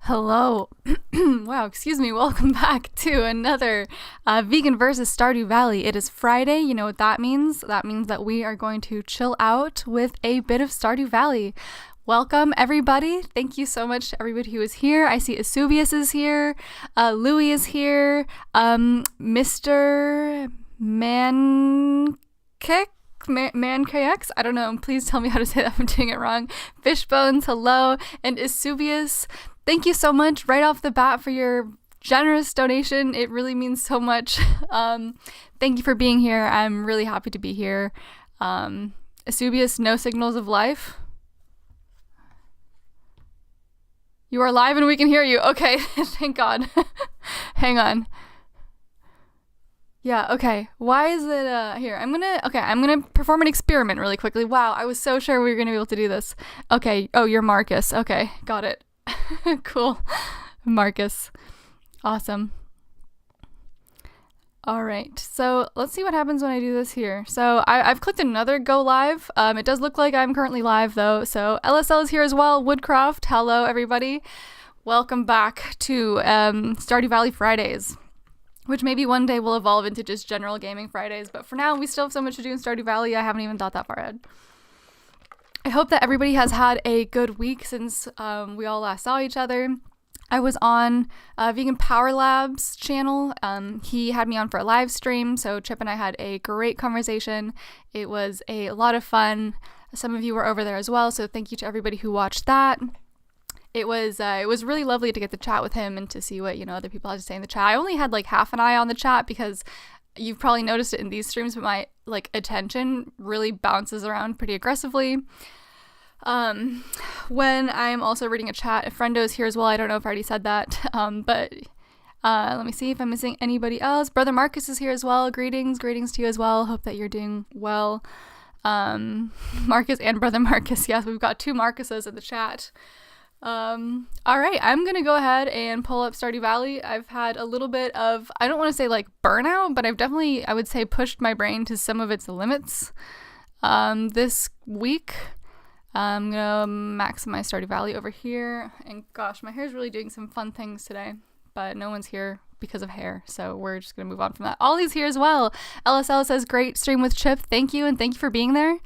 Hello. Wow, excuse me. Welcome back to another Vegan versus Stardew Valley. It is Friday. You know what that means? That means that we are going to chill out with a bit of Stardew Valley. Welcome, everybody. Thank you so much to everybody who is here. I see Asubius is here. Louis is here. Mr. Mankx? I don't know. Please tell me how to say that if I'm doing it wrong. Fishbones, hello. And Asubius, thank you so much right off the bat for your generous donation. It really means so much. Thank you for being here. I'm really happy to be here. Asubius, no signals of life. You are live and we can hear you. Okay, thank God. Hang on. Yeah, okay. Why is it here? I'm gonna perform an experiment really quickly. Wow, I was so sure we were gonna be able to do this. Okay. Oh, you're Marcus. Okay, got it. Cool. Marcus. Awesome. All right, so let's see what happens when I do this here. So I've clicked another go live. It does look like I'm currently live though. So LSL is here as well. Woodcroft, hello everybody. Welcome back to Stardew Valley Fridays, which maybe one day will evolve into just general gaming Fridays. But for now, we still have so much to do in Stardew Valley. I haven't even thought that far ahead. I hope that everybody has had a good week since we all last saw each other. I was on Vegan Power Lab's channel. He had me on for a live stream, so Chip and I had a great conversation. It was a lot of fun. Some of you were over there as well, so thank you to everybody who watched that. It was really lovely to get to chat with him and to see what other people had to say in the chat. I only had like half an eye on the chat because you've probably noticed it in these streams, but my attention really bounces around pretty aggressively. When I'm also reading a chat, Friendo's here as well. I don't know if I already said that, but let me see if I'm missing anybody else. Brother Marcus is here as well. Greetings to you as well. Hope that you're doing well. Marcus and Brother Marcus. Yes, we've got two Marcuses in the chat. All right, I'm gonna go ahead and pull up Stardew Valley. I've had a little bit of, I don't want to say burnout, but I've definitely, I would say, pushed my brain to some of its limits this week. I'm gonna maximize Stardew Valley over here, and gosh, my hair's really doing some fun things today, but no one's here because of hair, so we're just gonna move on from that. Ollie's here as well. LSL says, great stream with Chip. Thank you, and thank you for being there.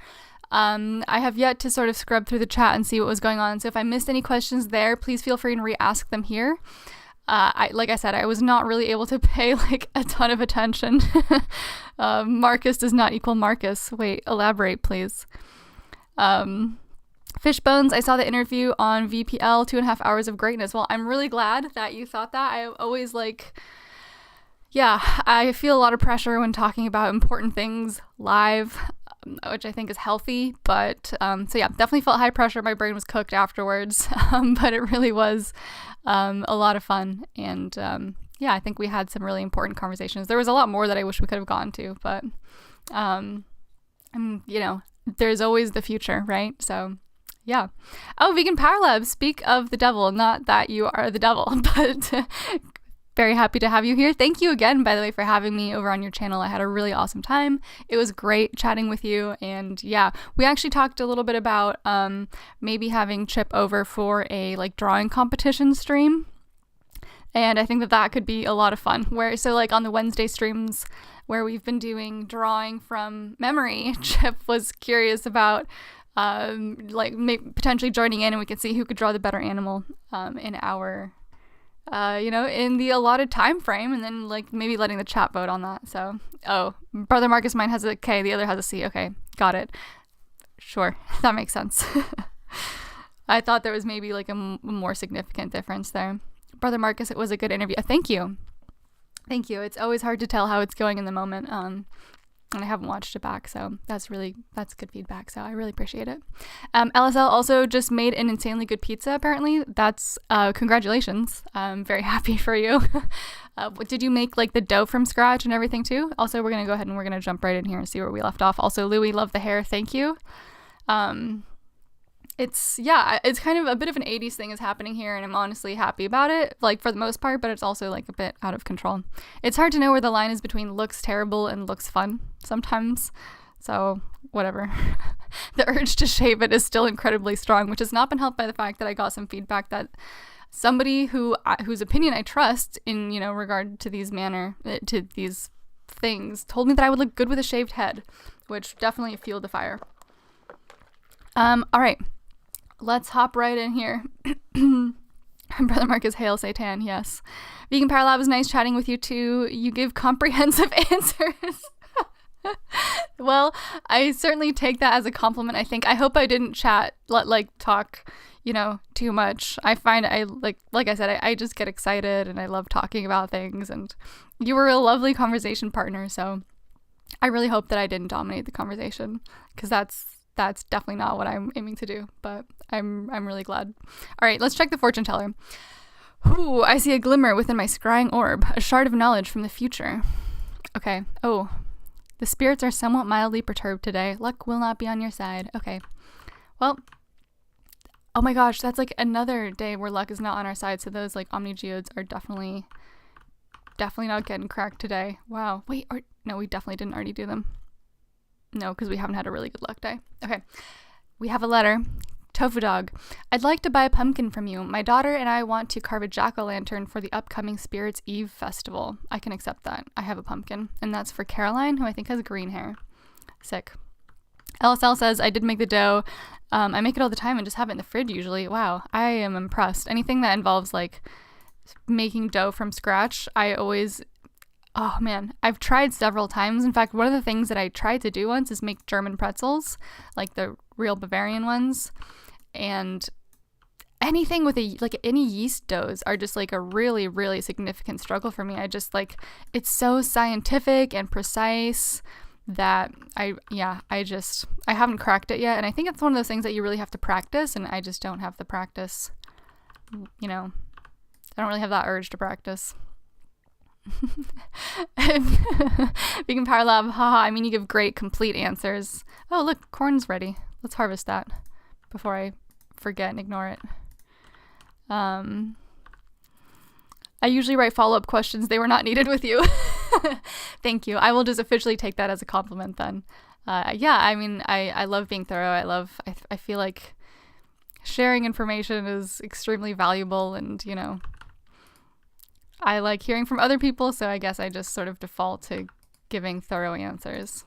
I have yet to sort of scrub through the chat and see what was going on, so if I missed any questions there, please feel free to re-ask them here. Like I said, I was not really able to pay a ton of attention. Marcus does not equal Marcus. Wait, elaborate, please. Fishbones, I saw the interview on VPL, 2.5 hours of greatness. Well, I'm really glad that you thought that. I always I feel a lot of pressure when talking about important things live, which I think is healthy, but so yeah, definitely felt high pressure. My brain was cooked afterwards, but it really was a lot of fun, and yeah, I think we had some really important conversations. There was a lot more that I wish we could have gone to, but there's always the future, right? So yeah. Oh, Vegan Power Lab, speak of the devil, not that you are the devil, but very happy to have you here. Thank you again, by the way, for having me over on your channel. I had a really awesome time. It was great chatting with you. And yeah, we actually talked a little bit about maybe having Chip over for a drawing competition stream. And I think that could be a lot of fun. So on the Wednesday streams where we've been doing drawing from memory, Chip was curious about potentially joining in, and we could see who could draw the better animal in our in the allotted time frame, and then maybe letting the chat vote on that. So, oh, Brother Marcus, mine has a K, the other has a C. Okay, got it. Sure, that makes sense. I thought there was maybe a more significant difference there. Brother Marcus, it was a good interview. Thank you. It's always hard to tell how it's going in the moment. And I haven't watched it back, so that's good feedback, so I really appreciate it. LSL also just made an insanely good pizza, apparently. That's, congratulations. I'm very happy for you. Did you make, the dough from scratch and everything, too? Also, we're gonna go ahead and we're gonna jump right in here and see where we left off. Also, Louis, love the hair, thank you. It's kind of a bit of an 80s thing is happening here, and I'm honestly happy about it, for the most part, but it's also a bit out of control. It's hard to know where the line is between looks terrible and looks fun sometimes, so whatever. The urge to shave it is still incredibly strong, which has not been helped by the fact that I got some feedback that somebody whose opinion I trust in, regard to to these things, told me that I would look good with a shaved head, which definitely fueled the fire. All right, let's hop right in here. Brother Marcus, hail Satan, yes. Vegan Power Lab, was nice chatting with you too. You give comprehensive answers. Well, I certainly take that as a compliment. I hope I didn't talk, too much. I find like I said, I just get excited and I love talking about things, and you were a lovely conversation partner. So I really hope that I didn't dominate the conversation, because that's definitely not what I'm aiming to do, but I'm really glad. All right, let's check the fortune teller. Ooh, I see a glimmer within my scrying orb, a shard of knowledge from the future. Okay. Oh, the spirits are somewhat mildly perturbed today. Luck will not be on your side. Okay. Well, oh my gosh, that's like another day where luck is not on our side. So those like Omni Geodes are definitely not getting cracked today. Wow. Wait, no, we definitely didn't already do them. No, because we haven't had a really good luck day. Okay. We have a letter. Tofu Dog, I'd like to buy a pumpkin from you. My daughter and I want to carve a jack-o'-lantern for the upcoming Spirits Eve festival. I can accept that. I have a pumpkin. And that's for Caroline, who I think has green hair. Sick. LSL says, I did make the dough. I make it all the time and just have it in the fridge usually. Wow, I am impressed. Anything that involves like making dough from scratch, oh man, I've tried several times. In fact, one of the things that I tried to do once is make German pretzels, like the real Bavarian ones. And anything with any yeast doughs are just like a really, really significant struggle for me. I just it's so scientific and precise that I haven't cracked it yet. And I think it's one of those things that you really have to practice, and I just don't have the practice. I don't really have that urge to practice. Vegan Power Lab, haha, I mean, you give great, complete answers. Oh, look, corn's ready. Let's harvest that before I forget and ignore it. I usually write follow-up questions. They were not needed with you. Thank you. I will just officially take that as a compliment then. Yeah, I mean, I love being thorough. I feel like sharing information is extremely valuable, and, I like hearing from other people, so I guess I just sort of default to giving thorough answers.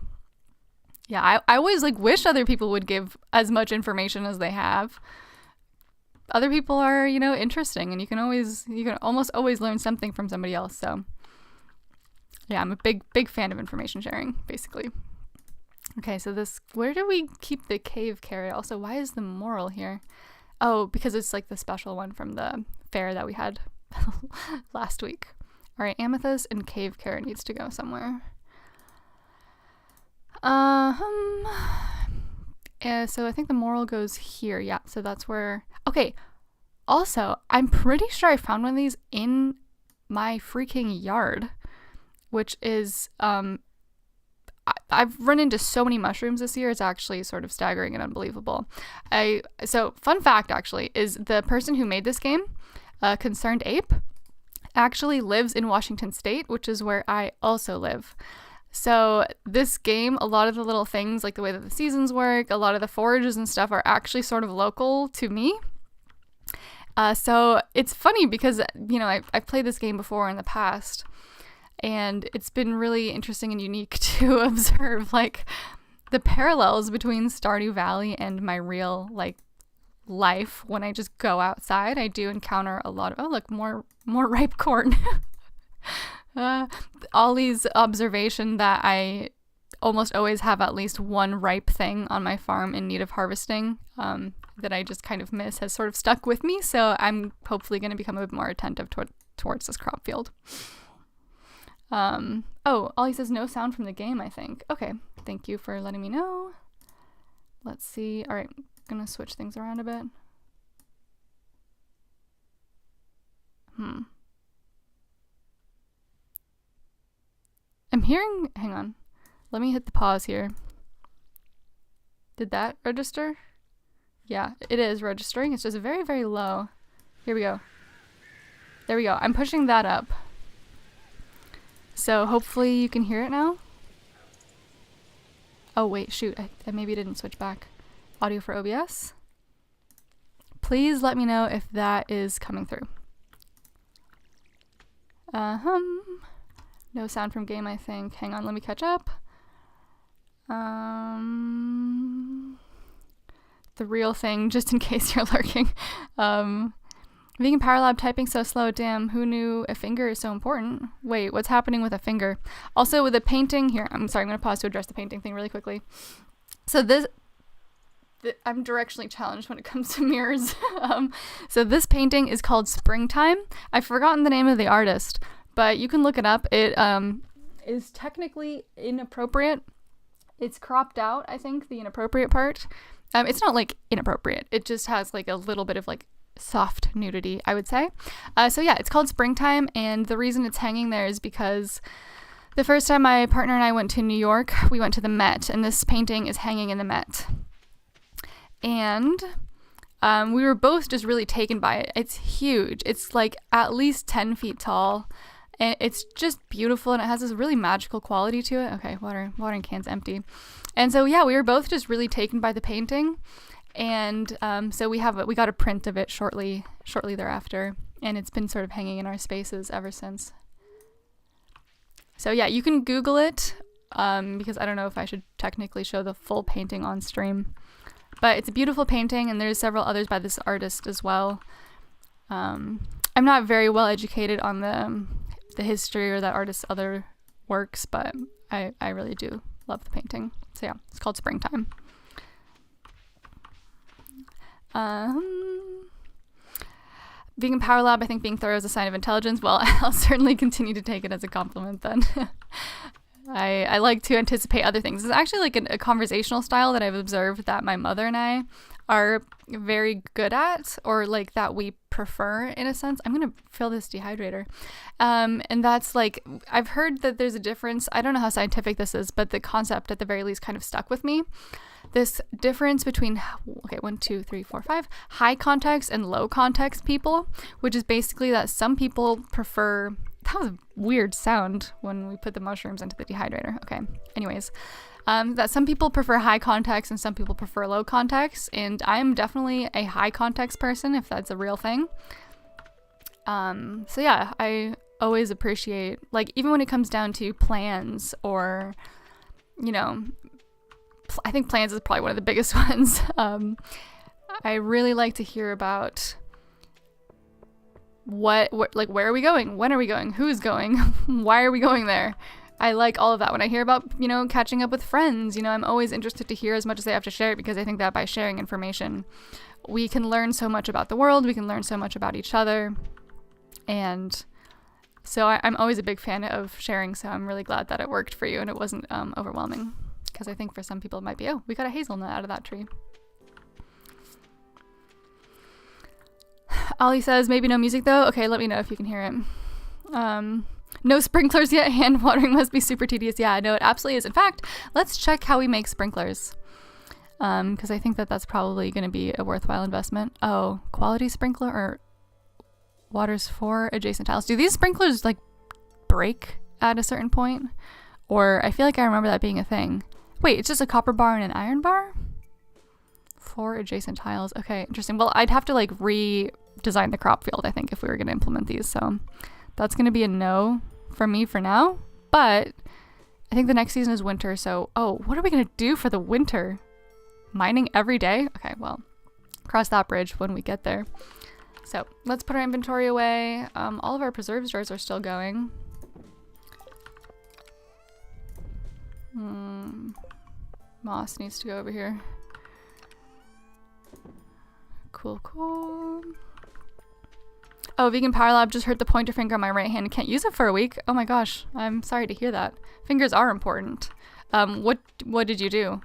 Yeah, I always wish other people would give as much information as they have. Other people are, interesting, and you can almost always learn something from somebody else. So yeah, I'm a big fan of information sharing, basically. Okay, so where do we keep the cave carrot? Also, why is the moral here? Oh, because it's like the special one from the fair that we had last week. All right, amethyst and cave carrot needs to go somewhere. Yeah, so I think the moral goes here. Yeah, so that's where. Okay. Also, I'm pretty sure I found one of these in my freaking yard, which is I've run into so many mushrooms this year. It's actually sort of staggering and unbelievable. So fun fact actually is the person who made this game, Concerned Ape, actually lives in Washington State, which is where I also live. So this game, a lot of the little things, like the way that the seasons work, a lot of the forages and stuff are actually sort of local to me. So it's funny because, I've played this game before in the past, and it's been really interesting and unique to observe, the parallels between Stardew Valley and my real, life. When I just go outside, I do encounter a lot of, oh, look, more ripe corn. Ollie's observation that I almost always have at least one ripe thing on my farm in need of harvesting that I just kind of miss has sort of stuck with me. So I'm hopefully going to become a bit more attentive towards this crop field. Oh, Ollie says no sound from the game, I think. Okay, thank you for letting me know. Let's see. All right, I'm going to switch things around a bit. I'm hearing, hang on, let me hit the pause here. Did that register? Yeah, it is registering. It's just very, very low. Here we go. There we go. I'm pushing that up. So hopefully you can hear it now. Oh wait, shoot, I maybe didn't switch back. Audio for OBS. please let me know if that is coming through. No sound from game, I think. Hang on, let me catch up. The real thing, just in case you're lurking. Vegan Power Lab typing so slow. Damn, who knew a finger is so important? Wait, what's happening with a finger? Also with the painting here, I'm sorry, I'm going to pause to address the painting thing really quickly. So I'm directionally challenged when it comes to mirrors. So this painting is called Springtime. I've forgotten the name of the artist, but you can look it up. It is technically inappropriate. It's cropped out, I think, the inappropriate part. It's not like inappropriate. It just has like a little bit of like soft nudity, I would say. So yeah, it's called Springtime, and the reason it's hanging there is because the first time my partner and I went to New York, we went to the Met, and this painting is hanging in the Met. And we were both just really taken by it. It's huge. It's like at least 10 feet tall. And it's just beautiful, and it has this really magical quality to it. Okay, watering can's empty. And so yeah, we were both just really taken by the painting. And so we got a print of it shortly thereafter, and it's been sort of hanging in our spaces ever since. So yeah, you can Google it, because I don't know if I should technically show the full painting on stream. But it's a beautiful painting, and there's several others by this artist as well. I'm not very well educated on the history or that artist's other works, but I really do love the painting. So yeah, it's called Springtime. Vegan Power Lab, I think being thorough is a sign of intelligence. Well, I'll certainly continue to take it as a compliment then. I like to anticipate other things. It's actually like a conversational style that I've observed that my mother and I are very good at, or like that we prefer in a sense. I'm going to fill this dehydrator. And that's like, I've heard that there's a difference. I don't know how scientific this is, but the concept at the very least kind of stuck with me. This difference between, 1, 2, 3, 4, 5, high context and low context people, which is basically that some people prefer, that was a weird sound when we put the mushrooms into the dehydrator. Okay, anyways, that some people prefer high context and some people prefer low context, and I'm definitely a high context person, if that's a real thing. So yeah, I always appreciate, like, even when it comes down to plans or, you know, I think plans is probably one of the biggest ones. I really like to hear about what like, where are we going? When are we going? Who's going? Why are we going there? I like all of that. When I hear about, you know, catching up with friends, you know, I'm always interested to hear as much as they have to share, because I think that by sharing information, we can learn so much about the world. We can learn so much about each other. And so I'm always a big fan of sharing. So I'm really glad that it worked for you and it wasn't overwhelming. Because I think for some people it might be, oh, we got a hazelnut out of that tree. Ollie says, maybe no music though. Okay, let me know if you can hear it. No sprinklers yet. Hand watering must be super tedious. Yeah, no, it absolutely is. In fact, let's check how we make sprinklers. Because I think that that's probably going to be a worthwhile investment. Oh, quality sprinkler or waters for adjacent tiles. Do these sprinklers like break at a certain point? Or I feel like I remember that being a thing. Wait, it's just a copper bar and an iron bar? 4 adjacent tiles. Okay, interesting. Well, I'd have to like redesign the crop field, I think, if we were going to implement these. So that's going to be a no for me for now. But I think the next season is winter. So, oh, what are we going to do for the winter? Mining every day? Okay, well, cross that bridge when we get there. So let's put our inventory away. All of our preserves jars are still going. Moss needs to go over here. Cool. Oh, Vegan Power Lab just hurt the pointer finger on my right hand. Can't use it for a week. Oh my gosh, I'm sorry to hear that. Fingers are important. What did you do?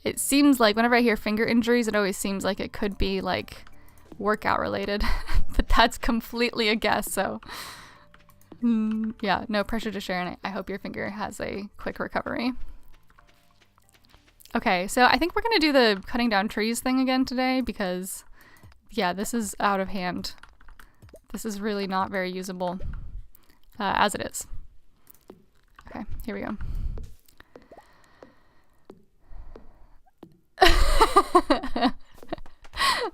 It seems like whenever I hear finger injuries, it always seems like it could be like workout related, but that's completely a guess. So yeah, no pressure to share, and I hope your finger has a quick recovery. Okay, so I think we're gonna do the cutting down trees thing again today, because yeah, this is out of hand. This is really not very usable as it is. Okay, here we go.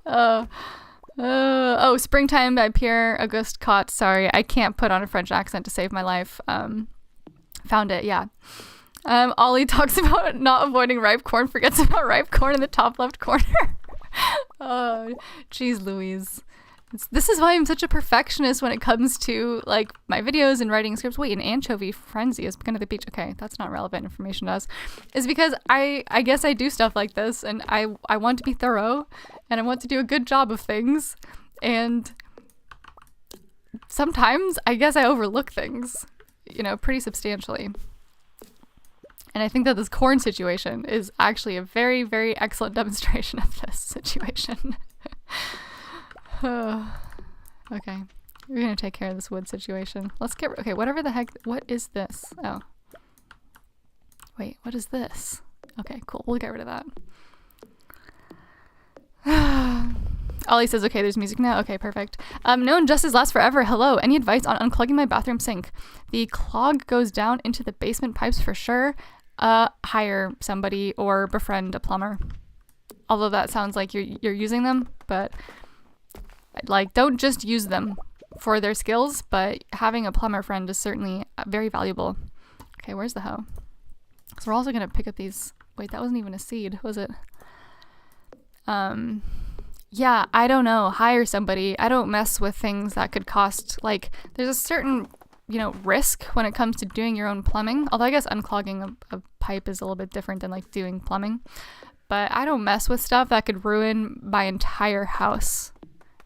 Oh, Springtime by Pierre Auguste Cot. Sorry, I can't put on a French accent to save my life. Found it, yeah. Ollie talks about not avoiding ripe corn, forgets about ripe corn in the top left corner. Oh, geez Louise. This is why I'm such a perfectionist when it comes to like my videos and writing scripts. Wait, an anchovy frenzy is going to the beach. Okay, that's not relevant information to us. Is because I guess I do stuff like this, and I want to be thorough, and I want to do a good job of things, and sometimes I guess I overlook things, you know, pretty substantially. And I think that this corn situation is actually a very, very excellent demonstration of this situation. Okay, we're gonna take care of this wood situation. Let's get, okay, whatever the heck, what is this? Oh. Wait, what is this? Okay, cool, we'll get rid of that. Ollie says, okay, there's music now. Okay, perfect. No injustice lasts forever. Hello, any advice on unclogging my bathroom sink? The clog goes down into the basement pipes for sure. Hire somebody or befriend a plumber. Although that sounds like you're using them, but like, don't just use them for their skills, but having a plumber friend is certainly very valuable. Okay, where's the hoe? So we're also going to pick up these. Wait, that wasn't even a seed, was it? Yeah, I don't know. Hire somebody. I don't mess with things that could cost, like, there's a certain, you know, risk when it comes to doing your own plumbing. Although I guess unclogging a pipe is a little bit different than like doing plumbing. But I don't mess with stuff that could ruin my entire house.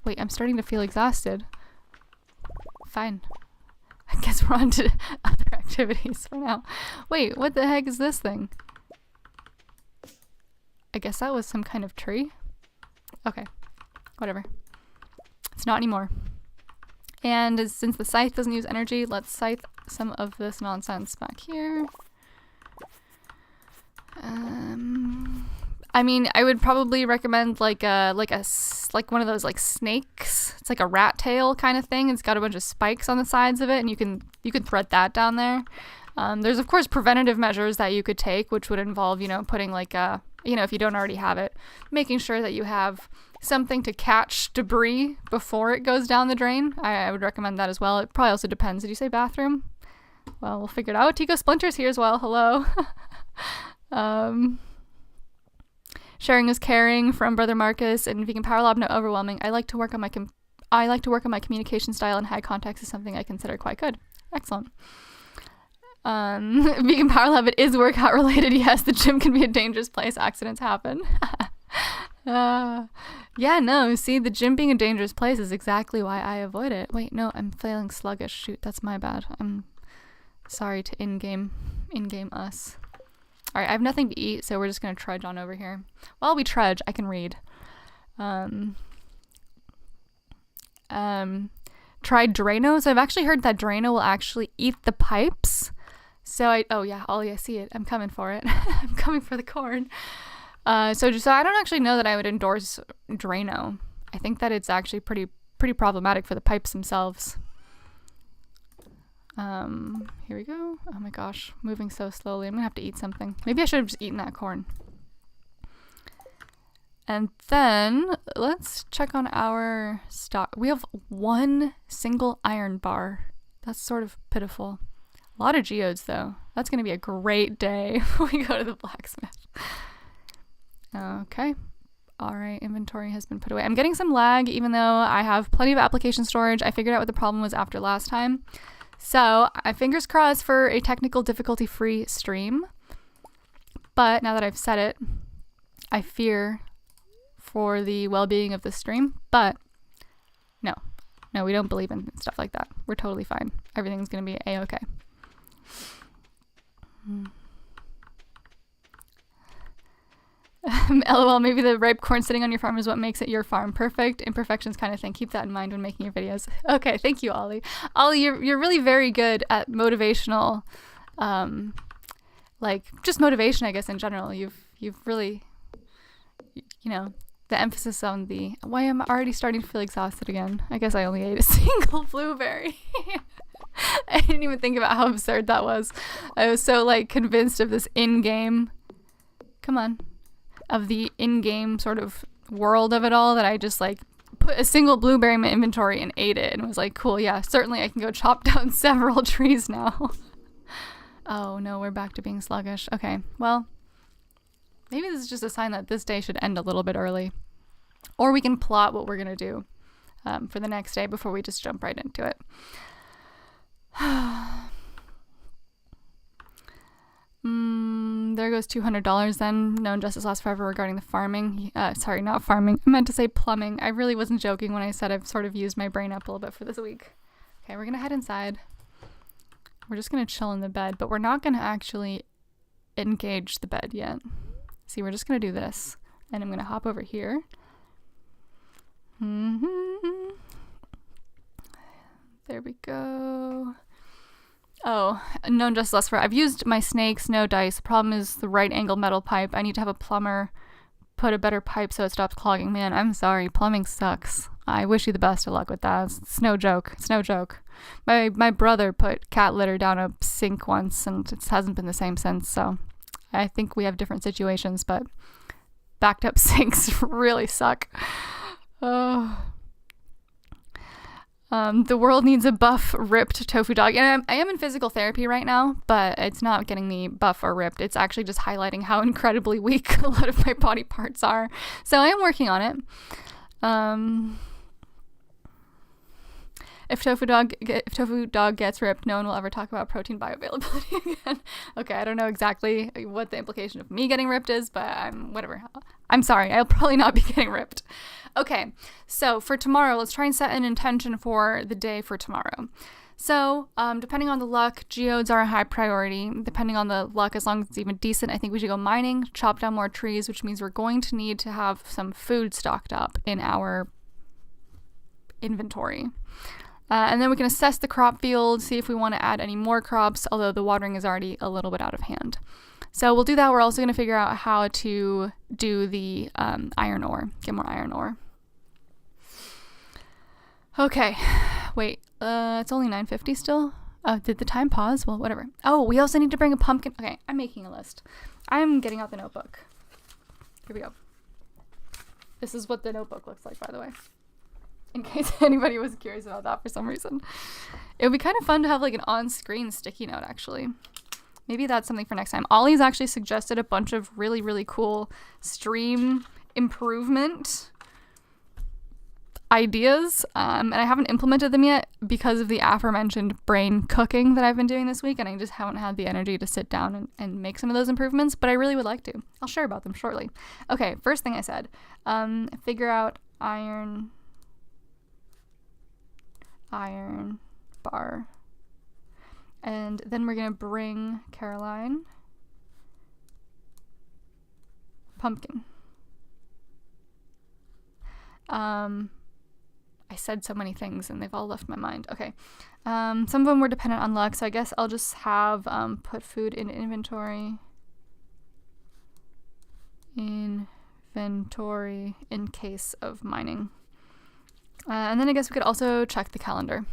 Wait, I'm starting to feel exhausted. Fine. I guess we're on to other activities for now. Wait, what the heck is this thing? I guess that was some kind of tree. Okay, whatever. It's not anymore. And since the scythe doesn't use energy, let's scythe some of this nonsense back here. I mean, I would probably recommend like one of those like snakes. It's like a rat tail kind of thing. It's got a bunch of spikes on the sides of it, and you can thread that down there. There's of course preventative measures that you could take, which would involve, you know, putting like if you don't already have it, making sure that you have something to catch debris before it goes down the drain. I would recommend that as well. It probably also depends. Did you say bathroom? Well, we'll figure it out. Tico Splinter's here as well. Hello. Sharing is caring from Brother Marcus, and Vegan Power Lab, no overwhelming. I like to work on my communication style, and high context is something I consider quite good. Excellent. Vegan Power Lab, it is workout related. Yes, the gym can be a dangerous place. Accidents happen. Yeah, no, see, the gym being a dangerous place is exactly why I avoid it. Wait, no, I'm feeling sluggish. Shoot, that's my bad. I'm sorry to in-game us. All right, I have nothing to eat, so we're just going to trudge on over here. While we trudge, I can read. Tried Drano. So I've actually heard that Drano will actually eat the pipes. So oh yeah, Ollie, I see it. I'm coming for it. I'm coming for the corn. So I don't actually know that I would endorse Drano. I think that it's actually pretty problematic for the pipes themselves. Here we go. Oh my gosh, moving so slowly. I'm gonna have to eat something. Maybe I should have just eaten that corn. And then let's check on our stock. We have one single iron bar. That's sort of pitiful. A lot of geodes though. That's gonna be a great day when we go to the blacksmith. Okay. All right, inventory has been put away. I'm getting some lag even though I have plenty of application storage. I figured out what the problem was after last time. So, fingers crossed for a technical difficulty-free stream. But now that I've said it, I fear for the well-being of the stream. But no, we don't believe in stuff like that. We're totally fine. Everything's going to be a-okay. LOL, maybe the ripe corn sitting on your farm is what makes it your farm. Perfect imperfections kind of thing. Keep that in mind when making your videos. Okay, thank you, Ollie. Ollie, you're really very good at motivational, like just motivation, I guess in general. You've really, you know, the emphasis on the. Why am I already starting to feel exhausted again? I guess I only ate a single blueberry. I didn't even think about how absurd that was. I was so like convinced of this in-game. Come on. Of the in-game sort of world of it all that I just like put a single blueberry in my inventory and ate it and was like, cool, yeah, certainly I can go chop down several trees now. Oh no, we're back to being sluggish. Okay, well, maybe this is just a sign that this day should end a little bit early. Or we can plot what we're going to do for the next day before we just jump right into it. There goes $200 then. No injustice lasts forever regarding the farming. Sorry, not farming. I meant to say plumbing. I really wasn't joking when I said I've sort of used my brain up a little bit for this week. Okay, we're going to head inside. We're just going to chill in the bed, but we're not going to actually engage the bed yet. See, we're just going to do this. And I'm going to hop over here. There we go. Oh, no injustice less for. I've used my snakes, no dice. The problem is the right angle metal pipe. I need to have a plumber put a better pipe so it stops clogging. Man, I'm sorry. Plumbing sucks. I wish you the best of luck with that. It's no joke. It's no joke. My brother put cat litter down a sink once and it hasn't been the same since. So I think we have different situations, but backed up sinks really suck. Oh. The world needs a buff, ripped tofu dog. And I am in physical therapy right now, but it's not getting me buff or ripped. It's actually just highlighting how incredibly weak a lot of my body parts are. So I am working on it. If tofu dog gets ripped, no one will ever talk about protein bioavailability again. Okay, I don't know exactly what the implication of me getting ripped is, but whatever. I'm sorry, I'll probably not be getting ripped. Okay, so for tomorrow, let's try and set an intention for the day for tomorrow. So, depending on the luck, geodes are a high priority. Depending on the luck, as long as it's even decent, I think we should go mining, chop down more trees, which means we're going to need to have some food stocked up in our inventory. And then we can assess the crop field, see if we want to add any more crops, although the watering is already a little bit out of hand. So we'll do that. We're also going to figure out how to do the iron ore, get more iron ore. Okay, wait, it's only 9:50 still? Did the time pause? Well, whatever. Oh, we also need to bring a pumpkin. Okay, I'm making a list. I'm getting out the notebook. Here we go. This is what the notebook looks like, by the way. In case anybody was curious about that for some reason. It would be kind of fun to have like an on-screen sticky note, actually. Maybe that's something for next time. Ollie's actually suggested a bunch of really, really cool stream improvement ideas, and I haven't implemented them yet because of the aforementioned brain cooking that I've been doing this week, and I just haven't had the energy to sit down and make some of those improvements, but I really would like to. I'll share about them shortly. Okay, first thing I said, figure out iron bar, and then we're gonna bring Caroline pumpkin. I said so many things and they've all left my mind. Okay. Some of them were dependent on luck, so I guess I'll just have put food in inventory. Inventory in case of mining. And then I guess we could also check the calendar.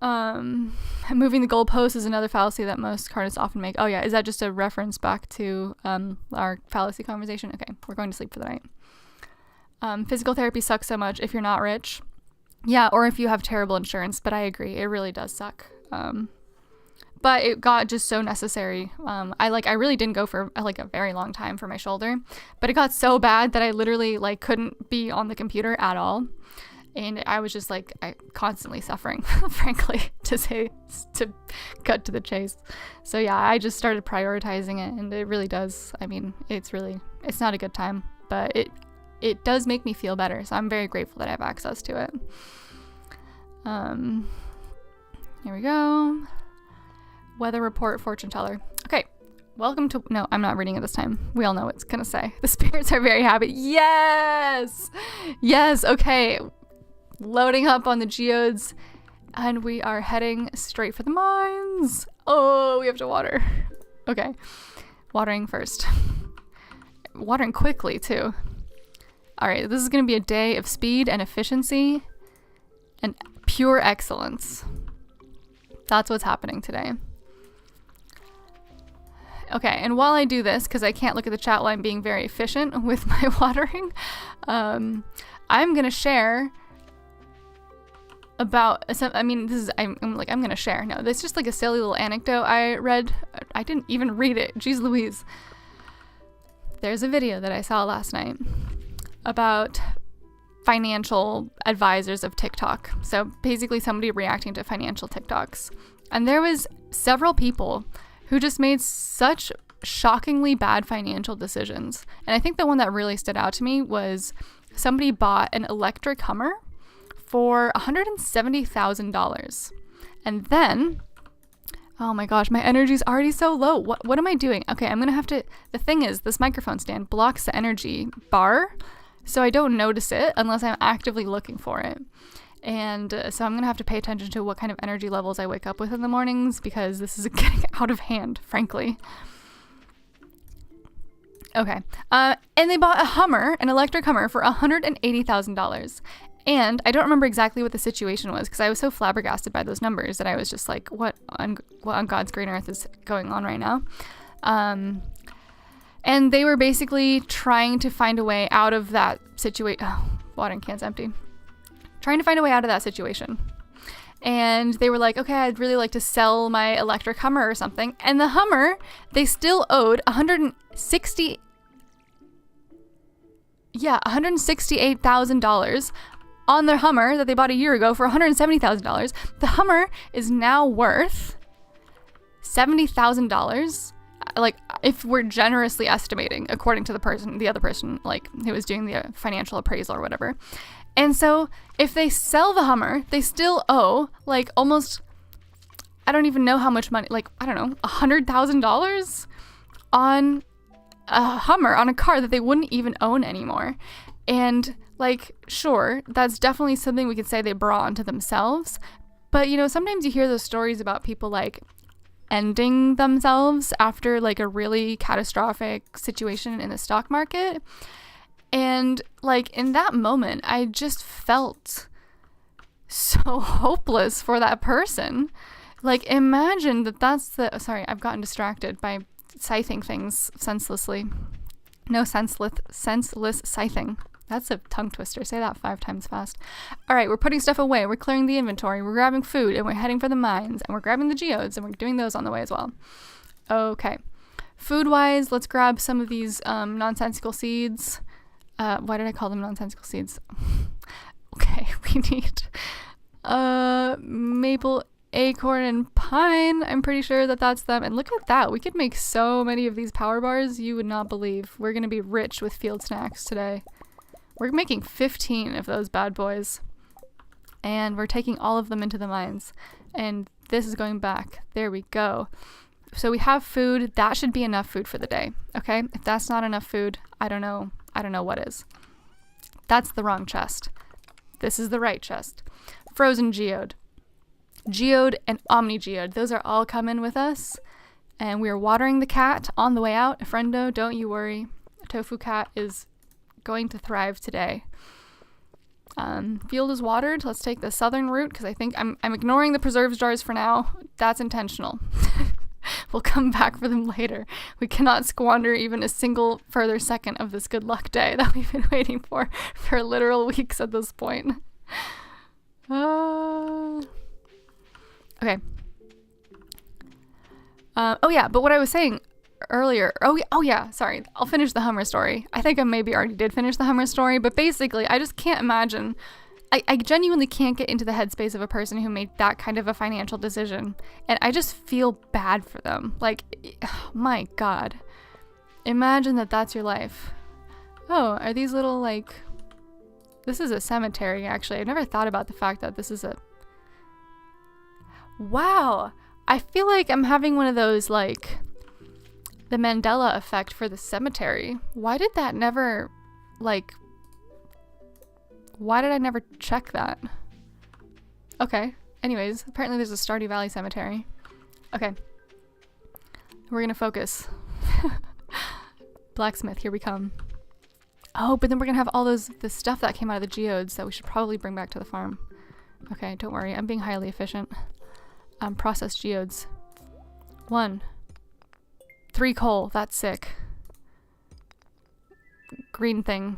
Moving the goalpost is another fallacy that most cardists often make. Oh yeah, is that just a reference back to our fallacy conversation? Okay, we're going to sleep for the night. Physical therapy sucks so much if you're not rich. Yeah, or if you have terrible insurance, but I agree, it really does suck. But it got just so necessary. I really didn't go for a very long time for my shoulder, but it got so bad that I literally couldn't be on the computer at all. And I was just constantly suffering, frankly, to cut to the chase. So yeah, I just started prioritizing it, and it really does. I mean, it's not a good time, but it does make me feel better. So I'm very grateful that I have access to it. Here we go. Weather report, fortune teller. Okay. Welcome to... No, I'm not reading it this time. We all know what it's going to say. The spirits are very happy. Yes! Yes, okay. Loading up on the geodes. And we are heading straight for the mines. Oh, we have to water. Okay. Watering first. Watering quickly, too. All right, this is going to be a day of speed and efficiency and pure excellence. That's what's happening today. Okay, and while I do this, because I can't look at the chat while I'm being very efficient with my watering, I'm gonna share about some, I mean, this is, I'm gonna share. No, this is just like a silly little anecdote I read. I didn't even read it. Jeez Louise. There's a video that I saw last night about financial advisors of TikTok. So basically somebody reacting to financial TikToks. And there was several people who just made such shockingly bad financial decisions. And I think the one that really stood out to me was somebody bought an electric Hummer for $170,000. And then, oh my gosh, my energy's already so low. What am I doing? Okay, I'm gonna have to, the thing is, this microphone stand blocks the energy bar, so I don't notice it unless I'm actively looking for it. And so I'm gonna have to pay attention to what kind of energy levels I wake up with in the mornings, because this is getting out of hand, frankly. Okay, and they bought a Hummer, an electric Hummer, for $180,000. And I don't remember exactly what the situation was, because I was so flabbergasted by those numbers that I was just like, what on God's green earth is going on right now? And they were basically trying to find a way out of that situation. Oh, watering can's empty. Trying to find a way out of that situation. And they were like, okay, I'd really like to sell my electric Hummer or something. And the Hummer, they still owed $168,000 on their Hummer that they bought a year ago for $170,000. The Hummer is now worth $70,000. Like, if we're generously estimating, according to the other person, like, who was doing the financial appraisal or whatever. And so if they sell the Hummer, they still owe like almost, I don't even know how much money, like, I don't know, $100,000 on a Hummer, on a car that they wouldn't even own anymore. And like, sure, that's definitely something we could say they brought onto themselves. But, you know, sometimes you hear those stories about people like ending themselves after like a really catastrophic situation in the stock market. And like, in that moment, I just felt so hopeless for that person. Like, imagine that's the, sorry, I've gotten distracted by scything things senselessly. No, senseless scything. That's a tongue twister. Say that 5 times fast. All right, we're putting stuff away. We're clearing the inventory. We're grabbing food, and we're heading for the mines, and we're grabbing the geodes, and we're doing those on the way as well. Okay. Food-wise, let's grab some of these nonsensical seeds. Why did I call them nonsensical seeds? Okay, we need maple, acorn, and pine. I'm pretty sure that that's them. And look at that. We could make so many of these power bars you would not believe. We're going to be rich with field snacks today. We're making 15 of those bad boys. And we're taking all of them into the mines. And this is going back. There we go. So we have food. That should be enough food for the day. Okay? If that's not enough food, I don't know what is. That's the wrong chest. This is the right chest. Frozen geode. Geode and omni geode. Those are all coming with us. And we are watering the cat on the way out. Friendo, don't you worry. Tofu cat is going to thrive today. Field is watered. Let's take the southern route, because I think I'm ignoring the preserves jars for now. That's intentional. We'll come back for them later. We cannot squander even a single further second of this good luck day that we've been waiting for literal weeks at this point. Okay. Oh yeah, but what I was saying earlier, oh yeah, sorry, I'll finish the Hummer story. I think I maybe already did finish the Hummer story, but basically, I just can't imagine, I genuinely can't get into the headspace of a person who made that kind of a financial decision, and I just feel bad for them. Like, oh my God, imagine that that's your life. Oh, are these little, like, this is a cemetery, actually. I've never thought about the fact that this is a, wow, I feel like I'm having one of those, like, the Mandela effect for the cemetery. Why did that never, like, why did I never check that? Okay. Anyways, apparently there's a Stardew Valley cemetery. Okay. We're gonna focus. Blacksmith, here we come. Oh, but then we're gonna have all the stuff that came out of the geodes that we should probably bring back to the farm. Okay, don't worry. I'm being highly efficient. Processed geodes. 1, 3 coal. That's sick. Green thing.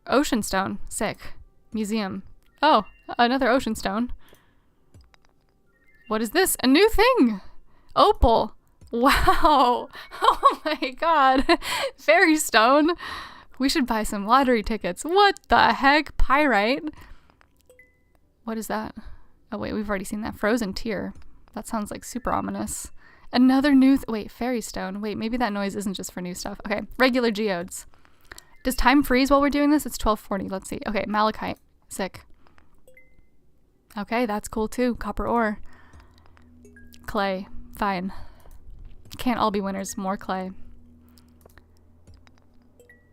Ocean stone. Sick. Museum. Oh, another ocean stone. What is this? A new thing! Opal. Wow. Oh my god. Fairy stone. We should buy some lottery tickets. What the heck? Pyrite. What is that? Oh wait, we've already seen that. Frozen tear. That sounds like super ominous. Another new wait, fairy stone. Wait, maybe that noise isn't just for new stuff. Okay, regular geodes. Does time freeze while we're doing this? It's 12:40. Let's see. Okay, malachite. Sick. Okay, that's cool too. Copper ore. Clay. Fine. Can't all be winners. More clay.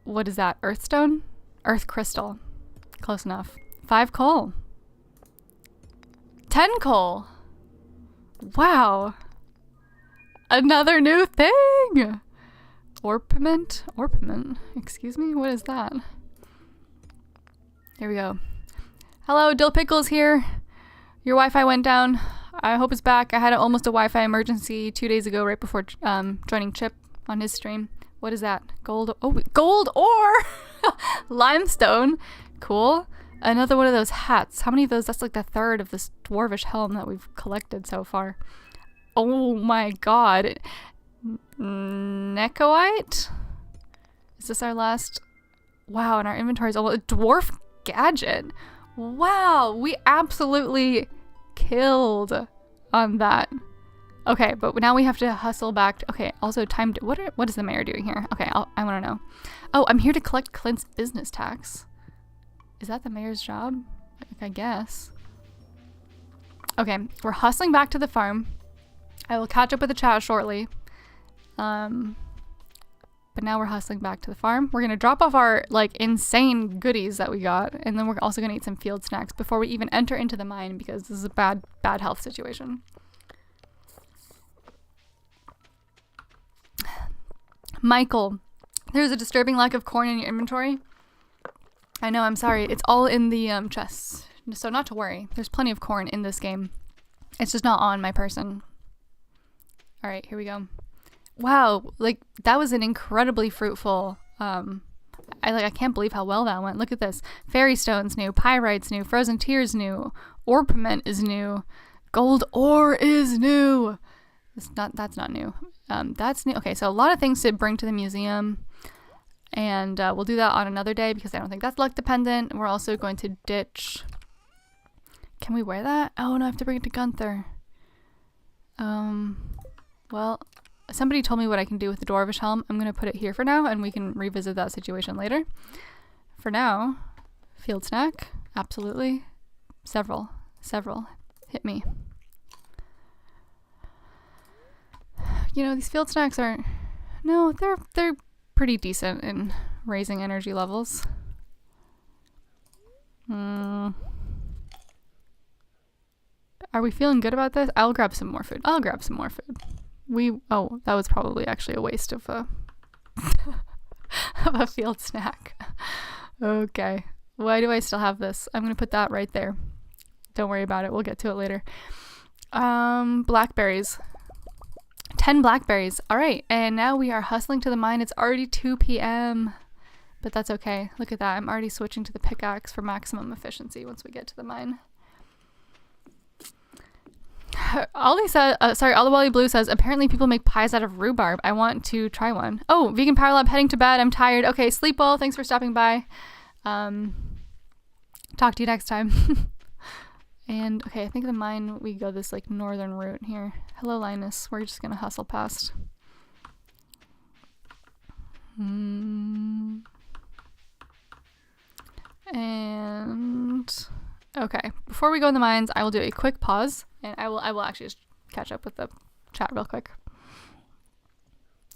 What is that? Earthstone? Earth crystal. Close enough. 5 coal. 10 coal. Wow. Another new thing. Orpiment? Orpiment? Excuse me? What is that? Here we go. Hello, Dill Pickles here. Your Wi-Fi went down. I hope it's back. I had almost a Wi-Fi emergency 2 days ago right before joining Chip on his stream. What is that? Gold. Oh, gold ore! Limestone. Cool. Another one of those hats. How many of those? That's like the third of this dwarvish helm that we've collected so far. Oh my god. Necoite? Is this our last? Wow, and our inventory is almost a dwarf gadget. Wow, we absolutely killed on that. Okay, but now we have to hustle back to, okay, also time to, what is the mayor doing here? Okay, I want to know. Oh, I'm here to collect Clint's business tax. Is that the mayor's job? I guess. Okay, we're hustling back to the farm. I will catch up with the chat shortly. But now we're hustling back to the farm. We're gonna drop off our like insane goodies that we got, and then we're also gonna eat some field snacks before we even enter into the mine because this is a bad health situation. Michael, there's a disturbing lack of corn in your inventory. I know, I'm sorry. It's all in the chests, so not to worry. There's plenty of corn in this game. It's just not on my person. All right, here we go. Wow, like that was an incredibly fruitful. I can't believe how well that went. Look at this. Fairy stone's new, pyrite's new, frozen tear's new, orpiment is new, gold ore is new. That's not new. That's new. Okay, so a lot of things to bring to the museum, and we'll do that on another day because I don't think that's luck dependent. We're also going to ditch. Can we wear that? Oh no, I have to bring it to Gunther. Well. Somebody told me what I can do with the dwarvish helm. I'm going to put it here for now, and we can revisit that situation later. For now, field snack, absolutely. Several. Hit me. You know, these field snacks aren't... No, they're pretty decent in raising energy levels. Are we feeling good about this? I'll grab some more food. Oh, that was probably actually a waste of a of a field snack. Okay. Why do I still have this? I'm going to put that right there. Don't worry about it. We'll get to it later. Blackberries. 10 blackberries. All right. And now we are hustling to the mine. It's already 2 p.m. But that's okay. Look at that. I'm already switching to the pickaxe for maximum efficiency once we get to the mine. Ollie said, Ollie Blue says, apparently people make pies out of rhubarb. I want to try one. Oh, Vegan Power Lab heading to bed. I'm tired. Okay, sleep well. Thanks for stopping by. Talk to you next time. And, okay, I think the mine, we go this, like, northern route here. Hello, Linus. We're just gonna hustle past. And... Okay, before we go in the mines, I will do a quick pause, and I will actually just catch up with the chat real quick.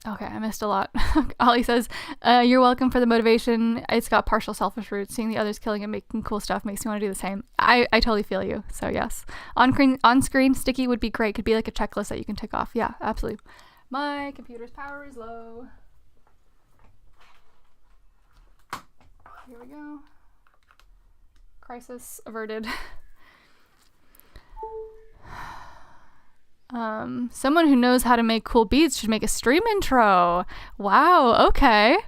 Okay, I missed a lot. Ollie says, you're welcome for the motivation. It's got partial selfish roots. Seeing the others killing and making cool stuff makes me want to do the same. I totally feel you, so yes. On screen, sticky would be great. Could be like a checklist that you can tick off. Yeah, absolutely. My computer's power is low. Here we go. Crisis averted. Someone who knows how to make cool beats should make a stream intro. Wow, okay.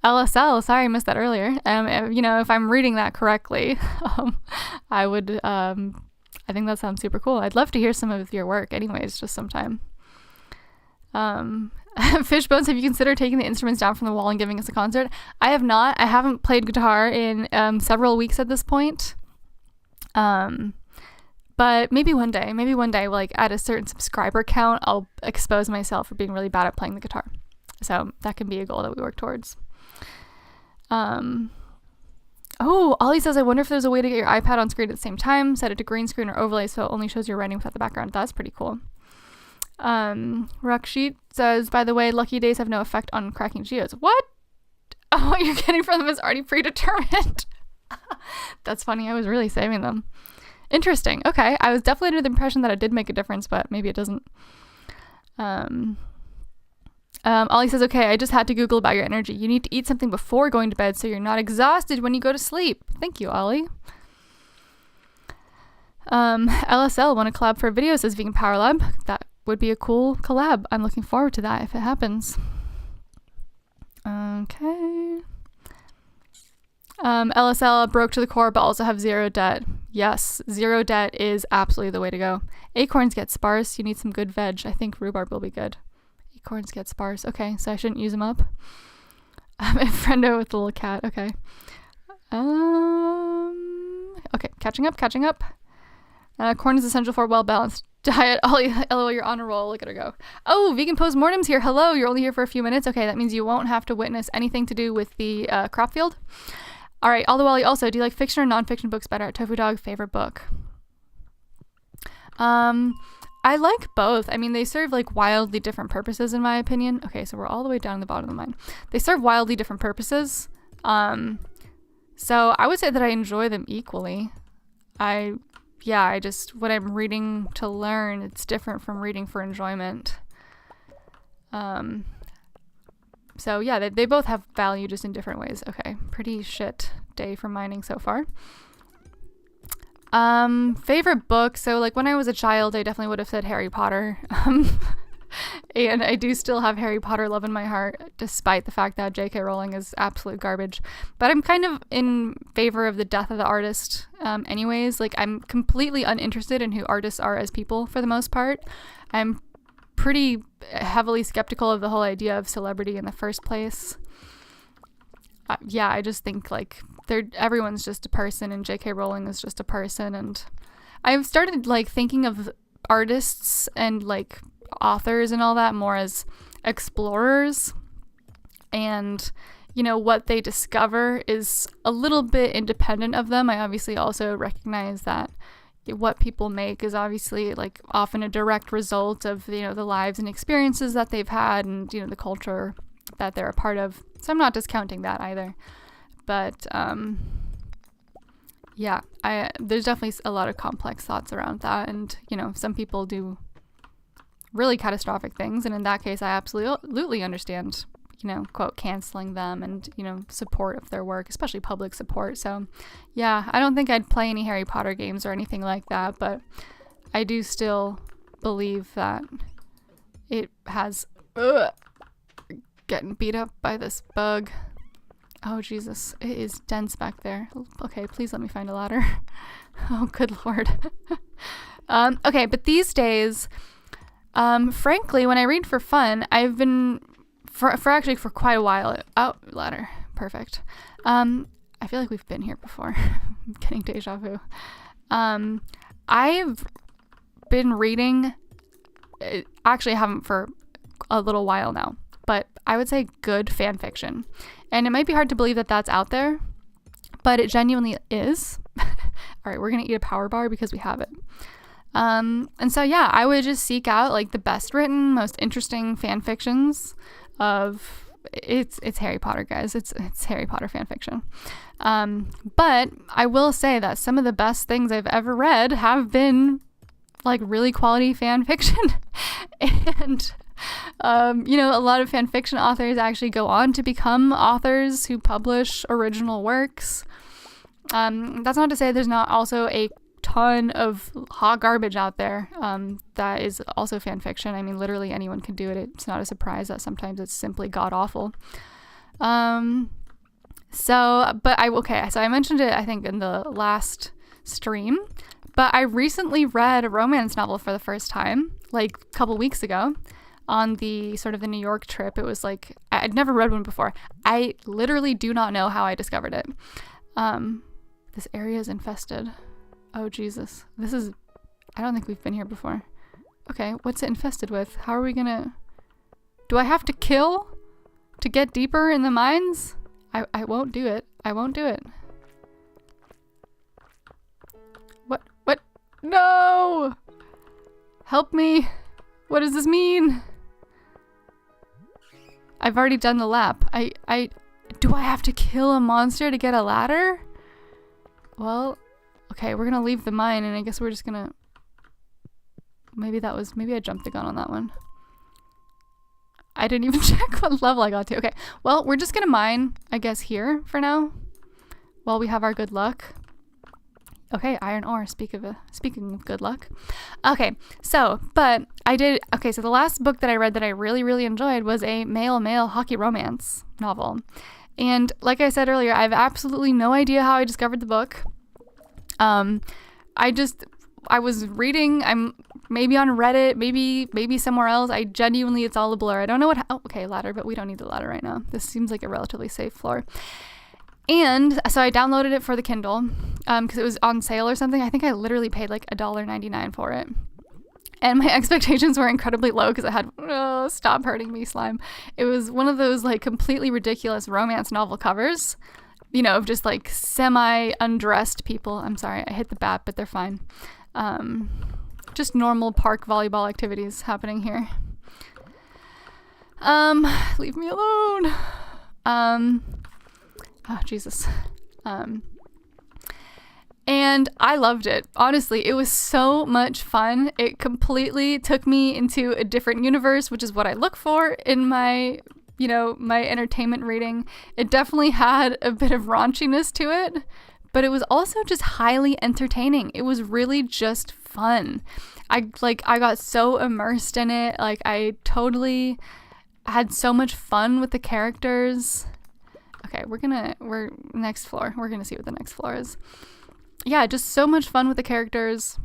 LSL, sorry I missed that earlier. If I'm reading that correctly, I would, I think that sounds super cool. I'd love to hear some of your work anyways, just sometime. Fishbones, have you considered taking the instruments down from the wall and giving us a concert? I have not. I haven't played guitar in several weeks at this point. But maybe one day, like at a certain subscriber count, I'll expose myself for being really bad at playing the guitar. So that can be a goal that we work towards. Ollie says, I wonder if there's a way to get your iPad on screen at the same time, set it to green screen or overlay so it only shows your writing without the background. That's pretty cool. Rucksheet says, by the way, lucky days have no effect on cracking geodes. What? Oh, what you're getting from them is already predetermined. That's funny. I was really saving them. Interesting. Okay. I was definitely under the impression that it did make a difference, but maybe it doesn't. Ollie says, okay, I just had to Google about your energy. You need to eat something before going to bed so you're not exhausted when you go to sleep. Thank you, Ollie. LSL want to collab for a video, says Vegan Power Lab. That would be a cool collab. I'm looking forward to that if it happens. Okay. LSL broke to the core but also have zero debt. Yes, zero debt is absolutely the way to go. Acorns get sparse. You need some good veg. I think rhubarb will be good. Acorns get sparse. Okay, so I shouldn't use them up. A friendo with the little cat. Okay. Okay, catching up. Corn is essential for a well-balanced diet. Ollie, LOL, you're on a roll. Look at her go. Oh, Vegan Postmortem's here. Hello, you're only here for a few minutes. Okay, that means you won't have to witness anything to do with the crop field. All right, Wally, also, do you like fiction or non-fiction books better? Tofu Dog, favorite book? I like both. I mean, they serve like wildly different purposes in my opinion. Okay, so we're all the way down the bottom of the line. They serve wildly different purposes. So I would say that I enjoy them equally. I just, when I'm reading to learn, it's different from reading for enjoyment. So yeah, they both have value just in different ways. Okay, pretty shit day for mining so far. Favorite book. So like when I was a child, I definitely would have said Harry Potter. And I do still have Harry Potter love in my heart, despite the fact that J.K. Rowling is absolute garbage. But I'm kind of in favor of the death of the artist anyways. Like I'm completely uninterested in who artists are as people for the most part. I'm pretty heavily skeptical of the whole idea of celebrity in the first place. I just think like everyone's just a person and J.K. Rowling is just a person. And I've started like thinking of artists and like authors and all that more as explorers, and what they discover is a little bit independent of them. I obviously also recognize that what people make is obviously like often a direct result of the lives and experiences that they've had and the culture that they're a part of, so I'm not discounting that either. But there's definitely a lot of complex thoughts around that, and some people do really catastrophic things, and in that case I absolutely understand quote canceling them and support of their work, especially public support. So yeah, I don't think I'd play any Harry Potter games or anything like that, but I do still believe that it has getting beat up by this bug. Oh Jesus, it is dense back there. Okay, please let me find a ladder. Oh good lord. Okay, but these days frankly, when I read for fun, I've been for quite a while. Oh, ladder. Perfect. I feel like we've been here before. I'm getting deja vu. I've been reading, actually I haven't for a little while now, but I would say good fan fiction. And it might be hard to believe that that's out there, but it genuinely is. All right, we're going to eat a power bar because we have it. And so yeah, I would just seek out like the best written, most interesting fan fictions of it's Harry Potter, guys. It's Harry Potter fan fiction. But I will say that some of the best things I've ever read have been like really quality fan fiction. And a lot of fan fiction authors actually go on to become authors who publish original works. That's not to say there's not also a ton of hot garbage out there that is also fan fiction. I mean, literally anyone can do it. It's not a surprise that sometimes it's simply god awful. So I mentioned it, I think, in the last stream, but I recently read a romance novel for the first time, like a couple weeks ago, on the sort of the New York trip. It was like, I'd never read one before. I literally do not know how I discovered it. This area is infested. Oh, Jesus. I don't think we've been here before. Okay, what's it infested with? How are we gonna... Do I have to kill to get deeper in the mines? I won't do it. I won't do it. What? No! Help me! What does this mean? I've already done the lap. Do I have to kill a monster to get a ladder? Well, okay, we're gonna leave the mine, and I guess we're just gonna... Maybe I jumped the gun on that one. I didn't even check what level I got to. Okay, well, we're just gonna mine, I guess, here for now, while we have our good luck. Okay, iron ore, speaking of good luck. Okay, so the last book that I read that I really, really enjoyed was a male hockey romance novel. And like I said earlier, I have absolutely no idea how I discovered the book. I was reading, I'm maybe on Reddit, maybe somewhere else. It's all a blur. I don't know okay, ladder, but we don't need the ladder right now. This seems like a relatively safe floor. And so I downloaded it for the Kindle, because it was on sale or something. I think I literally paid like $1.99 for it. And my expectations were incredibly low because I had, stop hurting me, slime. It was one of those like completely ridiculous romance novel covers, of just like semi-undressed people. I'm sorry, I hit the bat, but they're fine. Just normal park volleyball activities happening here. Leave me alone. Oh, Jesus. And I loved it. Honestly, it was so much fun. It completely took me into a different universe, which is what I look for in my entertainment reading. It definitely had a bit of raunchiness to it, but it was also just highly entertaining. It was really just fun. I got so immersed in it. Like, I totally had so much fun with the characters. Okay, we're next floor. We're gonna see what the next floor is. Yeah, just so much fun with the characters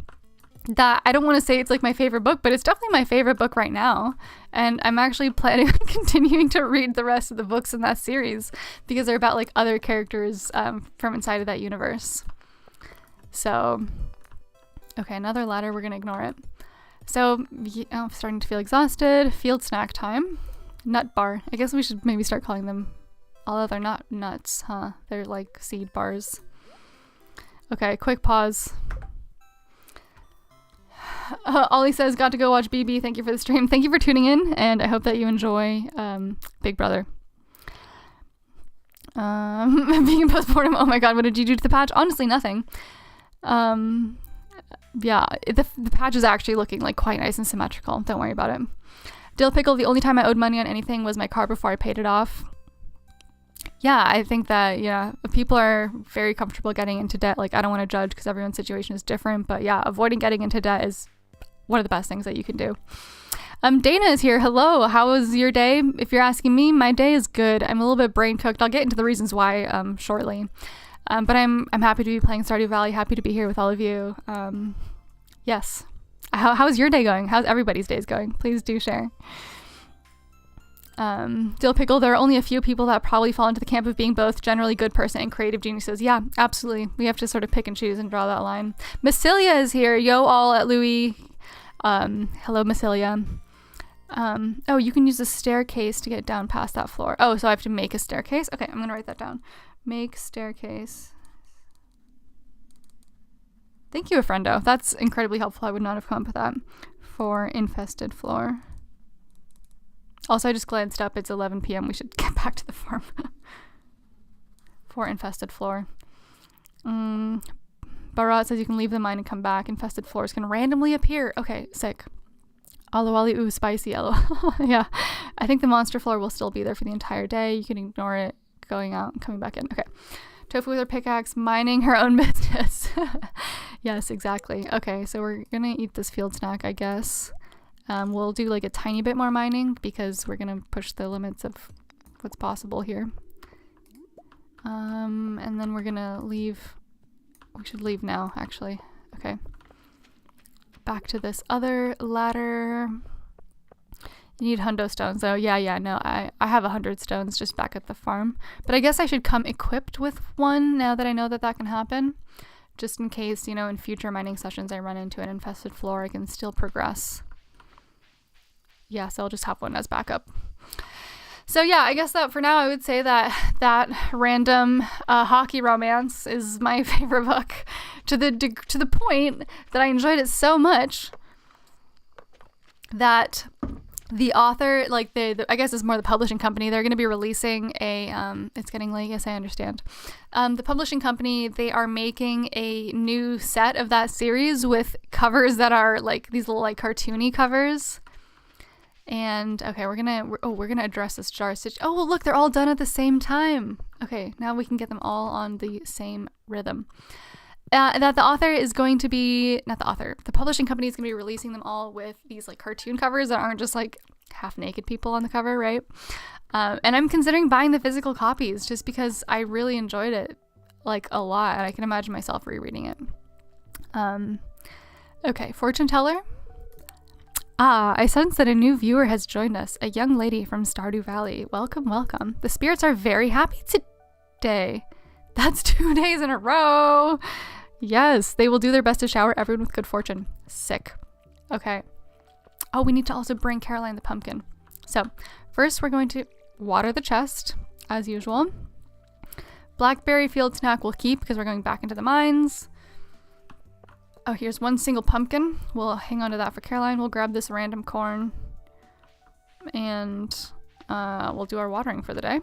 that I don't want to say it's like my favorite book, but it's definitely my favorite book right now. And I'm actually planning on continuing to read the rest of the books in that series because they're about like other characters from inside of that universe. So, okay, another ladder. We're gonna ignore it. So, I'm starting to feel exhausted. Field snack time. Nut bar. I guess we should maybe start calling them, although they're not nuts, huh? They're like seed bars. Okay, quick pause. Ollie says, got to go watch BB. Thank you for the stream. Thank you for tuning in, and I hope that you enjoy Big Brother. Being in postpartum, oh my god, what did you do to the patch? Honestly, nothing. Yeah, the patch is actually looking like quite nice and symmetrical. Don't worry about it. Dill Pickle, the only time I owed money on anything was my car before I paid it off. Yeah, I think that, people are very comfortable getting into debt. Like, I don't want to judge because everyone's situation is different, but yeah, avoiding getting into debt is one of the best things that you can do. Dana is here. Hello, how was your day? If you're asking me, my day is good. I'm a little bit brain cooked. I'll get into the reasons why shortly. But I'm happy to be playing Stardew Valley, happy to be here with all of you. Yes. How's your day going? How's everybody's days going? Please do share. Dill Pickle, there are only a few people that probably fall into the camp of being both generally good person and creative geniuses. Yeah, absolutely. We have to sort of pick and choose and draw that line. Massilia is here. Yo, all at Louis. Hello, Massilia. Oh, you can use a staircase to get down past that floor. Oh, so I have to make a staircase? Okay, I'm gonna write that down. Make staircase. Thank you, friendo. That's incredibly helpful. I would not have come up with that. For infested floor. Also, I just glanced up. It's 11 p.m. We should get back to the farm. For infested floor. Barat says you can leave the mine and come back. Infested floors can randomly appear. Okay, sick. Olawali, ooh, spicy yellow. Yeah, I think the monster floor will still be there for the entire day. You can ignore it going out and coming back in. Okay. Tofu with her pickaxe, mining her own business. Yes, exactly. Okay, so we're gonna eat this field snack, I guess. We'll do like a tiny bit more mining because we're gonna push the limits of what's possible here. And then we're gonna leave. We should leave now, actually. Okay. Back to this other ladder. You need hundo stones, though. Yeah, no, I have 100 stones just back at the farm. But I guess I should come equipped with one now that I know that that can happen. Just in case, in future mining sessions I run into an infested floor, I can still progress. Yeah, so I'll just have one as backup. So yeah, I guess that for now I would say that random hockey romance is my favorite book to the point that I enjoyed it so much that the author, like I guess it's more the publishing company, they're going to be releasing it's getting late, yes, I understand. The publishing company, they are making a new set of that series with covers that are like these little like cartoony covers. And okay, we're gonna address this jar stitch. Oh, well, look, they're all done at the same time. Okay, now we can get them all on the same rhythm. That the author is going to be, not the author, the publishing company is going to be releasing them all with these like cartoon covers that aren't just like half naked people on the cover, right? And I'm considering buying the physical copies just because I really enjoyed it like a lot, and I can imagine myself rereading it. Okay, fortune teller. I sense that a new viewer has joined us, a young lady from Stardew Valley. Welcome, welcome. The spirits are very happy today. That's 2 days in a row. Yes, they will do their best to shower everyone with good fortune. Sick. Okay. Oh, we need to also bring Caroline the pumpkin. So, first we're going to water the chest, as usual. Blackberry field snack we'll keep because we're going back into the mines. Oh, here's one single pumpkin. We'll hang on to that for Caroline. We'll grab this random corn. And we'll do our watering for the day.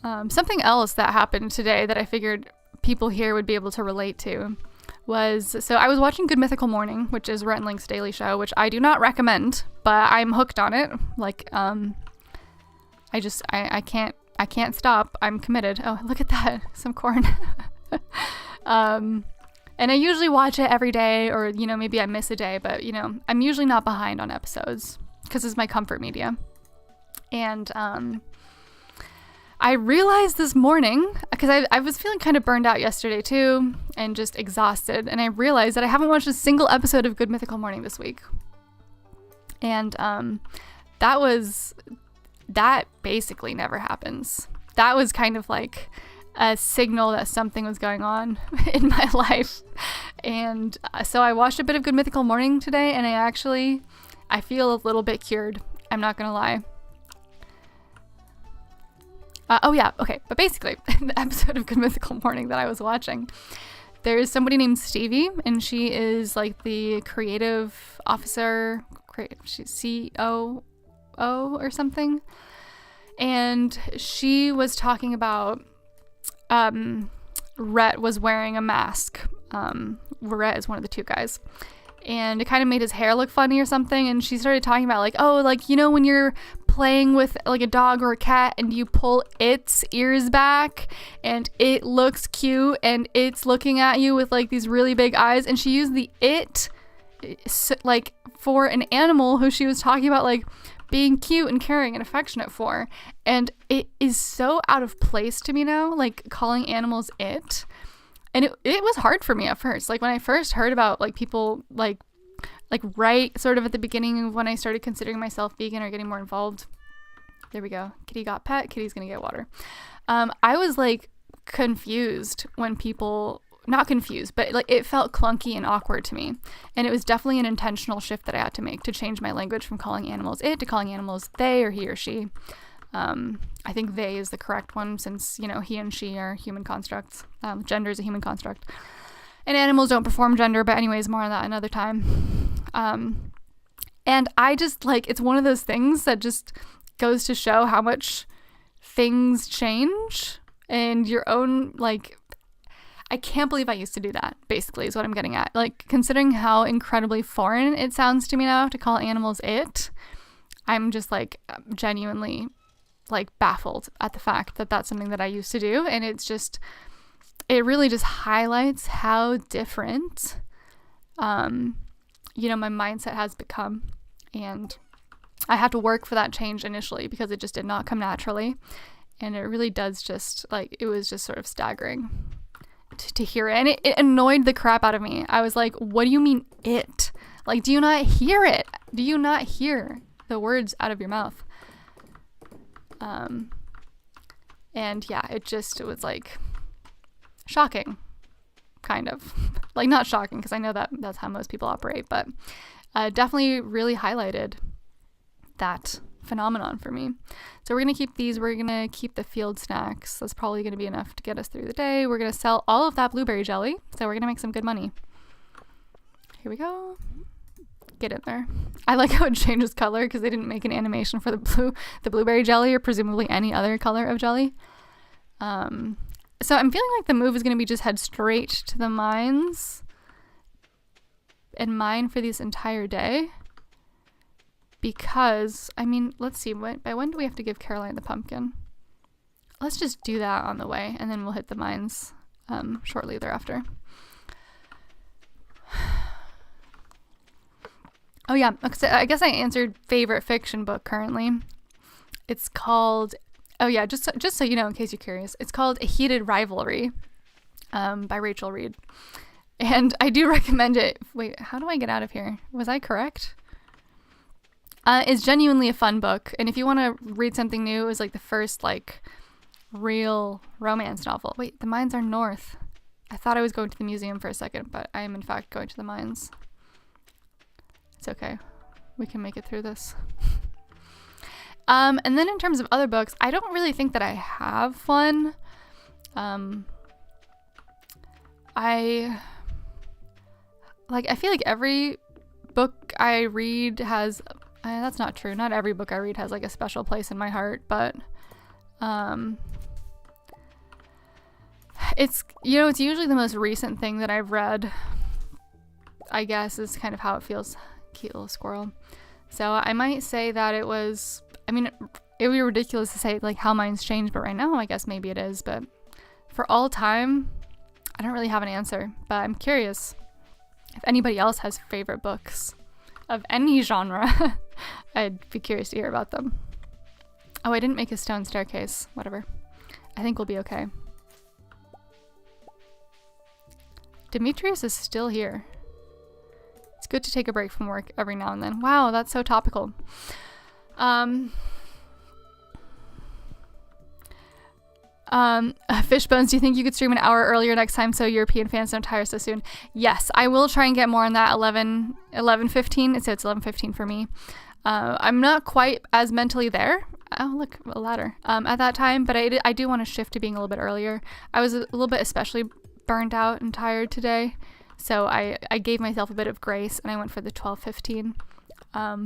Something else that happened today that I figured people here would be able to relate to was, so I was watching Good Mythical Morning, which is Rhett and Link's daily show, which I do not recommend, but I'm hooked on it. Like, I can't stop. I'm committed. Oh, look at that. Some corn. And I usually watch it every day, or, maybe I miss a day, but, I'm usually not behind on episodes because it's my comfort media. And, I realized this morning, because I was feeling kind of burned out yesterday too, and just exhausted, and I realized that I haven't watched a single episode of Good Mythical Morning this week. And, that basically never happens. That was kind of like a signal that something was going on in my life. And so I watched a bit of Good Mythical Morning today, and I feel a little bit cured. I'm not gonna lie. Oh yeah, okay. But basically, the episode of Good Mythical Morning that I was watching, there's somebody named Stevie, and she is like the creative officer, she's COO or something. And she was talking about Rhett was wearing a mask. Rhett is one of the two guys. And it kind of made his hair look funny or something. And she started talking about like, oh, like, when you're playing with like a dog or a cat and you pull its ears back and it looks cute and it's looking at you with like these really big eyes. And she used the it like for an animal who she was talking about like being cute and caring and affectionate for. And it is so out of place to me now, like calling animals it. And it was hard for me at first. Like when I first heard about like people like right sort of at the beginning of when I started considering myself vegan or getting more involved. There we go. Kitty got pet. Kitty's gonna get water. I was like confused when people, not confused, but like it felt clunky and awkward to me. And it was definitely an intentional shift that I had to make to change my language from calling animals it to calling animals they or he or she. I think they is the correct one since, he and she are human constructs. Gender is a human construct. And animals don't perform gender, but anyways, more on that another time. And I just like, it's one of those things that just goes to show how much things change and your own, like, I can't believe I used to do that, basically, is what I'm getting at. Like, considering how incredibly foreign it sounds to me now to call animals it, I'm just like genuinely like baffled at the fact that that's something that I used to do. And it's just, it really just highlights how different, you know, my mindset has become. And I had to work for that change initially because it just did not come naturally. And it really does just, like, it was just sort of staggering to hear it. And it annoyed the crap out of me. I was like, what do you mean it? Like, do you not hear it? Do you not hear the words out of your mouth? And yeah, it was like shocking, kind of. Like, not shocking, because I know that that's how most people operate, but definitely really highlighted that phenomenon for me. So we're going to keep these. We're going to keep the field snacks. That's probably going to be enough to get us through the day. We're going to sell all of that blueberry jelly. So we're going to make some good money. Here we go. Get in there. I like how it changes color because they didn't make an animation for the blueberry jelly, or presumably any other color of jelly. So I'm feeling like the move is going to be just head straight to the mines and mine for this entire day. Because, I mean, let's see, by when do we have to give Caroline the pumpkin? Let's just do that on the way, and then we'll hit the mines shortly thereafter. Oh yeah, I guess I answered favorite fiction book currently. It's called, oh yeah, just so you know, in case you're curious, it's called A Heated Rivalry by Rachel Reed. And I do recommend it. Wait, how do I get out of here? Was I correct? It's genuinely a fun book, and if you want to read something new, it was like the first like real romance novel. Wait, the mines are north. I thought I was going to the museum for a second, but I am in fact going to the mines. It's okay. We can make it through this. And then in terms of other books, I don't really think that I have one. I feel like every book I read has, that's not true. Not every book I read has like a special place in my heart, but it's, you know, it's usually the most recent thing that I've read, I guess, is kind of how it feels. Cute little squirrel. So I might say that it was, I mean, it would be ridiculous to say like how mine's changed, but right now I guess maybe it is. But for all time, I don't really have an answer, but I'm curious if anybody else has favorite books of any genre. I'd be curious to hear about them. Oh, I didn't make a stone staircase. Whatever. I think we'll be okay. Demetrius is still here. It's good to take a break from work every now and then. Wow, that's so topical. Fishbones, do you think you could stream an hour earlier next time so European fans don't tire so soon? Yes, I will try and get more on that 11:15. So it's 11:15 for me. I'm not quite as mentally there. Oh, look, a ladder. At that time, but I do want to shift to being a little bit earlier. I was a little bit especially burned out and tired today. So I gave myself a bit of grace and I went for the 12:15.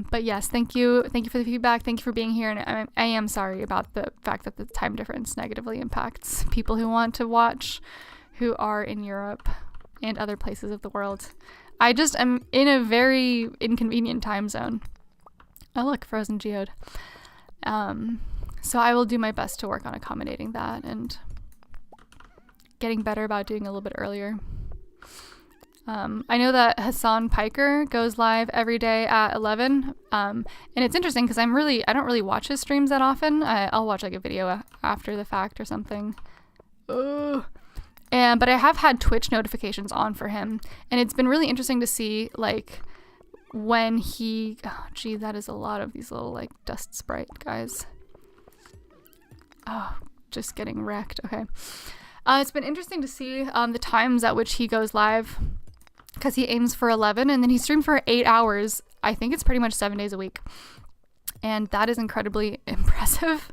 But yes, thank you for the feedback. Thank you for being here. And I am sorry about the fact that the time difference negatively impacts people who want to watch, who are in Europe and other places of the world. I just am in a very inconvenient time zone. Oh look, Frozen Geode. So I will do my best to work on accommodating that and getting better about doing a little bit earlier. I know that Hassan Piker goes live every day at 11. And it's interesting because I don't really watch his streams that often. I'll watch like a video after the fact or something. Ugh. But I have had Twitch notifications on for him. And it's been really interesting to see like when he, oh gee, that is a lot of these little like dust sprite guys. Oh, just getting wrecked. Okay. It's been interesting to see the times at which he goes live. Because he aims for 11 and then he streamed for 8 hours. I think it's pretty much 7 days a week. And that is incredibly impressive.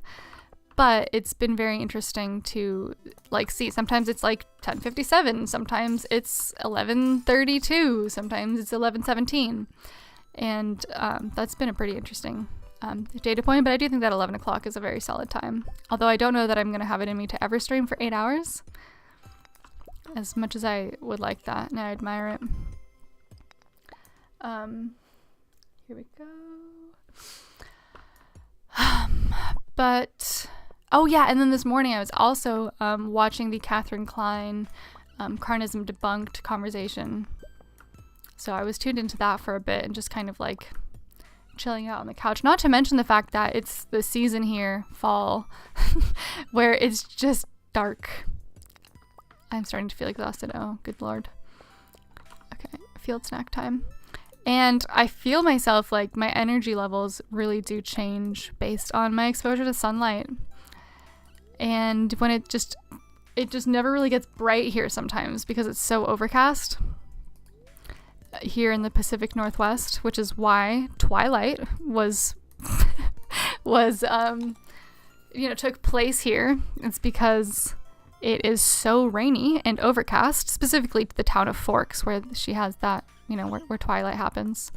But it's been very interesting to like see. Sometimes it's like 10:57. Sometimes it's 11:32. Sometimes it's 11:17. And that's been a pretty interesting data point. But I do think that 11 o'clock is a very solid time. Although I don't know that I'm going to have it in me to ever stream for 8 hours. As much as I would like that, and I admire it. Here we go. But Oh yeah, and then this morning I was also watching the Catherine Klein Carnism Debunked conversation. So I was tuned into that for a bit and just kind of like chilling out on the couch. Not to mention the fact that it's the season here, fall, where it's just dark. I'm starting to feel exhausted. Oh, good lord. Okay, field snack time. And I feel myself, like, my energy levels really do change based on my exposure to sunlight. And when it just never really gets bright here sometimes because it's so overcast here in the Pacific Northwest, which is why twilight was took place here. It's because it is so rainy and overcast, specifically to the town of Forks, where she has that, where twilight happens.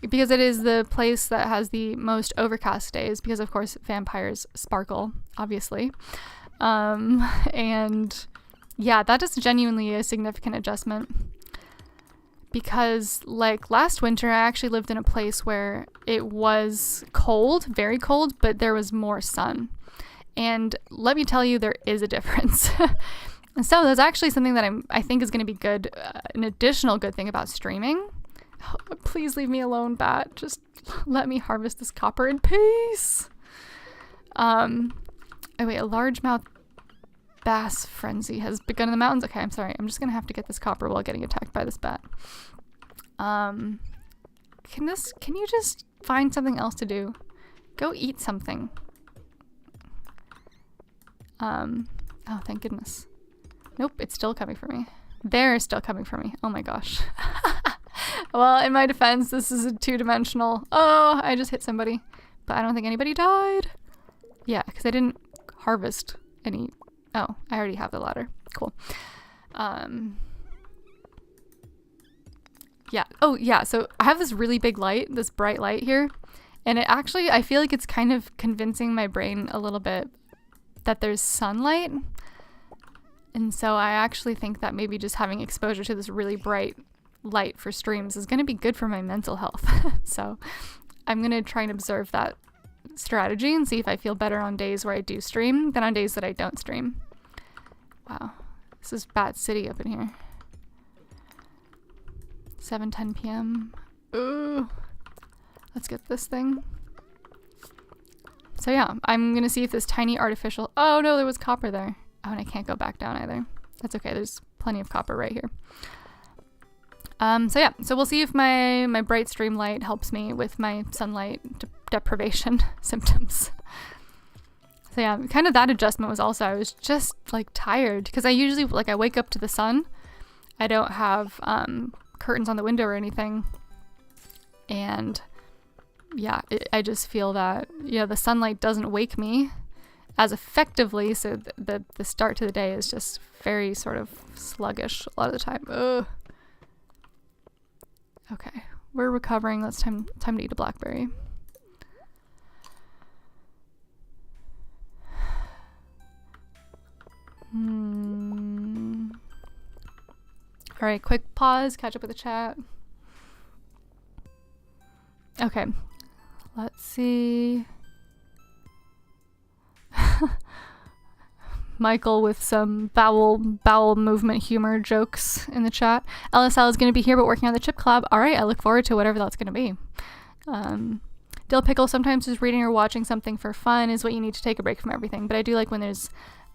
Because it is the place that has the most overcast days, because of course vampires sparkle, obviously. And yeah, that is genuinely a significant adjustment. Because like last winter, I actually lived in a place where it was cold, very cold, but there was more sun. And let me tell you, there is a difference. And so that's actually something that I think is going to be good, an additional good thing about streaming. Oh, please leave me alone, bat. Just let me harvest this copper in peace. Oh wait, a largemouth bass frenzy has begun in the mountains. Okay, I'm sorry. I'm just gonna have to get this copper while getting attacked by this bat. Can you just find something else to do? Go eat something. Oh, thank goodness. Nope, it's still coming for me. They're still coming for me. Oh my gosh. Well, in my defense, this is a two-dimensional. Oh, I just hit somebody. But I don't think anybody died. Yeah, because I didn't harvest any. Oh, I already have the ladder. Cool. Yeah. Oh, yeah. So I have this really big light, this bright light here. And it actually, I feel like it's kind of convincing my brain a little bit that there's sunlight. And so I actually think that maybe just having exposure to this really bright light for streams is going to be good for my mental health. So I'm going to try and observe that strategy and see if I feel better on days where I do stream than on days that I don't stream. Wow, this is Bat City up in here. 7:10 p.m. Ooh, let's get this thing. So yeah, I'm gonna see if this tiny artificial. Oh no, there was copper there. Oh, and I can't go back down either. That's okay. There's plenty of copper right here. So yeah, so we'll see if my bright stream light helps me with my sunlight deprivation symptoms. So yeah, kind of that adjustment was also, I was just like tired because I usually, like, I wake up to the sun. I don't have curtains on the window or anything. And yeah, I just feel that, the sunlight doesn't wake me as effectively. So the start to the day is just very sort of sluggish a lot of the time. Ugh. Okay, we're recovering. Let's time to eat a blackberry. All right, quick pause, catch up with the chat. Okay, let's see. Michael with some bowel movement humor jokes in the chat. LSL is going to be here but working on the chip collab. All right, I look forward to whatever that's going to be. Dill Pickle, sometimes just reading or watching something for fun is what you need to take a break from everything. But I do like when there's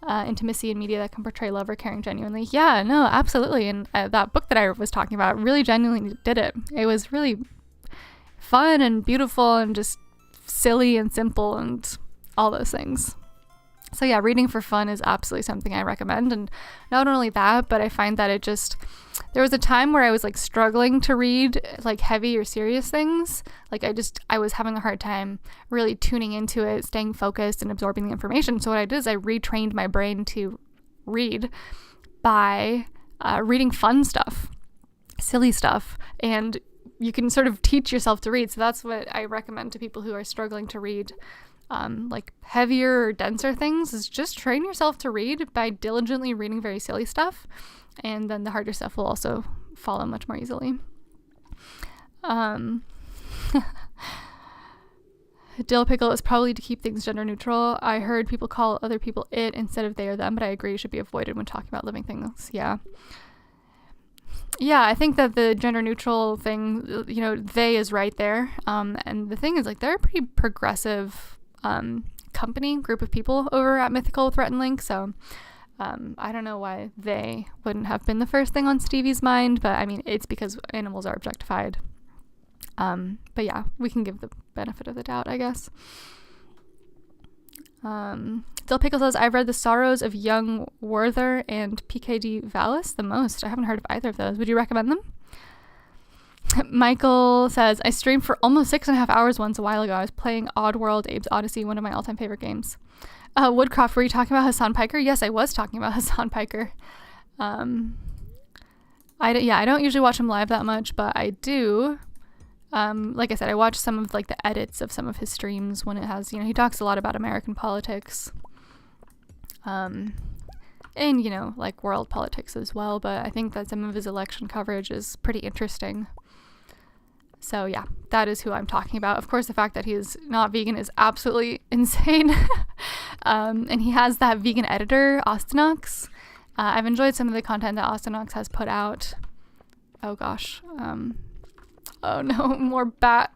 intimacy in media that can portray love or caring genuinely. Yeah, no, absolutely. And that book that I was talking about really genuinely did it. It was really fun and beautiful and just silly and simple and all those things. So yeah, reading for fun is absolutely something I recommend. And not only that, but I find that there was a time where I was like struggling to read like heavy or serious things. Like I was having a hard time really tuning into it, staying focused and absorbing the information. So what I did is I retrained my brain to read by reading fun stuff, silly stuff. And you can sort of teach yourself to read. So that's what I recommend to people who are struggling to read like heavier or denser things, is just train yourself to read by diligently reading very silly stuff, and then the harder stuff will also follow much more easily. Dill pickle is probably to keep things gender neutral. I heard people call other people it instead of they or them, but I agree it should be avoided when talking about living things. Yeah. Yeah, I think that the gender neutral thing, you know, they is right there. And the thing is, like, they're a pretty progressive group of people over at Mythical with Rhett and Link, so I don't know why they wouldn't have been the first thing on Stevie's mind, but I mean, it's because animals are objectified. But yeah, we can give the benefit of the doubt, I guess. Dill Pickle says, I've read The Sorrows of Young Werther and PKD Valis the most. I haven't heard of either of those. Would you recommend them? Michael says, I streamed for almost 6.5 hours once a while ago. I was playing Oddworld Abe's Odyssey, one of my all-time favorite games. Woodcroft, were you talking about Hassan Piker? Yes, I was talking about Hassan Piker. I don't usually watch him live that much, but I do. Like I said, I watch some of like the edits of some of his streams when it has, you know, he talks a lot about American politics. And, you know, like world politics as well, but I think that some of his election coverage is pretty interesting. So yeah, that is who I'm talking about. Of course, the fact that he is not vegan is absolutely insane. And he has that vegan editor, Austinox. I've enjoyed some of the content that Austinox has put out. Oh gosh. Oh no, more bat.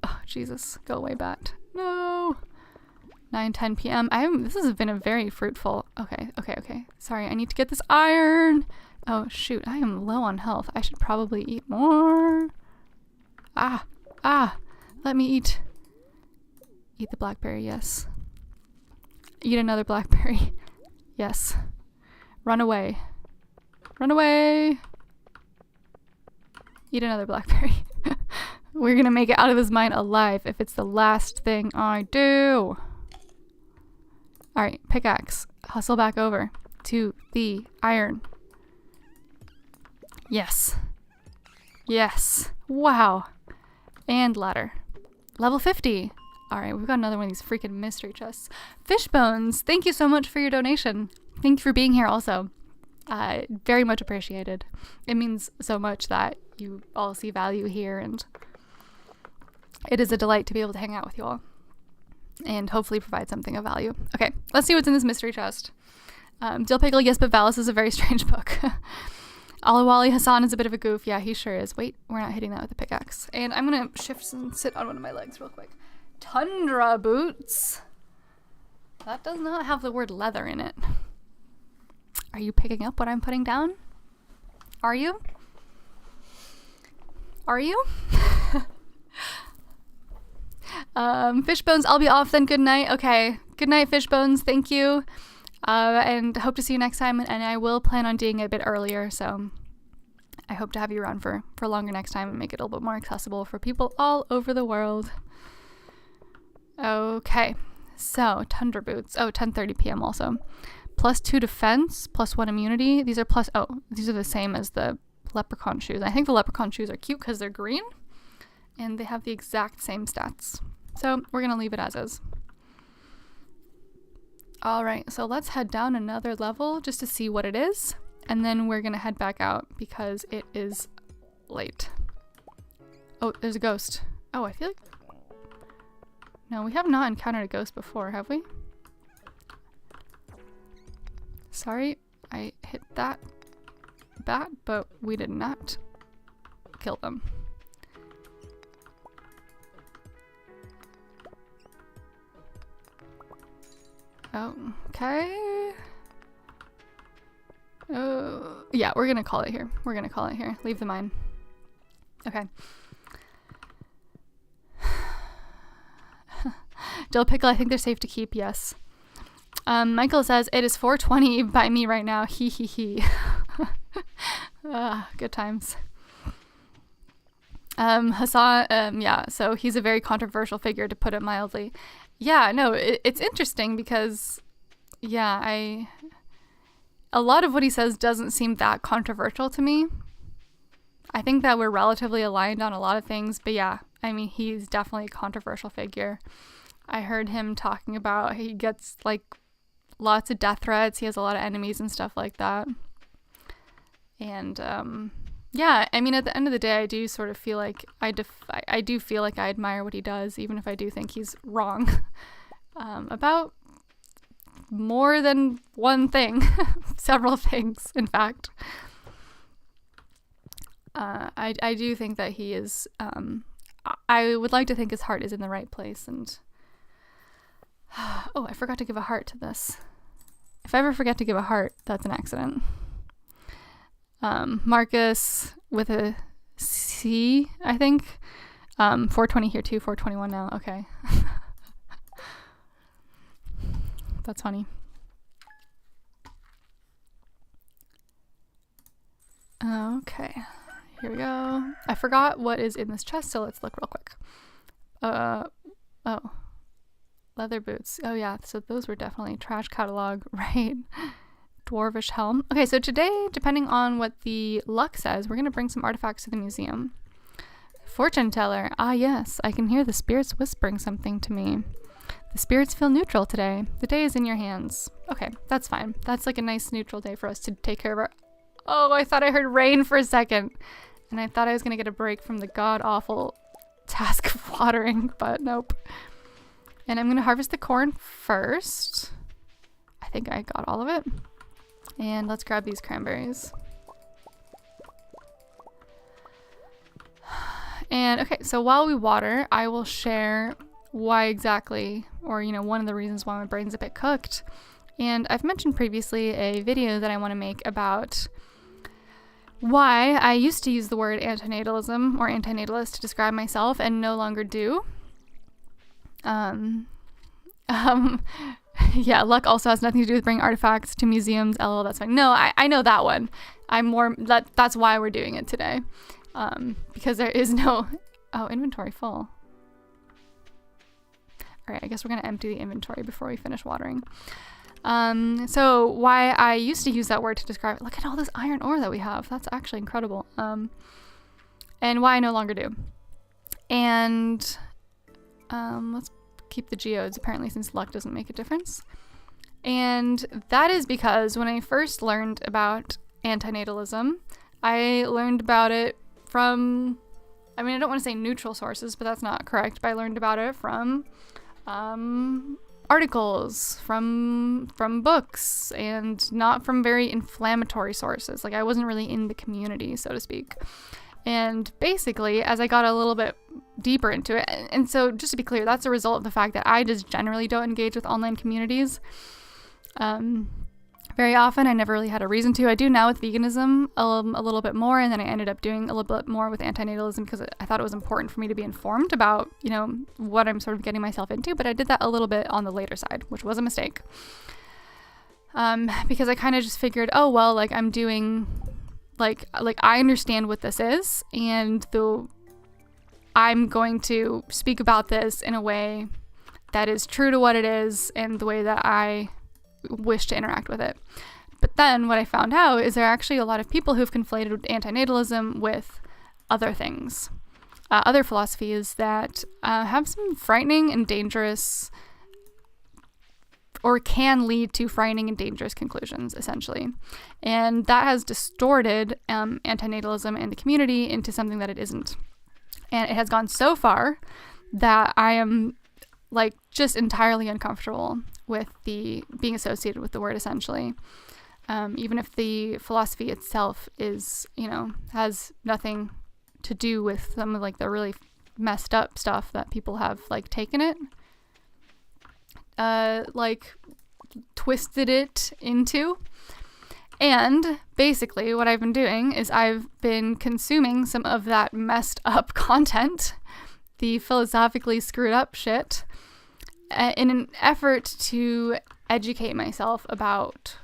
Oh, Jesus. Go away, bat. No. 9:10 p.m. This has been a very fruitful... Okay. Sorry, I need to get this iron. Oh, shoot. I am low on health. I should probably eat more. Let me eat. Eat the blackberry, yes. Eat another blackberry. Yes. Run away. Run away. Eat another blackberry. We're gonna make it out of this mine alive if it's the last thing I do. Alright, pickaxe. Hustle back over to the iron. Yes. Yes. Wow. And ladder. Level 50. Alright, we've got another one of these freaking mystery chests. Fishbones, thank you so much for your donation. Thank you for being here also. Very much appreciated. It means so much that you all see value here, and it is a delight to be able to hang out with you all and hopefully provide something of value. Okay, let's see what's in this mystery chest. Dill Pickle, yes, but Valis is a very strange book. Alawali Hassan is a bit of a goof. Yeah, he sure is. Wait, we're not hitting that with a pickaxe. And I'm gonna shift and sit on one of my legs real quick. Tundra boots. That does not have the word leather in it. Are you picking up what I'm putting down? Are you? Are you? Fishbones, I'll be off then. Good night. Okay. Good night, Fishbones. Thank you. And hope to see you next time. And I will plan on doing it a bit earlier, so I hope to have you around for longer next time and make it a little bit more accessible for people all over the world. Okay. So, Tundra boots. Oh, 10:30 p.m. also. +2 defense, +1 immunity. These are the same as the leprechaun shoes. I think the leprechaun shoes are cute because they're green and they have the exact same stats. So we're going to leave it as is. All right, so let's head down another level just to see what it is. And then we're going to head back out because it is late. Oh, there's a ghost. Oh, I feel like... No, we have not encountered a ghost before, have we? Sorry, I hit that bat, but we did not kill them. Okay. Oh, yeah, we're gonna call it here. Leave the mine. Okay. Dill Pickle, I think they're safe to keep, yes. Michael says, it is 4:20 by me right now. He he he. Good times. Hassan, yeah, so he's a very controversial figure, to put it mildly. Yeah, no, it's interesting because, yeah, a lot of what he says doesn't seem that controversial to me. I think that we're relatively aligned on a lot of things, but yeah, I mean, he's definitely a controversial figure. I heard him talking about he gets, like, lots of death threats. He has a lot of enemies and stuff like that. And, Yeah, I mean, at the end of the day, I do sort of feel like I do feel like I admire what he does, even if I do think he's wrong about more than one thing, several things, in fact. I do think that he is, I would like to think his heart is in the right place, and oh, I forgot to give a heart to this. If I ever forget to give a heart, that's an accident. Marcus with a C, I think. 420 here too, 421 now. Okay. That's funny. Okay. Here we go. I forgot what is in this chest, so let's look real quick. Oh. Leather boots. Oh yeah, so those were definitely trash catalog, right? Dwarvish helm. Okay, so today, depending on what the luck says, we're going to bring some artifacts to the museum. Fortune teller. Ah yes, I can hear the spirits whispering something to me. The spirits feel neutral today. The day is in your hands. Okay, that's fine. That's like a nice neutral day for us to take care of our... Oh, I thought I heard rain for a second. And I thought I was going to get a break from the god-awful task of watering, but nope. And I'm going to harvest the corn first. I think I got all of it. And let's grab these cranberries. And okay, so while we water, I will share why exactly, or one of the reasons why my brain's a bit cooked. And I've mentioned previously a video that I want to make about why I used to use the word antinatalism or antinatalist to describe myself and no longer do. Yeah, luck also has nothing to do with bringing artifacts to museums. LOL, that's fine. No, I know that one. That's why we're doing it today. Because there is no... Oh, inventory full. Alright, I guess we're going to empty the inventory before we finish watering. So why I used to use that word to describe it. Look at all this iron ore that we have. That's actually incredible. And why I no longer do. And let's keep the geodes, apparently, since luck doesn't make a difference. And that is because when I first learned about antinatalism, I learned about it from, I mean, I don't want to say neutral sources, but that's not correct, but I learned about it from articles, from books, and not from very inflammatory sources. Like, I wasn't really in the community, so to speak. And basically, as I got a little bit deeper into it, and so just to be clear, that's a result of the fact that I just generally don't engage with online communities very often. I never really had a reason to. I do now with veganism a little bit more, and then I ended up doing a little bit more with antinatalism because I thought it was important for me to be informed about, what I'm sort of getting myself into, but I did that a little bit on the later side, which was a mistake. Because I kind of just figured, oh, well, like, I'm doing... Like I understand what this is, and I'm going to speak about this in a way that is true to what it is and the way that I wish to interact with it. But then what I found out is there are actually a lot of people who've conflated antinatalism with other things, other philosophies that have some frightening and dangerous, or can lead to frightening and dangerous conclusions, essentially. And that has distorted antinatalism and the community into something that it isn't. And it has gone so far that I am, like, just entirely uncomfortable with the being associated with the word, essentially. Even if the philosophy itself is, has nothing to do with some of, like, the really messed up stuff that people have, like, taken it. Twisted it into. And basically what I've been doing is I've been consuming some of that messed up content, the philosophically screwed up shit, in an effort to educate myself about,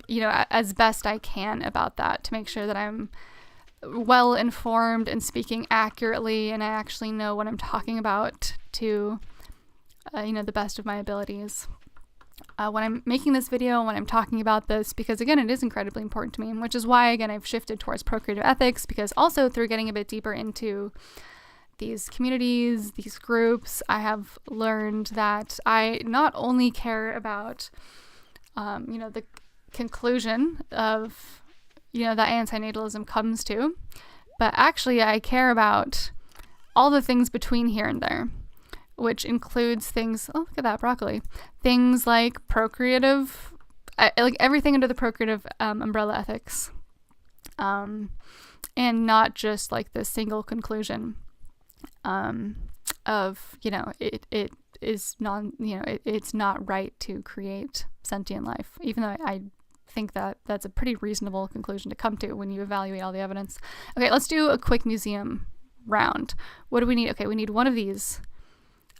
as best I can about that, to make sure that I'm well informed and speaking accurately and I actually know what I'm talking about to the best of my abilities. When I'm making this video, when I'm talking about this, because again, it is incredibly important to me, which is why, again, I've shifted towards procreative ethics, because also through getting a bit deeper into these communities, these groups, I have learned that I not only care about, the conclusion of, that antinatalism comes to. But actually, I care about all the things between here and there, which includes things, oh, look at that broccoli, things like procreative, like everything under the procreative umbrella ethics, and not just like this single conclusion of, it is it's not right to create sentient life, even though I think that that's a pretty reasonable conclusion to come to when you evaluate all the evidence. Okay, let's do a quick museum round. What do we need? Okay, we need one of these.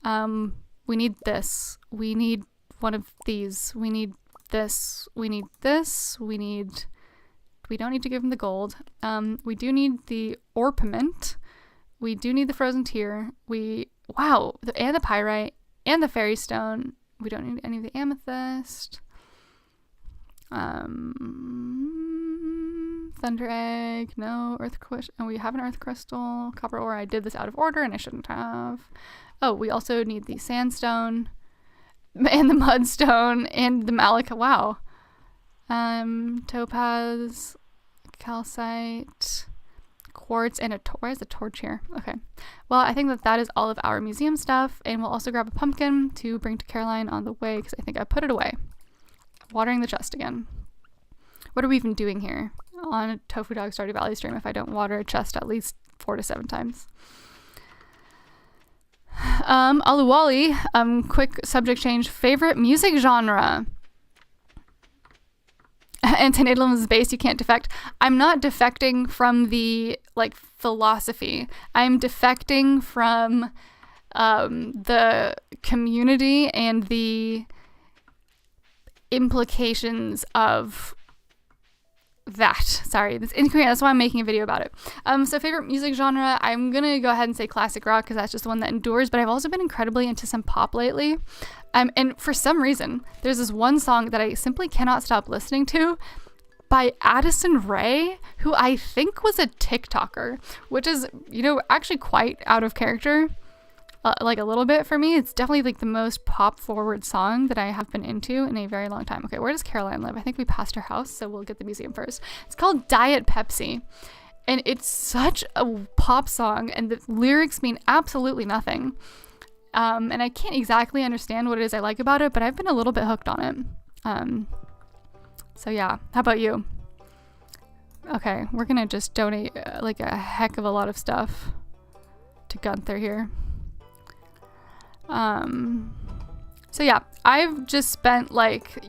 We need this. We need one of these. We need this. We need this. We don't need to give him the gold. We do need the orpiment. We do need the frozen tear. And the pyrite and the fairy stone. We don't need any of the amethyst. Thunder egg, no. Earth crystal. Oh, we have an earth crystal. Copper ore. I did this out of order and I shouldn't have. Oh, we also need the sandstone and the mudstone and the malachite. Wow. Topaz, calcite, quartz, and where's the torch here? Okay. Well, I think that is all of our museum stuff, and we'll also grab a pumpkin to bring to Caroline on the way because I think I put it away. Watering the chest again. What are we even doing here on a Tofu Dog Stardew Valley stream if I don't water a chest at least 4 to 7 times? Aluwali, quick subject change. Favorite music genre? Antinatalism is base, you can't defect. I'm not defecting from the philosophy. I'm defecting from the community and the implications of that. Sorry, that's incoherent. That's why I'm making a video about it. So favorite music genre, I'm gonna go ahead and say classic rock because that's just the one that endures, but I've also been incredibly into some pop lately. And for some reason, there's this one song that I simply cannot stop listening to by Addison Rae, who I think was a TikToker, which is, actually quite out of character. A little bit for me. It's definitely the most pop forward song that I have been into in a very long time. Okay, where does Caroline live? I think we passed her house, so we'll get the museum first. It's called Diet Pepsi, and it's such a pop song, and the lyrics mean absolutely nothing. And I can't exactly understand what it is I like about it, but I've been a little bit hooked on it. So yeah, how about you? Okay, we're gonna just donate a heck of a lot of stuff to Gunther here. So yeah, I've just spent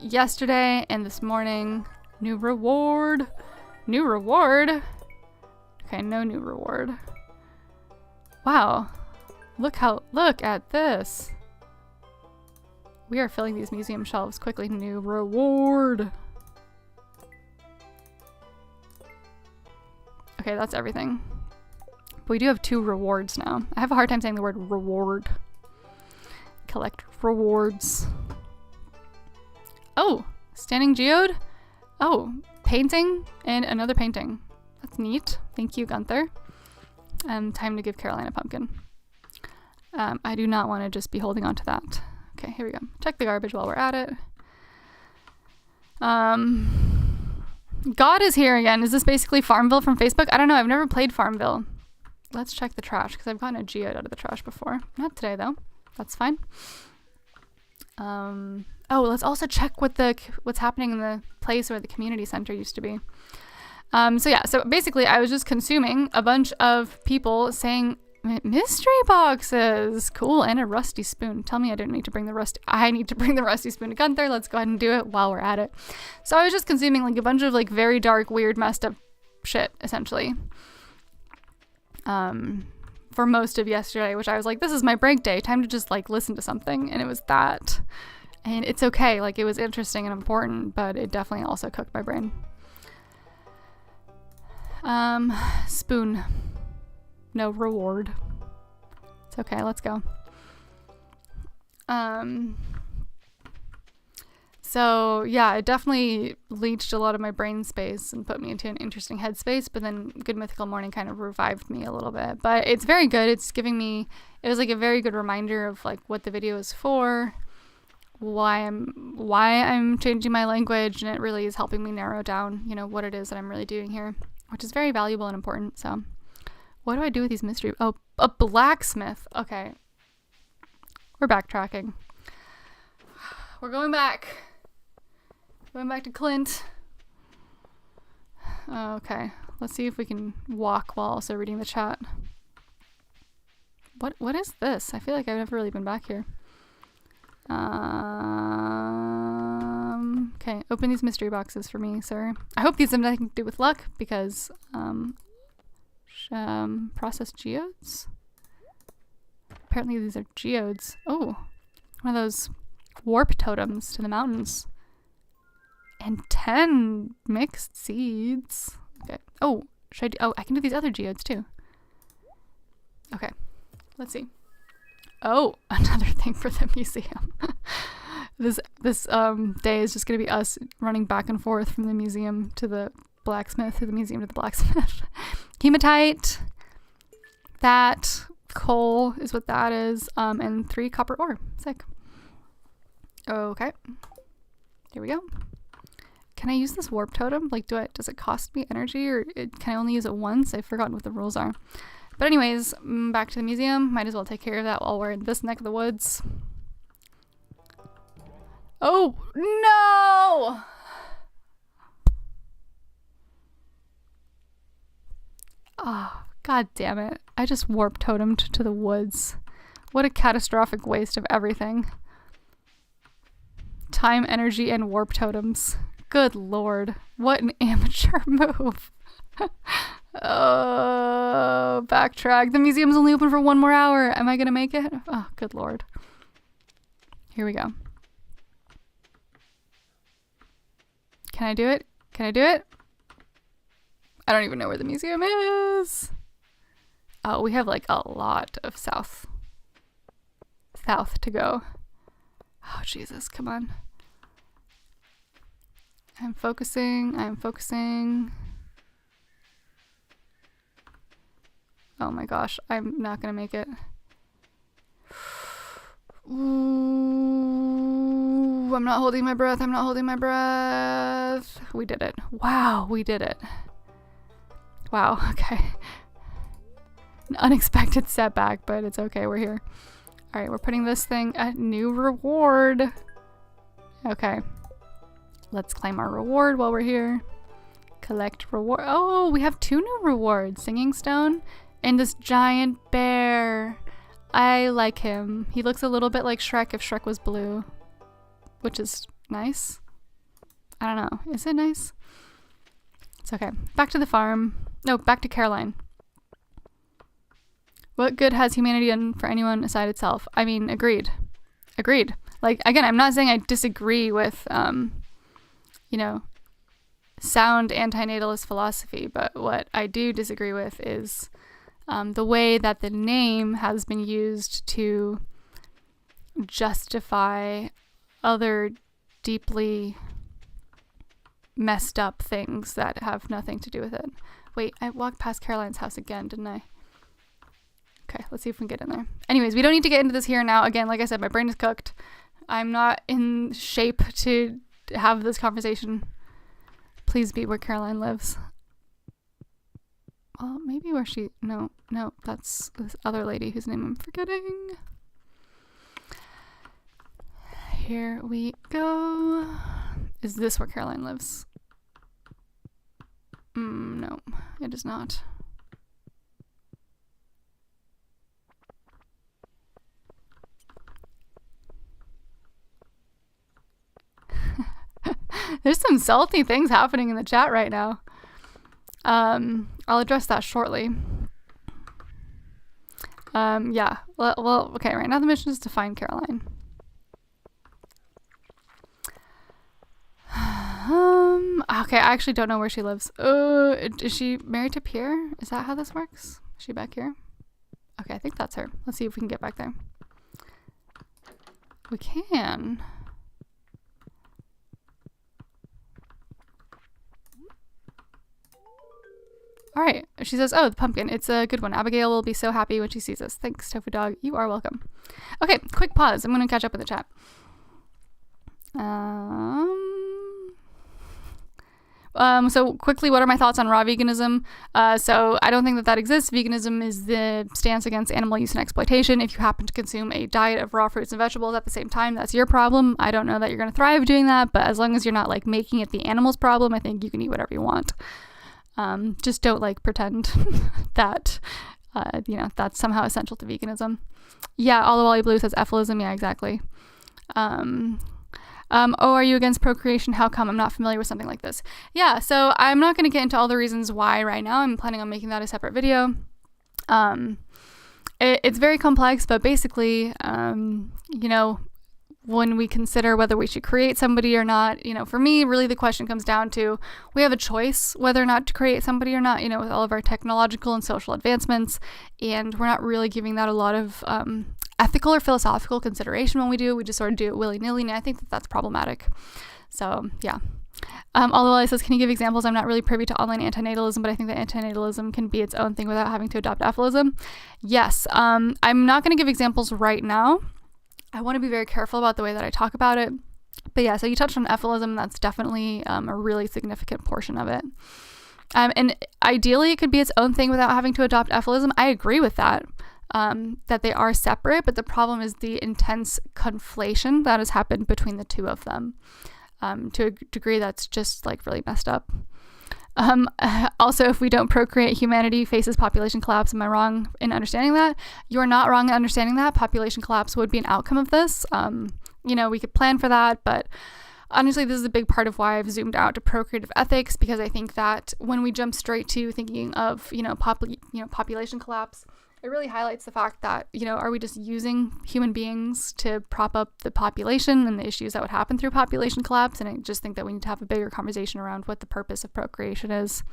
yesterday and this morning. New reward. Okay, no new reward. Wow. Look at this. We are filling these museum shelves quickly. New reward. Okay, that's everything. But we do have 2 rewards now. I have a hard time saying the word reward. Collect rewards. Oh, standing geode. Oh, painting and another painting. That's neat. Thank you, Gunther. Time to give Caroline a pumpkin. I do not want to just be holding on to that. Okay, here we go. Check the garbage while we're at it. God is here again. Is this basically Farmville from Facebook? I don't know. I've never played Farmville. Let's check the trash because I've gotten a geode out of the trash before. Not today though. That's fine. Let's also check what's happening in the place where the community center used to be. So basically I was just consuming a bunch of people saying mystery boxes, cool, and a rusty spoon. Tell me I need to bring the rusty spoon to Gunther. Let's go ahead and do it while we're at it. So I was just consuming a bunch of very dark, weird, messed up shit, essentially. For most of yesterday, which I was this is my break day, time to just listen to something, and it was that. And it's okay, it was interesting and important, but it definitely also cooked my brain. Spoon. No reward. It's okay, let's go. So yeah, it definitely leached a lot of my brain space and put me into an interesting headspace, but then Good Mythical Morning kind of revived me a little bit. But it's very good. It's giving me, it was a very good reminder of what the video is for, why I'm changing my language, and it really is helping me narrow down, you know, what it is that I'm really doing here, which is very valuable and important. So what do I do with these mystery? Oh, a blacksmith. Okay. We're backtracking. We're going back. Going back to Clint. Okay. Let's see if we can walk while also reading the chat. What is this? I feel like I've never really been back here. Okay, open these mystery boxes for me, sir. I hope these have nothing to do with luck, because process geodes? Apparently these are geodes. Oh, one of those warp totems to the mountains. And 10 mixed seeds. Okay. Oh, should I do? Oh, I can do these other geodes too. Okay. Let's see. Oh, another thing for the museum. This day is just gonna be us running back and forth from the museum to the blacksmith, to the museum to the blacksmith. Hematite. That coal is what that is. And 3 copper ore. Sick. Okay. Here we go. Can I use this warp totem? Like, does it cost me energy, or can I only use it once? I've forgotten what the rules are. But anyways, back to the museum. Might as well take care of that while we're in this neck of the woods. Oh, no! Oh, god damn it. I just warp totemed to the woods. What a catastrophic waste of everything. Time, energy, and warp totems. Good lord. What an amateur move. Oh, backtrack. The museum's only open for 1 more hour. Am I gonna make it? Oh, good lord. Here we go. Can I do it? Can I do it? I don't even know where the museum is. Oh, we have like a lot of south to go. Oh, Jesus, come on. I'm focusing. Oh my gosh, I'm not gonna make it. Ooh, I'm not holding my breath. We did it. Wow, we did it. Wow, okay. An unexpected setback, but it's okay, we're here. Alright, we're putting this thing at new reward. Okay. Let's claim our reward while we're here. Collect reward. Oh, we have 2 new rewards. Singing stone and this giant bear. I like him. He looks a little bit like Shrek if Shrek was blue, which is nice. I don't know. Is it nice? It's okay. Back to the farm. No, back to Caroline. What good has humanity done for anyone aside itself? I mean, agreed. Like, again, I'm not saying I disagree with, you know, sound antinatalist philosophy, but what I do disagree with is the way that the name has been used to justify other deeply messed up things that have nothing to do with it. Wait, I walked past Caroline's house again, didn't I? Okay, let's see if we can get in there. Anyways, we don't need to get into this here now. Again, like I said, my brain is cooked. I'm not in shape to have this conversation. Please be where Caroline lives. Well, maybe where she... No, that's this other lady whose name I'm forgetting. Here we go. Is this where Caroline lives? No, it is not. There's some salty things happening in the chat right now. I'll address that shortly. Yeah. Well, okay, right now the mission is to find Caroline. Okay, I actually don't know where she lives. Is she married to Pierre? Is that how this works? Is she back here? Okay, I think that's her. Let's see if we can get back there. We can. All right. She says, oh, the pumpkin. It's a good one. Abigail will be so happy when she sees us. Thanks, Tofu Dog. You are welcome. Okay, quick pause. I'm going to catch up with the chat. So quickly, what are my thoughts on raw veganism? So I don't think that exists. Veganism is the stance against animal use and exploitation. If you happen to consume a diet of raw fruits and vegetables at the same time, that's your problem. I don't know that you're going to thrive doing that, but as long as you're not like making it the animal's problem, I think you can eat whatever you want. Just don't like pretend that, that's somehow essential to veganism. Yeah, All the Wally Blue says effalism. Yeah, exactly. Are you against procreation? How come? I'm not familiar with something like this. Yeah, so I'm not going to get into all the reasons why right now. I'm planning on making that a separate video. It's very complex, but basically, when we consider whether we should create somebody or not, for me, really the question comes down to, we have a choice whether or not to create somebody or not, with all of our technological and social advancements, and we're not really giving that a lot of ethical or philosophical consideration when we do. We just sort of do it willy-nilly, and I think that that's problematic. So, yeah. Although it says, can you give examples? I'm not really privy to online antinatalism, but I think that antinatalism can be its own thing without having to adopt effalism. Yes. I'm not going to give examples right now. I want to be very careful about the way that I talk about it. But yeah, so you touched on effalism, and that's definitely a really significant portion of it. And ideally, it could be its own thing without having to adopt effalism. I agree with that. That they are separate, but the problem is the intense conflation that has happened between the two of them, to a degree that's just like really messed up. Also, if we don't procreate, humanity faces population collapse. Am I wrong in understanding that? You're not wrong in understanding that. Population collapse would be an outcome of this. We could plan for that, but honestly, this is a big part of why I've zoomed out to procreative ethics, because I think that when we jump straight to thinking of, population collapse, it really highlights the fact that, are we just using human beings to prop up the population and the issues that would happen through population collapse? And I just think that we need to have a bigger conversation around what the purpose of procreation is.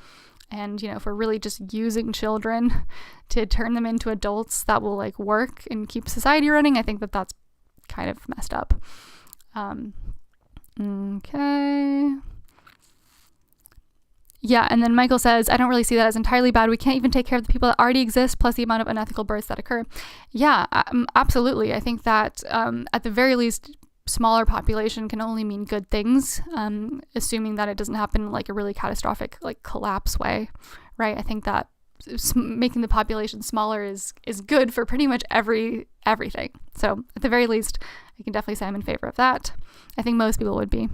And, if we're really just using children to turn them into adults that will like work and keep society running, I think that that's kind of messed up. Okay. Yeah, and then Michael says, I don't really see that as entirely bad. We can't even take care of the people that already exist, plus the amount of unethical births that occur. Yeah, absolutely. I think that at the very least, smaller population can only mean good things, assuming that it doesn't happen in like a really catastrophic like collapse way, right? I think that making the population smaller is good for pretty much everything. So at the very least, I can definitely say I'm in favor of that. I think most people would be.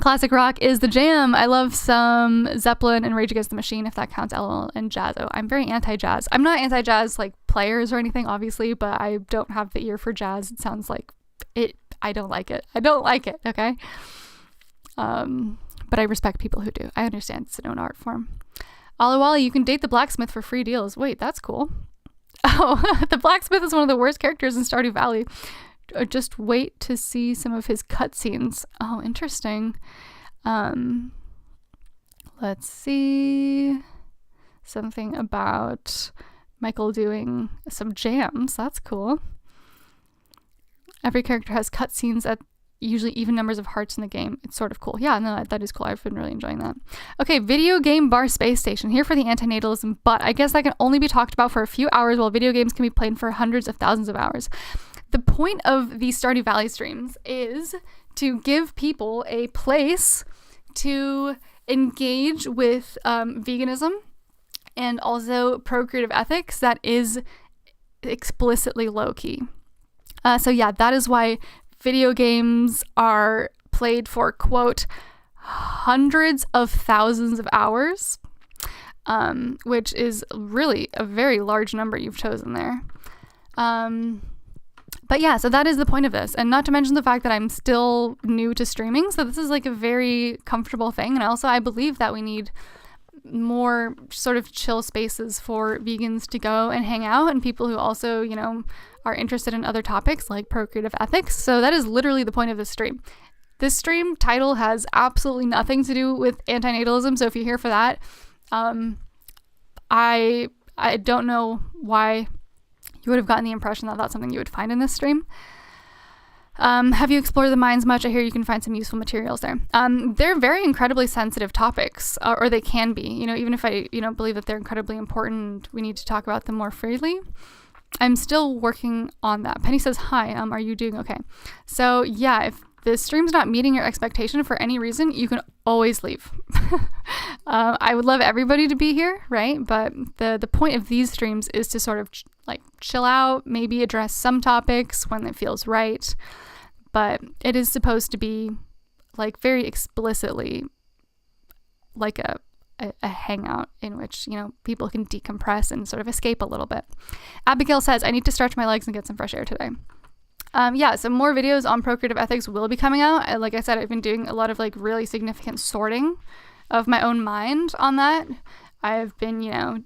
Classic rock is the jam. I love some Zeppelin and Rage Against the Machine, if that counts, LOL, and jazz. Oh, I'm very anti-jazz. I'm not anti-jazz like players or anything, obviously, but I don't have the ear for jazz. It sounds like it. I don't like it. Okay? But I respect people who do. I understand it's an own art form. Ollie Wally, you can date the blacksmith for free deals. Wait, that's cool. Oh, the blacksmith is one of the worst characters in Stardew Valley. Just wait to see some of his cutscenes. Oh, interesting. Let's see. Something about Michael doing some jams. That's cool. Every character has cutscenes at usually even numbers of hearts in the game. It's sort of cool. Yeah, no, that is cool. I've been really enjoying that. Okay, video game bar space station. Here for the antinatalism, but I guess that can only be talked about for a few hours while video games can be played for hundreds of thousands of hours. The point of these Stardew Valley streams is to give people a place to engage with veganism and also procreative ethics that is explicitly low-key. So yeah, that is why video games are played for, quote, hundreds of thousands of hours, which is really a very large number you've chosen there. But yeah, so that is the point of this. And not to mention the fact that I'm still new to streaming. So this is like a very comfortable thing. And also I believe that we need more sort of chill spaces for vegans to go and hang out, and people who also, are interested in other topics like procreative ethics. So that is literally the point of this stream. This stream title has absolutely nothing to do with antinatalism. So if you're here for that, I don't know why you would have gotten the impression that that's something you would find in this stream. Have you explored the mines much? I hear you can find some useful materials there. They're very incredibly sensitive topics, or they can be, even if I, believe that they're incredibly important, we need to talk about them more freely. I'm still working on that. Penny says, hi, are you doing okay? So yeah, if the stream's not meeting your expectation for any reason, you can always leave. I would love everybody to be here, right? But the point of these streams is to sort of like chill out, maybe address some topics when it feels right. But it is supposed to be like very explicitly like a hangout in which, you know, people can decompress and sort of escape a little bit. Abigail says, I need to stretch my legs and get some fresh air today. Yeah, so more videos on procreative ethics will be coming out. Like I said, I've been doing a lot of like really significant sorting of my own mind on that. I've been, you know,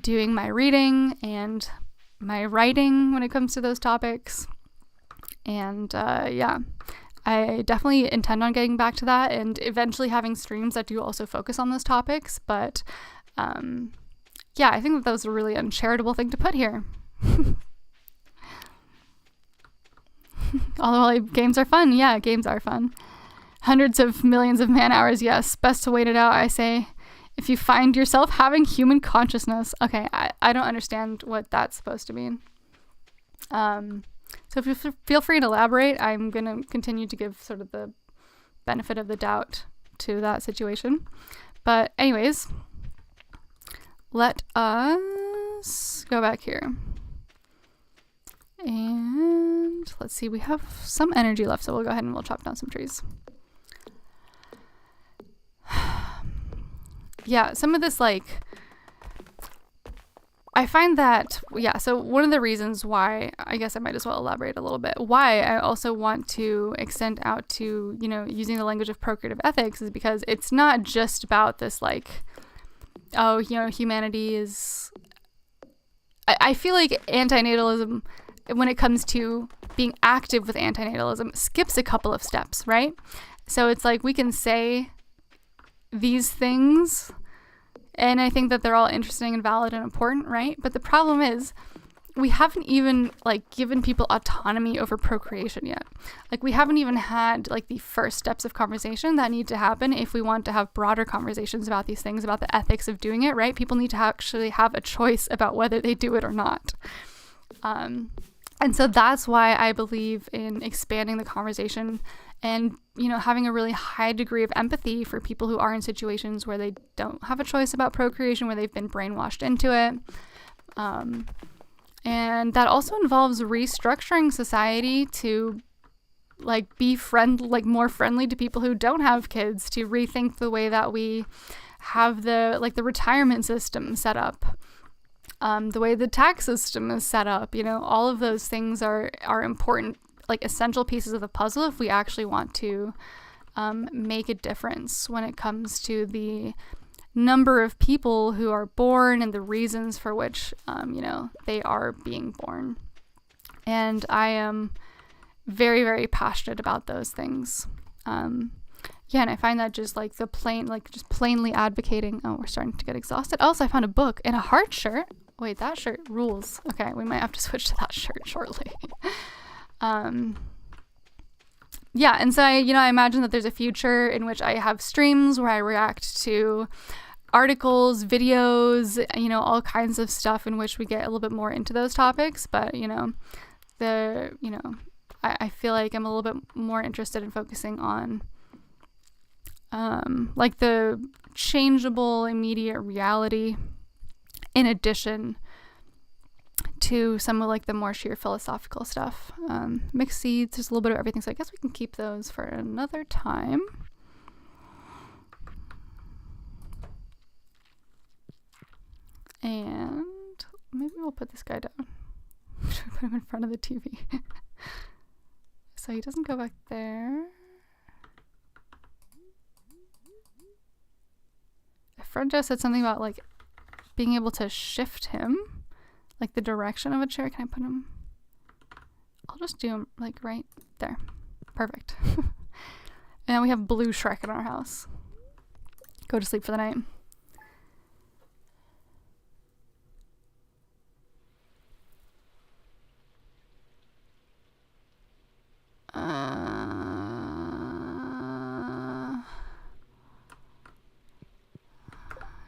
doing my reading and my writing when it comes to those topics. And yeah, I definitely intend on getting back to that and eventually having streams that do also focus on those topics. But yeah, I think that was a really uncharitable thing to put here. Although like, games are fun. Yeah, games are fun. Hundreds of millions of man hours. Yes, best to wait it out, I say. If you find yourself having human consciousness. Okay, I don't understand what that's supposed to mean. So if you feel free to elaborate, I'm going to continue to give sort of the benefit of the doubt to that situation. But anyways, let us go back here. And let's see, we have some energy left, so we'll go ahead and we'll chop down some trees. Yeah, some of this, like, I find that, yeah, so one of the reasons why, I guess I might as well elaborate a little bit, why I also want to extend out to, you know, using the language of procreative ethics is because it's not just about this, like, oh, you know, humanity is, I feel like antinatalism, when it comes to being active with antinatalism, skips a couple of steps, right? So it's like we can say these things, and I think that they're all interesting and valid and important, right? But the problem is we haven't even like given people autonomy over procreation yet. Like we haven't even had like the first steps of conversation that need to happen if we want to have broader conversations about these things, about the ethics of doing it, right? People need to actually have a choice about whether they do it or not. And so that's why I believe in expanding the conversation and, you know, having a really high degree of empathy for people who are in situations where they don't have a choice about procreation, where they've been brainwashed into it. And that also involves restructuring society to like be more friendly to people who don't have kids, to rethink the way that we have the retirement system set up. The way the tax system is set up, you know, all of those things are important, like essential pieces of the puzzle if we actually want to make a difference when it comes to the number of people who are born and the reasons for which, you know, they are being born. And I am very, very passionate about those things. Yeah, and I find that just like just plainly advocating. Oh, we're starting to get exhausted. Also, I found a book and a heart shirt. Wait, that shirt rules. Okay, we might have to switch to that shirt shortly. Yeah, and so I imagine that there's a future in which I have streams where I react to articles, videos, you know, all kinds of stuff in which we get a little bit more into those topics. But, you know, I feel like I'm a little bit more interested in focusing on like the changeable immediate reality in addition to some of like the more sheer philosophical stuff. Mixed seeds, there's a little bit of everything, so I guess we can keep those for another time. And maybe we'll put this guy down. Should we put him in front of the TV? So he doesn't go back there. A friend just said something about like being able to shift him, like the direction of a chair. Can I put him? I'll just do him like right there. Perfect. And then we have blue Shrek in our house. Go to sleep for the night.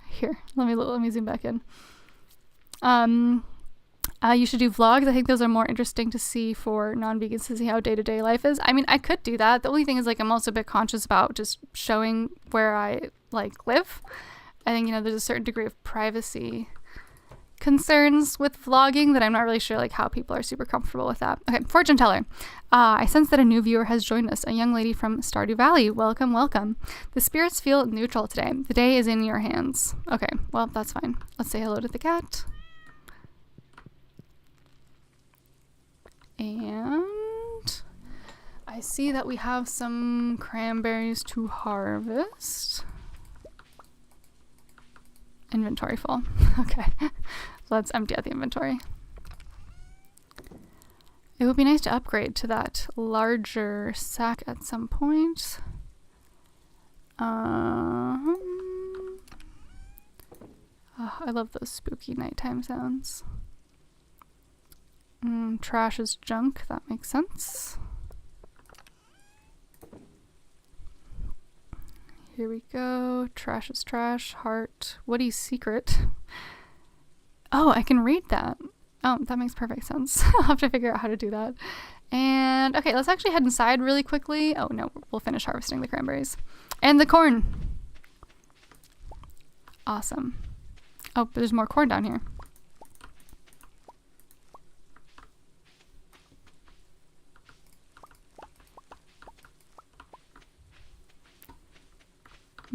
Here, let me zoom back in. You should do vlogs. I think those are more interesting to see for non-vegans to see how day-to-day life is. I mean, I could do that. The only thing is, like, I'm also a bit conscious about just showing where I, like, live. I think, you know, there's a certain degree of privacy concerns with vlogging that I'm not really sure, like, how people are super comfortable with that. Okay, fortune teller. I sense that a new viewer has joined us, a young lady from Stardew Valley. Welcome, welcome. The spirits feel neutral today. The day is in your hands. Okay, well, that's fine. Let's say hello to the cat. And I see that we have some cranberries to harvest. Inventory full. Okay, let's empty out the inventory. It would be nice to upgrade to that larger sack at some point. Oh, I love those spooky nighttime sounds. Trash is junk, that makes sense. Here we go. Trash is trash. Heart. Woody's secret. Oh, I can read that. Oh, that makes perfect sense. I'll have to figure out how to do that. And okay, let's actually head inside really quickly. Oh no, we'll finish harvesting the cranberries. And the corn. Awesome. Oh, but there's more corn down here.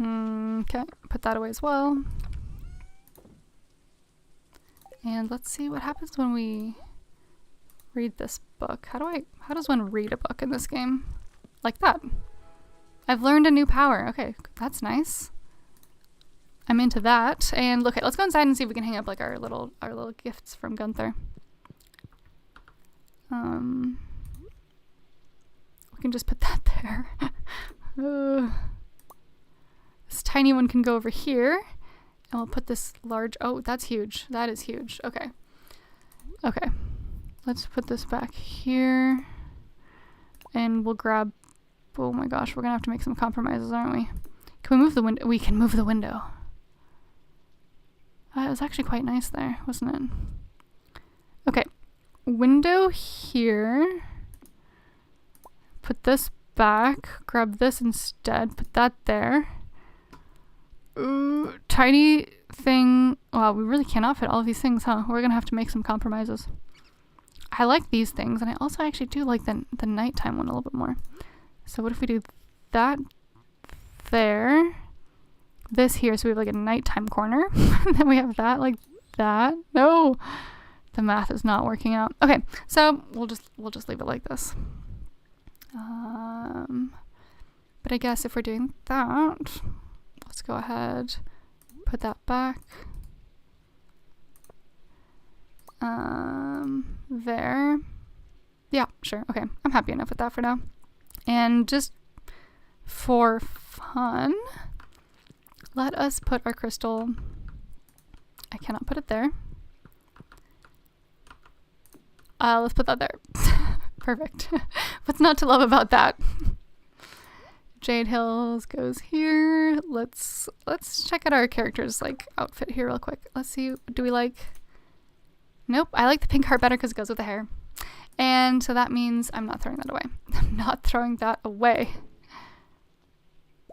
Okay, put that away as well. And let's see what happens when we read this book. How does one read a book in this game? Like that. I've learned a new power. Okay, that's nice. I'm into that. And look, let's go inside and see if we can hang up like our little gifts from Gunther. We can just put that there. This tiny one can go over here. And we'll put this large... Oh, that's huge. That is huge. Okay. Okay. Let's put this back here. And we'll grab... Oh my gosh, we're going to have to make some compromises, aren't we? Can we move the window? We can move the window. It was actually quite nice there, wasn't it? Okay. Window here. Put this back. Grab this instead. Put that there. Ooh, tiny thing. Wow, we really cannot fit all of these things, huh? We're gonna have to make some compromises. I like these things, and I also actually do like the nighttime one a little bit more. So what if we do that there, this here, so we have like a nighttime corner, and then we have that like that. No, the math is not working out. Okay, so we'll just leave it like this. But I guess if we're doing that, let's go ahead, put that back. There. Yeah, sure. Okay, I'm happy enough with that for now. And just for fun, let us put our crystal... I cannot put it there. Let's put that there. Perfect. What's not to love about that? Jade Hills goes here. Let's check out our character's like outfit here real quick. Let's see. Do we like... Nope. I like the pink heart better because it goes with the hair. And so that means I'm not throwing that away. I'm not throwing that away.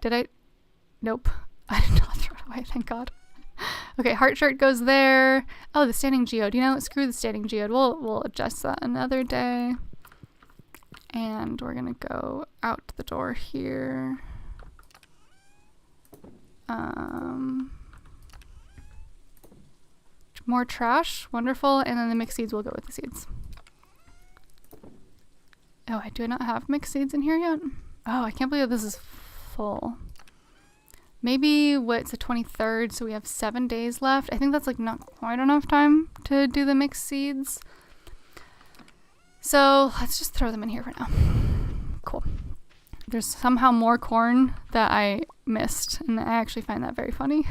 Did I? Nope. I did not throw it away. Thank God. Okay. Heart shirt goes there. Oh, the standing geode. You know, screw the standing geode. We'll adjust that another day. And we're gonna go out the door here. More trash, wonderful, and then the mixed seeds will go with the seeds. Oh, I do not have mixed seeds in here yet. Oh, I can't believe this is full. Maybe it's the 23rd, so we have 7 days left. I think that's like not quite enough time to do the mixed seeds. So let's just throw them in here for now. Cool. There's somehow more corn that I missed, and I actually find that very funny.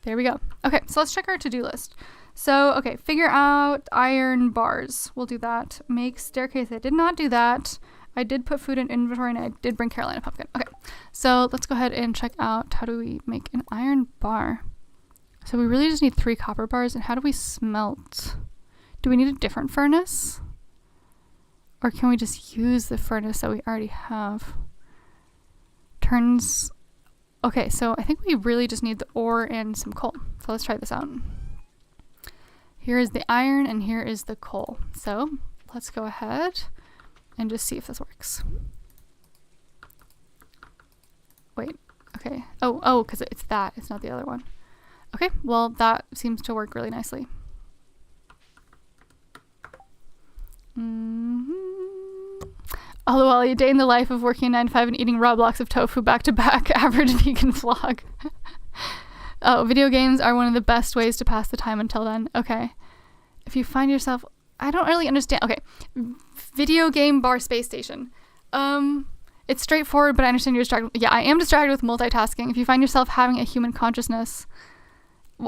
There we go. Okay, so let's check our to-do list. So, okay, figure out iron bars. We'll do that. Make staircase. I did not do that. I did put food in inventory, and I did bring Carolina pumpkin. Okay, so let's go ahead and check out how do we make an iron bar. So we really just need 3 copper bars. And how do we smelt? Do we need a different furnace? Or can we just use the furnace that we already have? Turns... Okay, so I think we really just need the ore and some coal. So let's try this out. Here is the iron and here is the coal. So let's go ahead and just see if this works. Wait, okay. Oh, because it's that. It's not the other one. Okay, well, that seems to work really nicely. LOL, a day in the life of working 9 to 5 and eating raw blocks of tofu back to back. Average vegan vlog. Oh, video games are one of the best ways to pass the time until then. Okay. If you find yourself... I don't really understand. Okay. Video game bar space station. It's straightforward, but I understand you're distracted. Yeah, I am distracted with multitasking. If you find yourself having a human consciousness...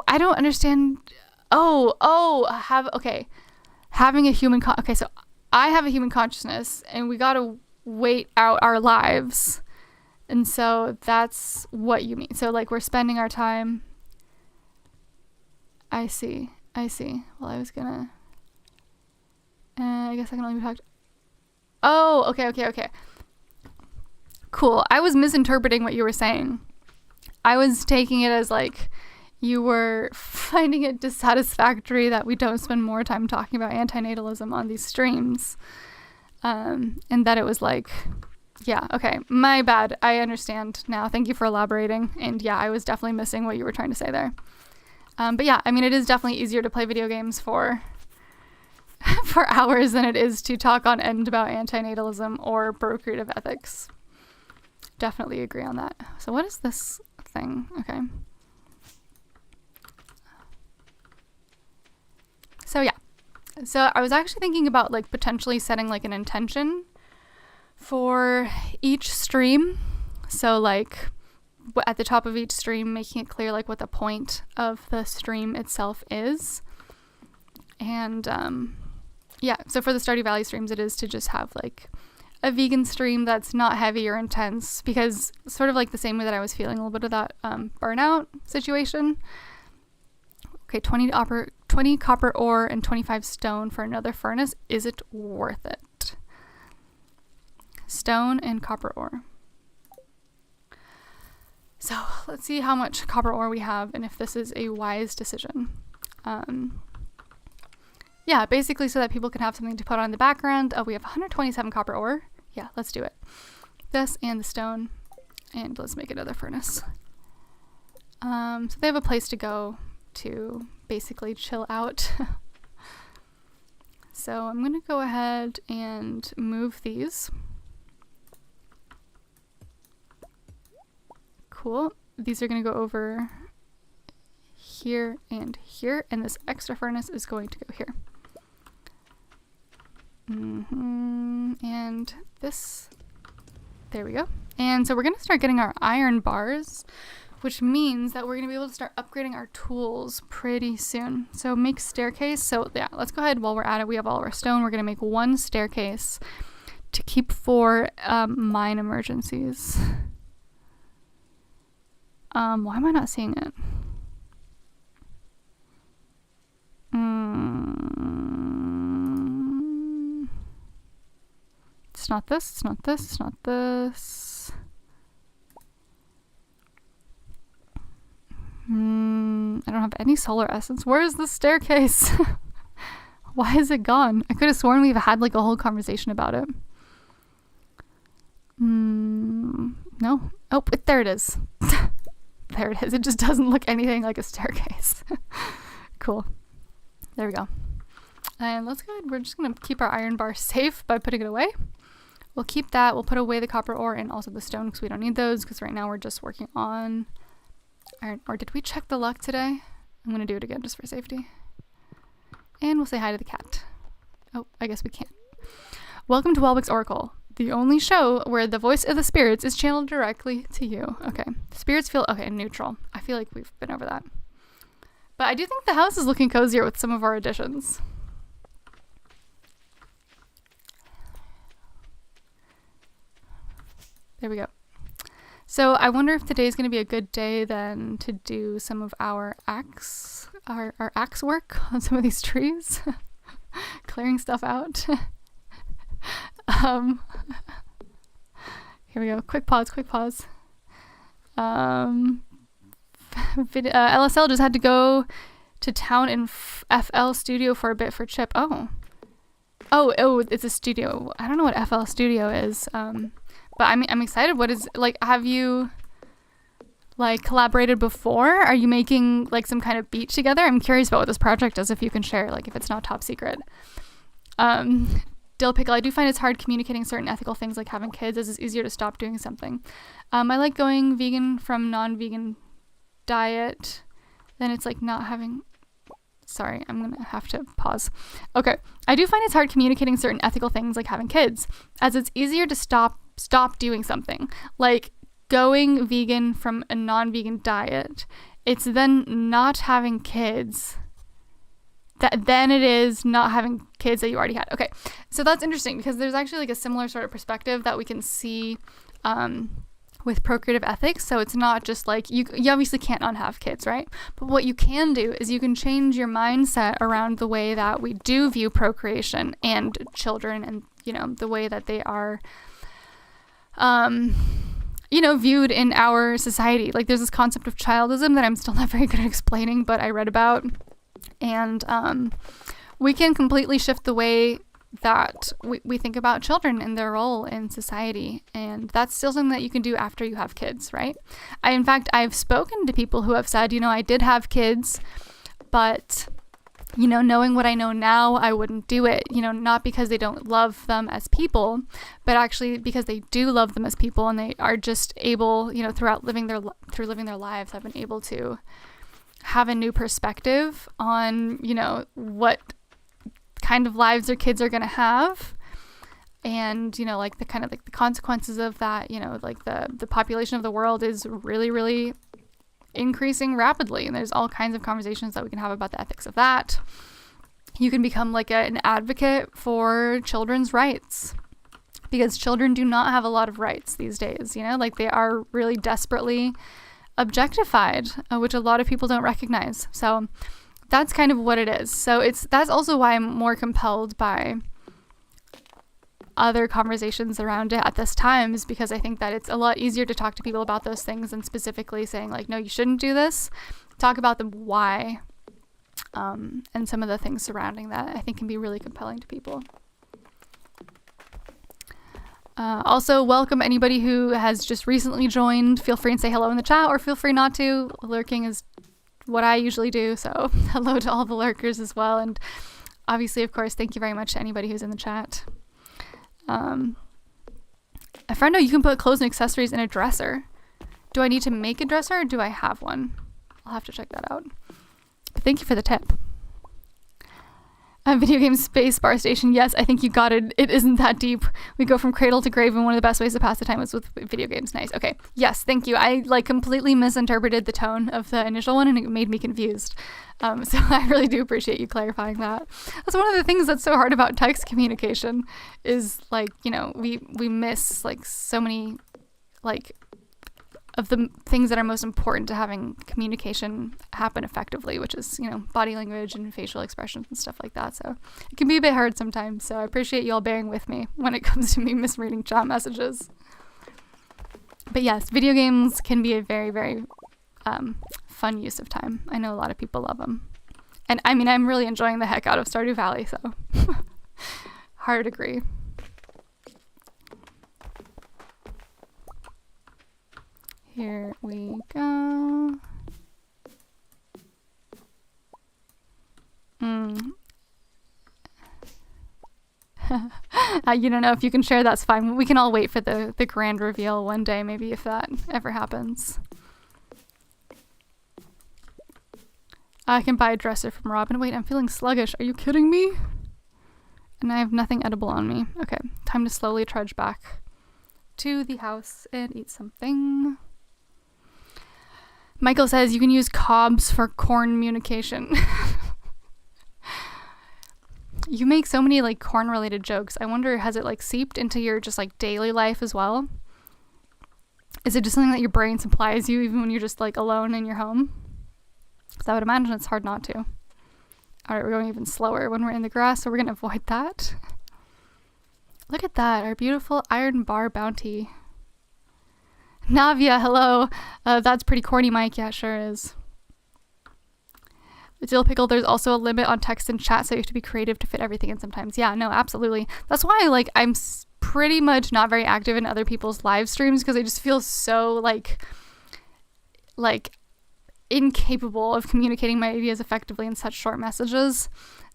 I don't understand... Okay. Having a human... Okay, so I have a human consciousness, and we gotta wait out our lives. And so that's what you mean. So, like, we're spending our time... I see. Well, I was gonna... I guess I can only be talked... Oh, okay. Cool. I was misinterpreting what you were saying. I was taking it as, like, you were finding it dissatisfactory that we don't spend more time talking about antinatalism on these streams. And that it was like... Yeah, okay. My bad. I understand now. Thank you for elaborating. And yeah, I was definitely missing what you were trying to say there. But yeah, I mean, it is definitely easier to play video games for hours than it is to talk on end about antinatalism or procreative ethics. Definitely agree on that. So what is this thing? Okay. So yeah. So I was actually thinking about like potentially setting like an intention for each stream. So like at the top of each stream, making it clear like what the point of the stream itself is. And yeah, so for the Stardew Valley streams, it is to just have like a vegan stream that's not heavy or intense, because sort of like the same way that I was feeling a little bit of that burnout situation. Okay, 20 copper ore and 25 stone for another furnace. Is it worth it? Stone and copper ore. So let's see how much copper ore we have and if this is a wise decision. Yeah, basically so that people can have something to put on in the background. Oh, we have 127 copper ore. Yeah, let's do it. This and the stone. And let's make another furnace. So they have a place to go to basically chill out. So I'm going to go ahead and move these. Cool. These are going to go over here, and this extra furnace is going to go here. And this, there we go. And so we're going to start getting our iron bars, which means that we're going to be able to start upgrading our tools pretty soon. So make staircase. So yeah, let's go ahead while we're at it. We have all of our stone. We're going to make 1 staircase to keep for mine emergencies. Why am I not seeing it? It's not this, it's not this, it's not this. I don't have any solar essence. Where is the staircase? Why is it gone? I could have sworn we've had like a whole conversation about it. No. Oh, there it is. There it is. It just doesn't look anything like a staircase. Cool. There we go. And let's go ahead. We're just going to keep our iron bar safe by putting it away. We'll keep that. We'll put away the copper ore and also the stone because we don't need those, because right now we're just working on iron. Or did we check the luck today? I'm going to do it again just for safety. And we'll say hi to the cat. Oh, I guess we can't. Welcome to Welbeck's Oracle, the only show where the voice of the spirits is channeled directly to you. Okay. Spirits feel, okay, neutral. I feel like we've been over that. But I do think the house is looking cozier with some of our additions. There we go. So I wonder if today's going to be a good day then to do some of our axe work on some of these trees, clearing stuff out. Here we go. Quick pause. LSL just had to go to town in FL Studio for a bit for Chip. Oh, it's a studio. I don't know what FL Studio is. But I'm excited. What is, like, have you like collaborated before? Are you making like some kind of beat together? I'm curious about what this project is, if you can share, like if it's not top secret. Dill Pickle, I do find it's hard communicating certain ethical things like having kids, as it's easier to stop doing something. I like going vegan from non-vegan diet. Then it's like not having... Sorry, I'm going to have to pause. Okay. I do find it's hard communicating certain ethical things like having kids, as it's easier to stop doing something. Like going vegan from a non-vegan diet. It's then not having kids... Then it is not having kids that you already had. Okay, so that's interesting because there's actually like a similar sort of perspective that we can see with procreative ethics. So it's not just like, you obviously can't not have kids, right? But what you can do is you can change your mindset around the way that we do view procreation and children, and, you know, the way that they are, you know, viewed in our society. Like there's this concept of childism that I'm still not very good at explaining, but I read about. And we can completely shift the way that we think about children and their role in society. And that's still something that you can do after you have kids, right? In fact, I've spoken to people who have said, you know, I did have kids, but, you know, knowing what I know now, I wouldn't do it, you know, not because they don't love them as people, but actually because they do love them as people, and they are just able, you know, through living their lives, have been able to have a new perspective on, you know, what kind of lives their kids are going to have, and, you know, like the kind of like the consequences of that. You know, like the population of the world is really, really increasing rapidly, and there's all kinds of conversations that we can have about the ethics of that. You can become like an advocate for children's rights, because children do not have a lot of rights these days, you know, like they are really desperately objectified, which a lot of people don't recognize. So that's kind of what it is. So that's also why I'm more compelled by other conversations around it at this time, is because I think that it's a lot easier to talk to people about those things than specifically saying like, no, you shouldn't do this. Talk about the why, and some of the things surrounding that I think can be really compelling to people. Also, welcome anybody who has just recently joined. Feel free and say hello in the chat, or feel free not to. Lurking is what I usually do, so hello to all the lurkers as well. And obviously, of course, thank you very much to anybody who's in the chat. A friendo, you can put clothes and accessories in a dresser. Do I need to make a dresser, or do I have one? I'll have to check that out. But thank you for the tip. Video game space bar station. Yes, I think you got it. It isn't that deep. We go from cradle to grave, and one of the best ways to pass the time is with video games. Nice. Okay. Yes, thank you. I like completely misinterpreted the tone of the initial one, and it made me confused. So I really do appreciate you clarifying that. That's one of the things that's so hard about text communication, is like, you know, we miss like so many like of the things that are most important to having communication happen effectively, which is, you know, body language and facial expressions and stuff like that. So it can be a bit hard sometimes. So I appreciate you all bearing with me when it comes to me misreading chat messages. But yes, video games can be a very, very fun use of time. I know a lot of people love them. And I mean, I'm really enjoying the heck out of Stardew Valley, so hard agree. Here we go. You don't know if you can share, that's fine. We can all wait for the grand reveal one day, maybe, if that ever happens. I can buy a dresser from Robin. Wait, I'm feeling sluggish. Are you kidding me? And I have nothing edible on me. Okay, time to slowly trudge back to the house and eat something. Michael says you can use cobs for corn communication. You make so many like corn related jokes. I wonder, has it like seeped into your just like daily life as well? Is it just something that your brain supplies you even when you're just like alone in your home? Because I would imagine it's hard not to. All right, we're going even slower when we're in the grass, so we're going to avoid that. Look at that, our beautiful iron bar bounty. Navia, hello. That's pretty corny, Mike. Yeah, it sure is. Dill Pickle, there's also a limit on text and chat, so you have to be creative to fit everything in sometimes. Yeah, no, absolutely. That's why like I'm pretty much not very active in other people's live streams, because I just feel so like incapable of communicating my ideas effectively in such short messages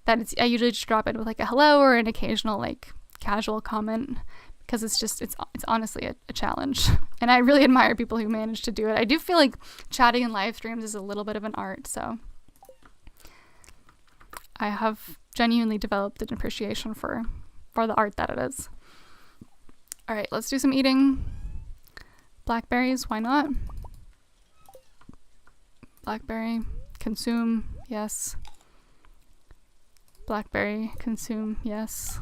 that I usually just drop in with like a hello or an occasional like casual comment, because it's honestly a challenge. And I really admire people who manage to do it. I do feel like chatting in live streams is a little bit of an art, so I have genuinely developed an appreciation for the art that it is. All right, let's do some eating. Blackberries, why not? Blackberry, consume, yes. Blackberry, consume, yes.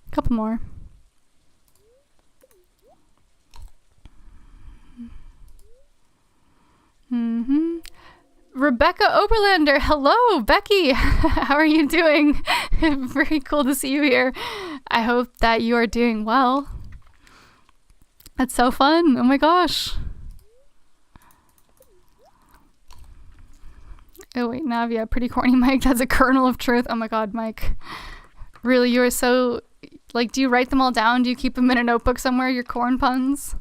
A couple more. Rebecca Oberlander, hello, Becky. How are you doing? Very cool to see you here. I hope that you are doing well. That's so fun. Oh my gosh. Oh wait, Navia, pretty corny, Mike. That's a kernel of truth. Oh my god, Mike. Really, you are so, like, do you write them all down? Do you keep them in a notebook somewhere, your corn puns?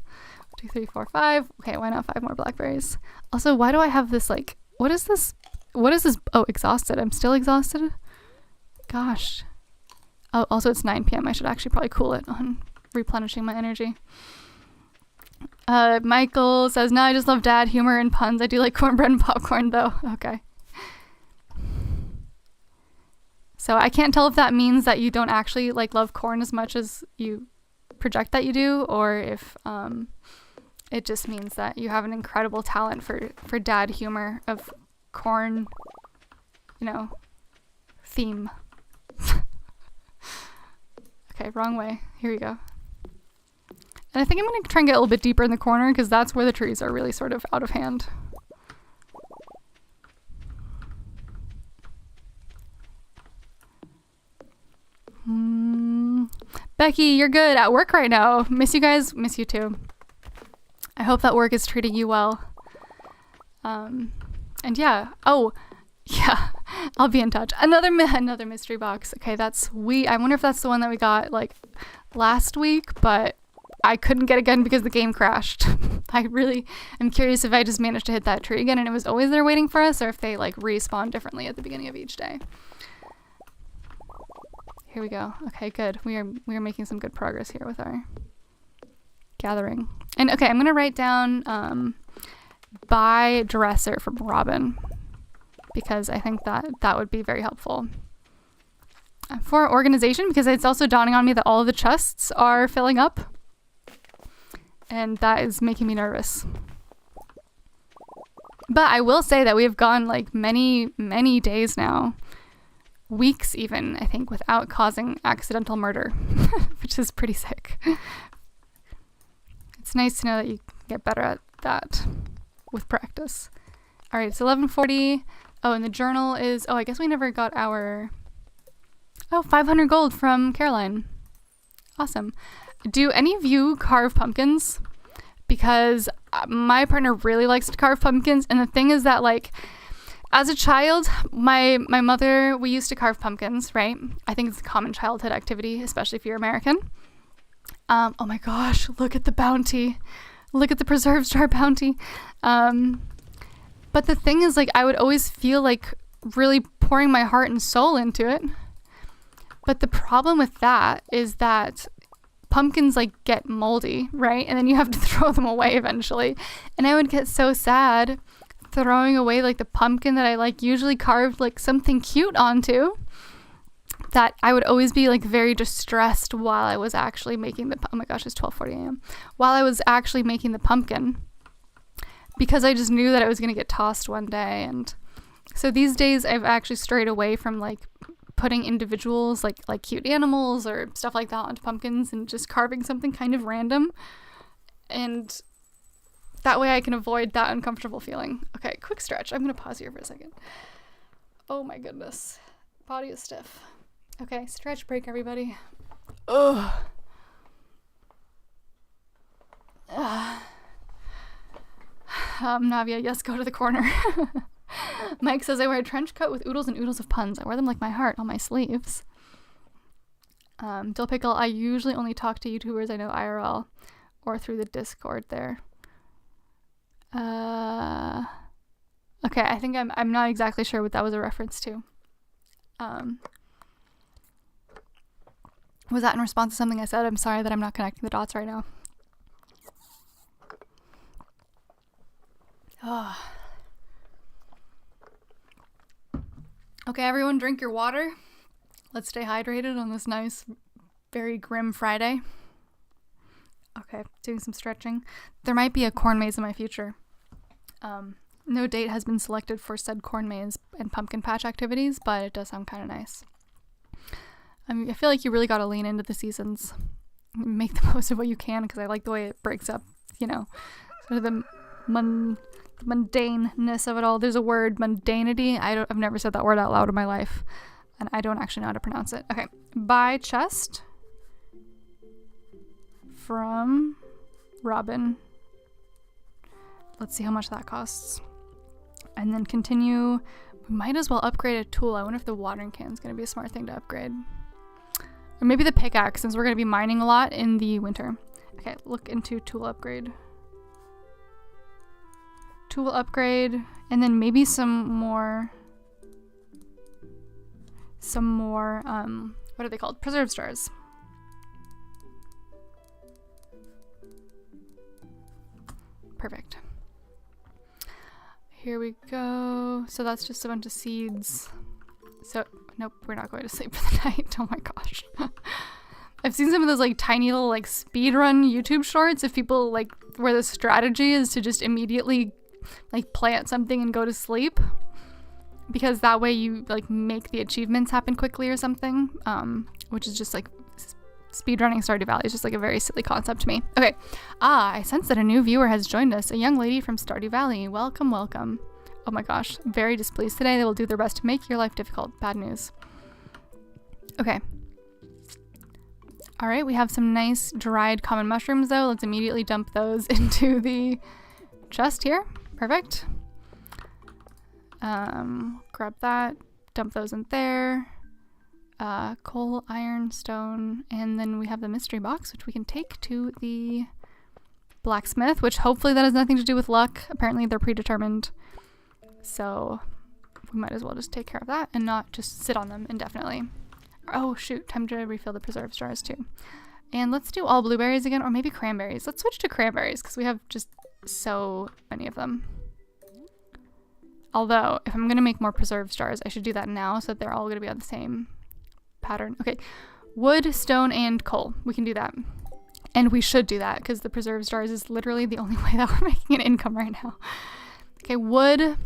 2, 3, 4, 5. Okay, why not 5 more blackberries? Also, why do I have this, like, what is this? What is this? Oh, exhausted. I'm still exhausted? Gosh. Oh, also it's 9 p.m. I should actually probably cool it on replenishing my energy. Michael says, no, I just love dad humor and puns. I do like cornbread and popcorn, though. Okay. So I can't tell if that means that you don't actually, like, love corn as much as you project that you do, or if, it just means that you have an incredible talent for dad humor of corn, you know, theme. Okay, wrong way. Here we go. And I think I'm going to try and get a little bit deeper in the corner, because that's where the trees are really sort of out of hand. Becky, you're good at work right now. Miss you guys. Miss you too. I hope that work is treating you well. And yeah. Oh, yeah. I'll be in touch. Another mystery box. Okay, I wonder if that's the one that we got like last week, but I couldn't get again because the game crashed. I really am curious if I just managed to hit that tree again and it was always there waiting for us, or if they like respawn differently at the beginning of each day. Here we go. Okay, good. We are making some good progress here with our gathering. And okay, I'm gonna write down buy dresser from Robin, because I think that would be very helpful for organization, because it's also dawning on me that all of the chests are filling up, and that is making me nervous. But I will say that we have gone like many days now, weeks even, I think, without causing accidental murder, which is pretty sick. It's nice to know that you get better at that with practice. All right, it's 11:40. Oh, and the journal is, I guess we never got our, 500 gold from Caroline. Awesome. Do any of you carve pumpkins? Because my partner really likes to carve pumpkins, and the thing is that, like, as a child, my mother, we used to carve pumpkins, right? I think it's a common childhood activity, especially if you're American. Oh my gosh, look at the bounty. Look at the preserve jar bounty. But the thing is, like, I would always feel like really pouring my heart and soul into it. But the problem with that is that pumpkins, like, get moldy, right? And then you have to throw them away eventually. And I would get so sad throwing away, like, the pumpkin that I, like, usually carved, like, something cute onto, that I would always be, like, very distressed while I was actually making the, oh my gosh, it's 12:40 a.m. While I was actually making the pumpkin, because I just knew that it was going to get tossed one day. And so these days I've actually strayed away from, like, putting individuals, like cute animals or stuff like that onto pumpkins, and just carving something kind of random. And That way I can avoid that uncomfortable feeling. Okay, quick stretch. I'm gonna pause here for a second. Oh my goodness. Body is stiff. Okay, stretch break, everybody. Ugh. Navia, yes, go to the corner. Mike says I wear a trench coat with oodles and oodles of puns. I wear them like my heart on my sleeves. Dill Pickle, I usually only talk to YouTubers I know IRL or through the Discord there. Okay, I think I'm not exactly sure what that was a reference to. Was that in response to something I said? I'm sorry that I'm not connecting the dots right now. Oh. Okay, everyone, drink your water. Let's stay hydrated on this nice, very grim Friday. Okay, doing some stretching. There might be a corn maze in my future. No date has been selected for said corn maze and pumpkin patch activities, but it does sound kind of nice. I feel like you really got to lean into the seasons. Make the most of what you can, because I like the way it breaks up, you know, sort of the mundaneness of it all. There's a word, mundanity. I've never said that word out loud in my life, and I don't actually know how to pronounce it. Okay, buy chest from Robin. Let's see how much that costs. And then continue. We might as well upgrade a tool. I wonder if the watering can is going to be a smart thing to upgrade. Or maybe the pickaxe, since we're going to be mining a lot in the winter. Okay, look into tool upgrade. Tool upgrade, and then maybe some more, what are they called? Preserve stars. Perfect. Here we go. So that's just a bunch of seeds. So, nope, we're not going to sleep for the night. Oh my gosh. I've seen some of those like tiny little like speedrun YouTube shorts of people like where the strategy is to just immediately like plant something and go to sleep, because that way you like make the achievements happen quickly or something, which is just like speedrunning Stardew Valley is just like a very silly concept to me. Okay, I sense that a new viewer has joined us, a young lady from Stardew Valley. Welcome, welcome. Oh my gosh, very displeased today. They will do their best to make your life difficult. Bad news. Okay. All right, we have some nice dried common mushrooms though. Let's immediately dump those into the chest here. Perfect. Grab that, dump those in there. Coal, iron, stone, and then we have the mystery box, which we can take to the blacksmith, which hopefully that has nothing to do with luck. Apparently they're predetermined. So we might as well just take care of that and not just sit on them indefinitely. Oh shoot, time to refill the preserve stars too. And let's do all blueberries again, or maybe cranberries. Let's switch to cranberries because we have just so many of them. Although, if I'm going to make more preserve stars, I should do that now so that they're all going to be on the same pattern. Okay, wood, stone, and coal. We can do that. And we should do that because the preserve stars is literally the only way that we're making an income right now. Okay, wood,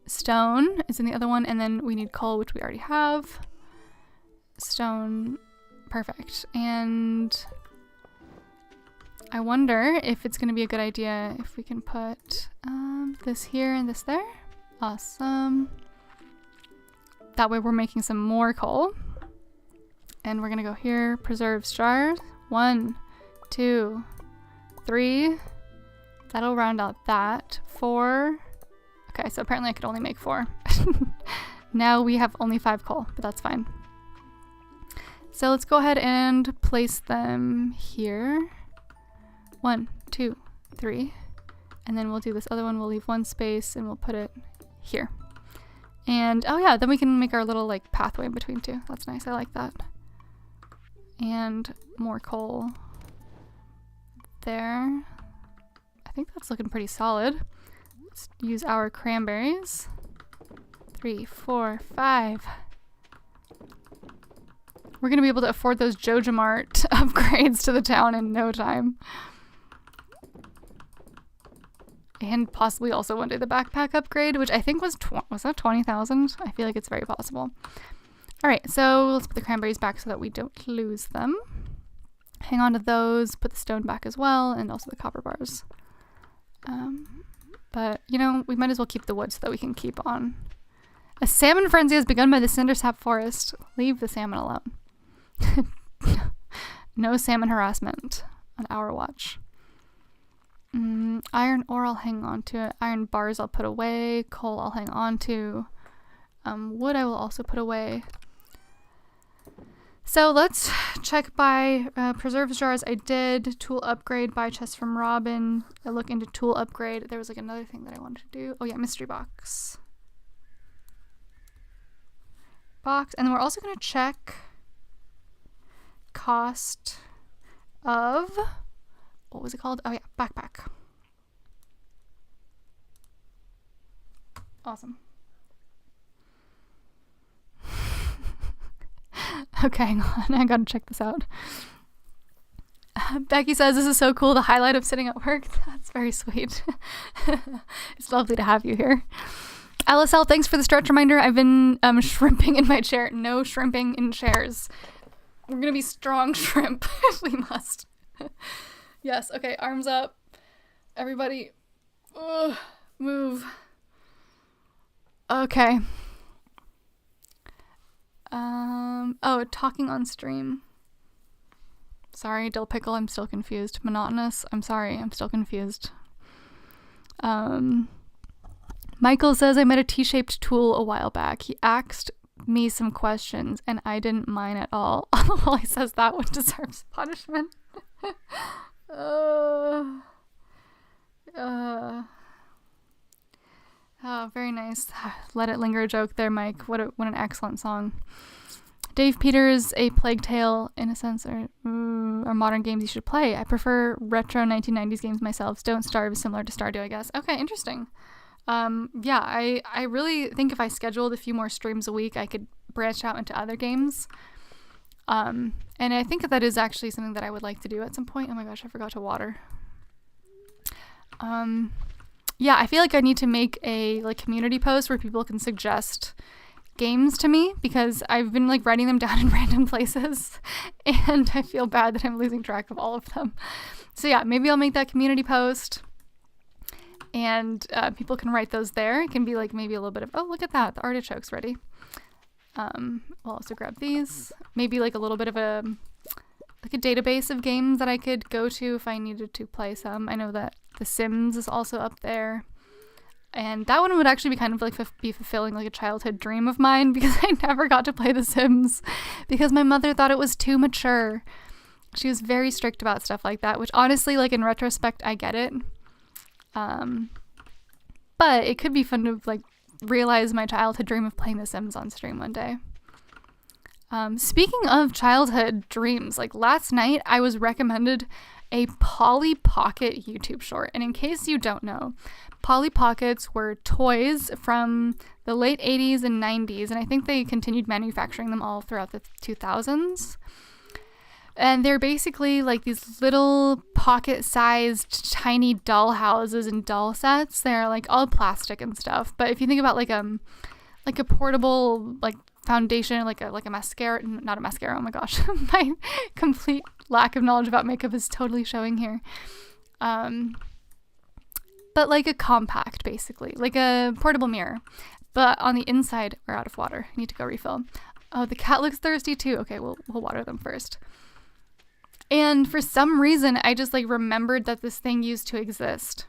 stone is in the other one, and then we need coal, which we already have. Stone, perfect. And I wonder if it's going to be a good idea if we can put this here and this there. Awesome. That way we're making some more coal. And we're going to go here, preserve stars. 1, 2, 3. That'll round out that. 4. Okay, so apparently I could only make 4. Now we have only 5 coal, but that's fine. So let's go ahead and place them here. 1, 2, 3. And then we'll do this other one. We'll leave 1 space and we'll put it here. And oh yeah, then we can make our little like pathway in between too. That's nice. I like that. And more coal there. I think that's looking pretty solid. Let's use our cranberries. 3, 4, 5. We're going to be able to afford those Joja Mart upgrades to the town in no time. And possibly also one day the backpack upgrade, which I think was that 20,000? I feel like it's very possible. All right, so let's put the cranberries back so that we don't lose them. Hang on to those, put the stone back as well, and also the copper bars. But, you know, we might as well keep the wood so that we can keep on. A salmon frenzy has begun by the cindersap forest. Leave the salmon alone. No salmon harassment on our watch. Iron ore I'll hang on to it. Iron bars I'll put away. Coal I'll hang on to. Wood I will also put away. So let's check by preserves jars. I did tool upgrade, buy chest from Robin. I look into tool upgrade. There was like another thing that I wanted to do. Oh yeah, mystery box. And then we're also going to check cost of, what was it called? Oh yeah, backpack. Awesome. Okay, hang on. I gotta check this out. Becky says, this is so cool. The highlight of sitting at work. That's very sweet. It's lovely to have you here. LSL, thanks for the stretch reminder. I've been shrimping in my chair. No shrimping in chairs. We're gonna be strong shrimp if we must. Yes, okay, arms up. Everybody, move. Okay. Oh, talking on stream. Sorry, Dill Pickle, I'm still confused. Monotonous, I'm sorry, I'm still confused. Michael says, I met a T-shaped tool a while back. He asked me some questions, and I didn't mind at all. Well, he says that one deserves punishment. Oh, very nice. Let It Linger joke there, Mike. What an excellent song. Dave Peters, A Plague Tale, in a sense, are modern games you should play. I prefer retro 1990s games myself. Don't Starve, similar to Stardew, I guess. Okay, interesting. Yeah, I really think if I scheduled a few more streams a week, I could branch out into other games. And I think that is actually something that I would like to do at some point. Oh my gosh, I forgot to water. Yeah, I feel like I need to make a community post where people can suggest games to me, because I've been writing them down in random places and I feel bad that I'm losing track of all of them. So yeah, maybe I'll make that community post and people can write those there. It can be maybe a little bit of, oh, look at that, the artichoke's ready. We'll also grab these. Maybe a little bit of a database of games that I could go to if I needed to play some. I know that The Sims is also up there. And that one would actually be kind of be fulfilling a childhood dream of mine, because I never got to play The Sims because my mother thought it was too mature. She was very strict about stuff like that, which honestly, in retrospect, I get it. But it could be fun to realize my childhood dream of playing The Sims on stream one day. Speaking of childhood dreams, last night I was recommended a Polly Pocket YouTube short. And in case you don't know, Polly Pockets were toys from the late 80s and 90s, and I think they continued manufacturing them all throughout the 2000s. And they're basically these little pocket-sized tiny doll houses and doll sets. They're all plastic and stuff. But if you think about a portable foundation, like a mascara, not a mascara, oh my gosh, my complete lack of knowledge about makeup is totally showing here. But a compact, basically, a portable mirror. But on the inside, we're out of water. I need to go refill. Oh, the cat looks thirsty too. Okay, we'll water them first. And for some reason, I just remembered that this thing used to exist.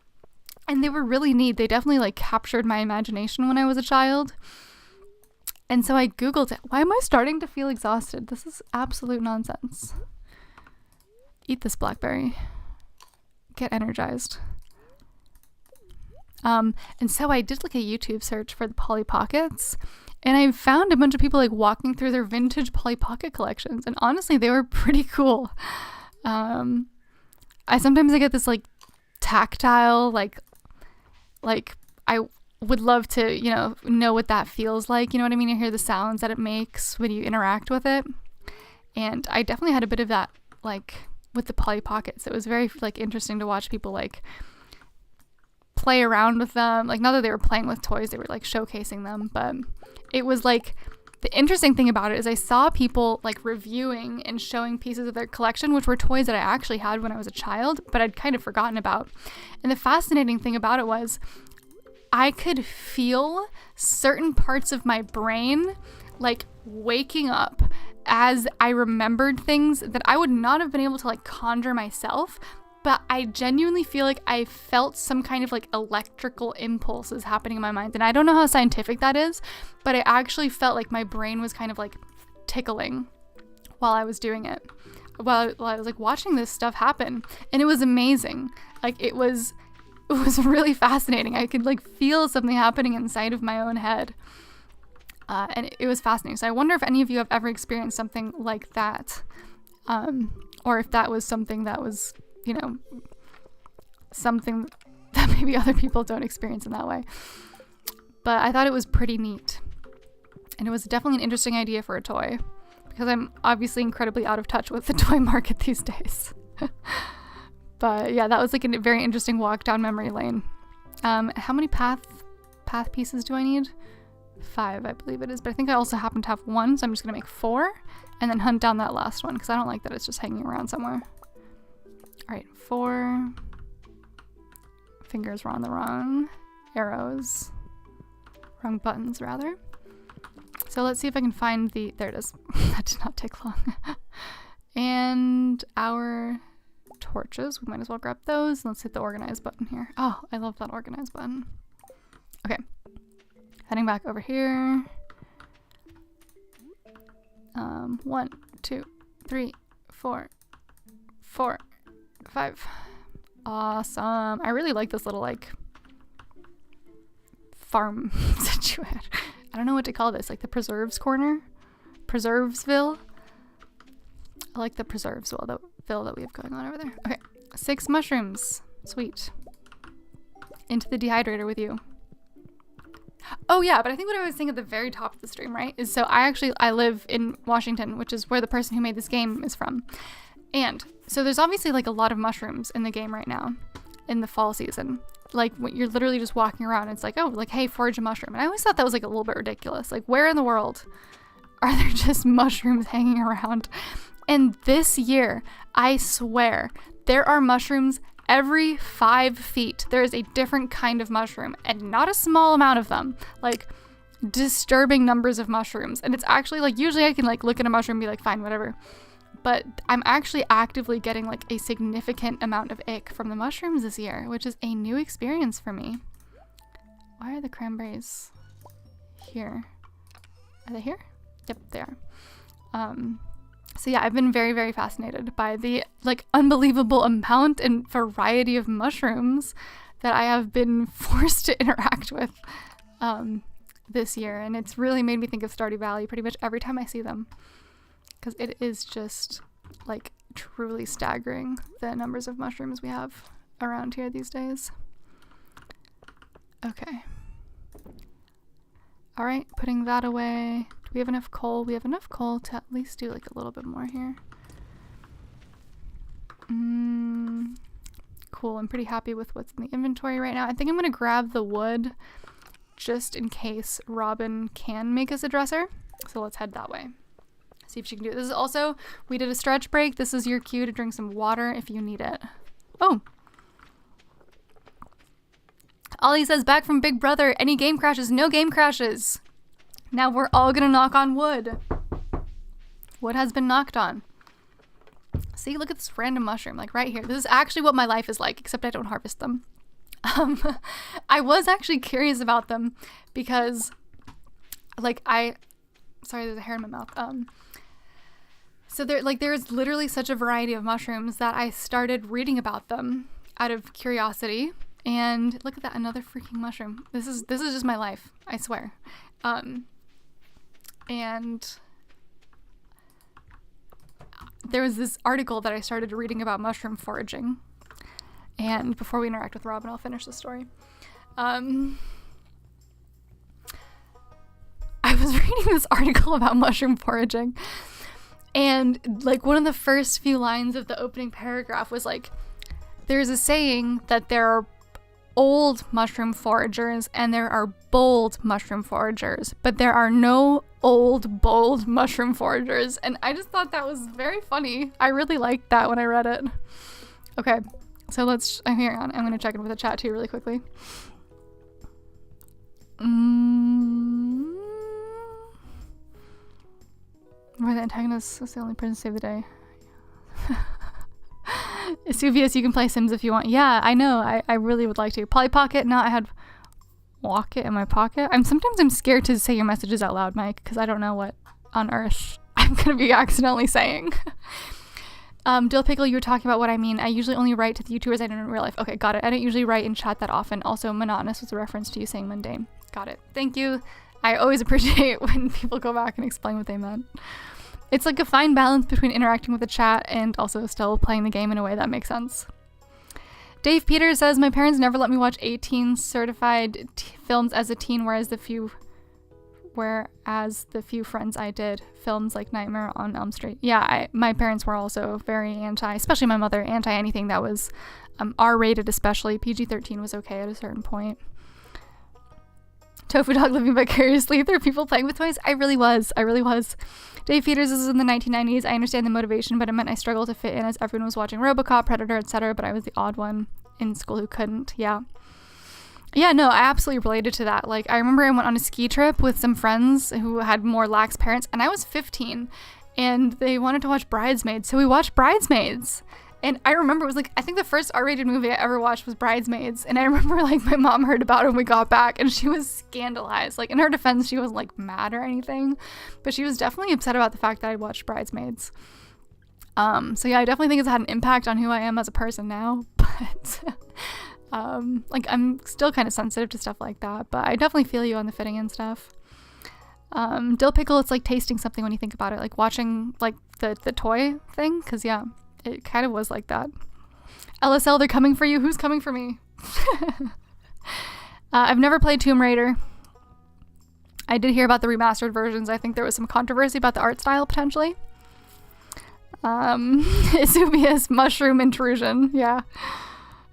And they were really neat. They definitely captured my imagination when I was a child. And so I Googled it. Why am I starting to feel exhausted? This is absolute nonsense. Eat this blackberry. Get energized. And so I did a YouTube search for the Polly Pockets, and I found a bunch of people walking through their vintage Polly Pocket collections, and honestly, they were pretty cool. I sometimes get this tactile, I would love to, know what that feels like. You know what I mean? You hear the sounds that it makes when you interact with it. And I definitely had a bit of that, with the Polly Pockets. It was very, interesting to watch people, play around with them. Not that they were playing with toys, they were, showcasing them. But it was, The interesting thing about it is I saw people like reviewing and showing pieces of their collection, which were toys that I actually had when I was a child, but I'd kind of forgotten about. And the fascinating thing about it was I could feel certain parts of my brain like waking up as I remembered things that I would not have been able to like conjure myself, but I genuinely feel like I felt some kind of like electrical impulses happening in my mind. And I don't know how scientific that is, but I actually felt like my brain was kind of like tickling while I was doing it, while I was like watching this stuff happen. And it was amazing. Like it was really fascinating. I could like feel something happening inside of my own head. And it was fascinating. So I wonder if any of you have ever experienced something like that. Or if that was something that was, you know, something that maybe other people don't experience in that way. But I thought it was pretty neat. And it was definitely an interesting idea for a toy, because I'm obviously incredibly out of touch with the toy market these days. But yeah, that was like a very interesting walk down memory lane. How many path pieces do I need? 5, I believe it is. But I think I also happen to have 1, so I'm just going to make 4 and then hunt down that last one, because I don't like that it's just hanging around somewhere. All right, 4. Fingers were on the wrong arrows. Wrong buttons, rather. So let's see if I can find the... There it is. That did not take long. And our torches. We might as well grab those. Let's hit the organize button here. Oh, I love that organize button. Okay. Heading back over here. 1, 2, 3, 4, 5. Awesome. I really like this little like farm situation. I don't know what to call this. Like the preserves corner? Preservesville? I like the preservesville that we have going on over there. Okay. 6 mushrooms. Sweet. Into the dehydrator with you. Oh yeah, but I think what I was saying at the very top of the stream, right, is so I live in Washington, which is where the person who made this game is from. And so there's obviously like a lot of mushrooms in the game right now in the fall season. Like when you're literally just walking around, it's like, oh, like, hey, forage a mushroom. And I always thought that was like a little bit ridiculous. Like, where in the world are there just mushrooms hanging around? And this year, I swear, there are mushrooms every 5 feet. There is a different kind of mushroom, and not a small amount of them. Like, disturbing numbers of mushrooms. And it's actually like, usually I can like look at a mushroom and be like, fine, whatever. But I'm actually actively getting like a significant amount of ick from the mushrooms this year, which is a new experience for me. Why are the cranberries here? Are they here? Yep, they are. So yeah, I've been very, very fascinated by the like unbelievable amount and variety of mushrooms that I have been forced to interact with this year. And it's really made me think of Stardew Valley pretty much every time I see them. Because it is just like truly staggering, the numbers of mushrooms we have around here these days. Okay. All right, putting that away. Do we have enough coal? We have enough coal to at least do like a little bit more here. Cool, I'm pretty happy with what's in the inventory right now. I think I'm gonna grab the wood just in case Robin can make us a dresser. So let's head that way. See if she can do it. This is also, we did a stretch break. This is your cue to drink some water if you need it. Oh. Ollie says, back from Big Brother. Any game crashes? No game crashes. Now we're all gonna knock on wood. Wood has been knocked on. See, look at this random mushroom, like right here. This is actually what my life is like, except I don't harvest them. I was actually curious about them because, like, sorry, there's a hair in my mouth. So there's literally such a variety of mushrooms that I started reading about them out of curiosity. And look at that, another freaking mushroom. This is just my life, I swear. And there was this article that I started reading about mushroom foraging. And before we interact with Robin, I'll finish the story. I was reading this article about mushroom foraging, and like one of the first few lines of the opening paragraph was like, there's a saying that there are old mushroom foragers and there are bold mushroom foragers, but there are no old, bold mushroom foragers. And I just thought that was very funny. I really liked that when I read it. Okay, so let's, hang on, I'm gonna check in with the chat too really quickly. Where the antagonist was the only person to save the day. Suvius, you can play Sims if you want. Yeah, I know. I really would like to. Polly Pocket. No, I had Walk It in my pocket. Sometimes I'm scared to say your messages out loud, Mike, because I don't know what on earth I'm gonna be accidentally saying. Dill Pickle, you were talking about what I mean. I usually only write to the YouTubers I know in real life. Okay, got it. I don't usually write in chat that often. Also, monotonous was a reference to you saying mundane. Got it. Thank you. I always appreciate when people go back and explain what they meant. It's like a fine balance between interacting with the chat and also still playing the game in a way that makes sense. Dave Peters says, my parents never let me watch 18 certified films as a teen, whereas the few friends I did, films like Nightmare on Elm Street. Yeah, my parents were also very anti, especially my mother, anti anything that was R-rated especially. PG-13 was okay at a certain point. Tofu Dog living vicariously through people playing with toys. I really was. Dave Peters, this is in the 1990s. I understand the motivation, but it meant I struggled to fit in as everyone was watching RoboCop, Predator, etc., but I was the odd one in school who couldn't. Yeah, no, I absolutely related to that. Like, I remember I went on a ski trip with some friends who had more lax parents, and I was 15, and they wanted to watch Bridesmaids, so we watched Bridesmaids. And I remember it was like, I think the first R-rated movie I ever watched was Bridesmaids. And I remember like my mom heard about it when we got back and she was scandalized. Like, in her defense, she wasn't like mad or anything, but she was definitely upset about the fact that I watched Bridesmaids. So yeah, I definitely think it's had an impact on who I am as a person now, but like I'm still kind of sensitive to stuff like that, but I definitely feel you on the fitting in stuff. Dill Pickle, it's like tasting something when you think about it, like watching like the toy thing, because yeah, it kind of was like that. LSL, they're coming for you. Who's coming for me? I've never played Tomb Raider. I did hear about the remastered versions. I think there was some controversy about the art style, potentially. Isubius, Mushroom Intrusion. Yeah.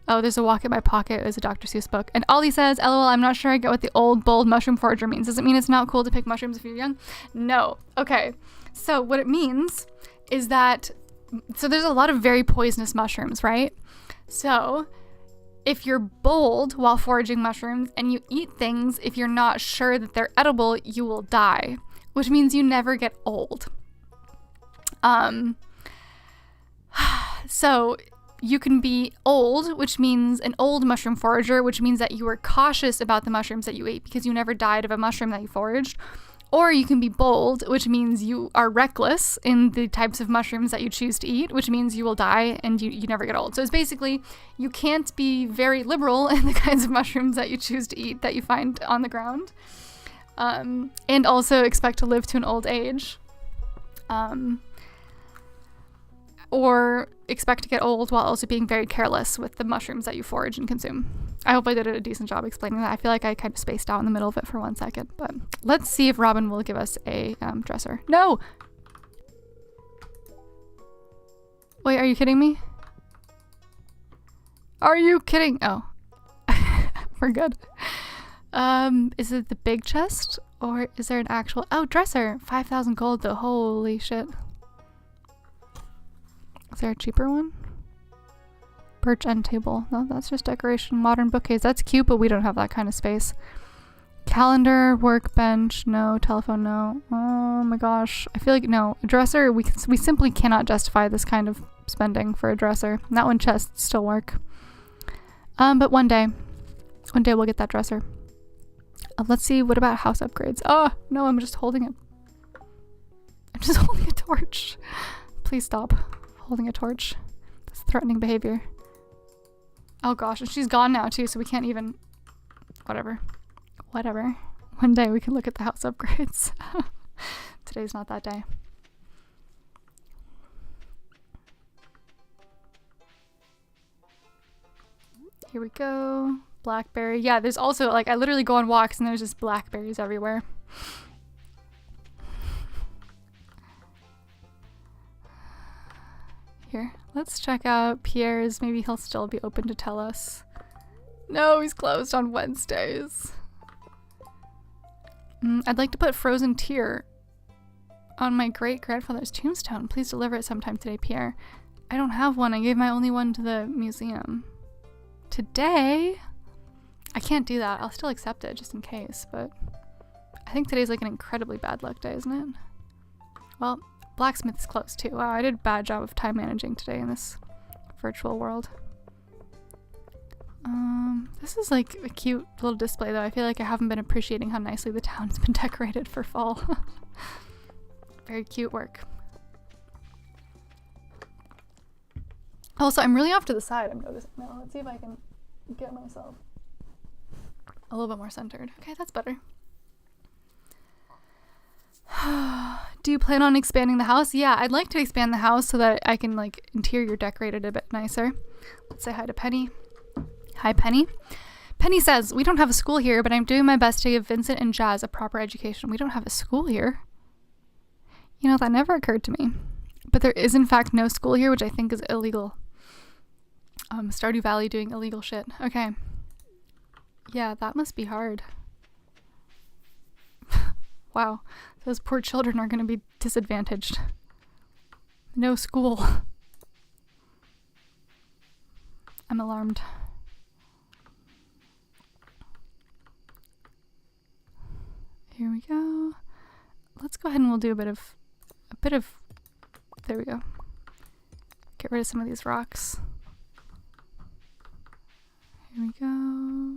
Oh, there's a Walk in my pocket. It was a Dr. Seuss book. And Ollie says, LOL, I'm not sure I get what the old, bold mushroom forager means. Does it mean it's not cool to pick mushrooms if you're young? No. Okay. So what it means is that so there's a lot of very poisonous mushrooms, right? So if you're bold while foraging mushrooms and you eat things, if you're not sure that they're edible, you will die, which means you never get old. So you can be old, which means an old mushroom forager, which means that you were cautious about the mushrooms that you ate because you never died of a mushroom that you foraged. Or you can be bold, which means you are reckless in the types of mushrooms that you choose to eat, which means you will die and you never get old. So it's basically, you can't be very liberal in the kinds of mushrooms that you choose to eat that you find on the ground. And also expect to live to an old age. Or expect to get old while also being very careless with the mushrooms that you forage and consume. I hope I did a decent job explaining that. I feel like I kind of spaced out in the middle of it for 1 second, but let's see if Robin will give us a dresser. No! Wait, are you kidding me? Are you kidding? Oh. We're good. Is it the big chest? Or is there an actual... Oh, dresser! 5,000 gold though. Holy shit. Is there a cheaper one? Birch end table. No, that's just decoration. Modern bookcase. That's cute, but we don't have that kind of space. Calendar, workbench, no. Telephone, no. Oh my gosh. I feel like, no. A dresser, we simply cannot justify this kind of spending for a dresser. Not when chests still work. But one day we'll get that dresser. Let's see, what about house upgrades? Oh, no, I'm just holding it. I'm just holding a torch. Please stop holding a torch. That's threatening behavior. Oh gosh, and she's gone now too, so we can't even... Whatever. One day we can look at the house upgrades. Today's not that day. Here we go. Blackberry. Yeah, there's also, like, I literally go on walks and there's just blackberries everywhere. Here, let's check out Pierre's. Maybe he'll still be open to tell us. No, he's closed on Wednesdays. I'd like to put frozen tear on my great-grandfather's tombstone. Please deliver it sometime today, Pierre. I don't have one. I gave my only one to the museum. Today? I can't do that. I'll still accept it just in case, but I think today's like an incredibly bad luck day, isn't it? Well, blacksmith is close too. Wow, I did a bad job of time managing today in this virtual world. This is like a cute little display though. I feel like I haven't been appreciating how nicely the town's been decorated for fall. Very cute work. Also, I'm really off to the side, I'm noticing now. Let's see if I can get myself a little bit more centered. Okay, that's better. Do you plan on expanding the house? Yeah, I'd like to expand the house so that I can like interior decorate it a bit nicer. Let's say hi to Penny. Hi, Penny. Penny says, we don't have a school here, but I'm doing my best to give Vincent and Jazz a proper education. We don't have a school here. You know, that never occurred to me. But there is in fact no school here, which I think is illegal. Stardew Valley doing illegal shit. Okay. Yeah, that must be hard. Wow. Those poor children are going to be disadvantaged. No school. I'm alarmed. Here we go. Let's go ahead and we'll do a bit of, there we go. Get rid of some of these rocks. Here we go.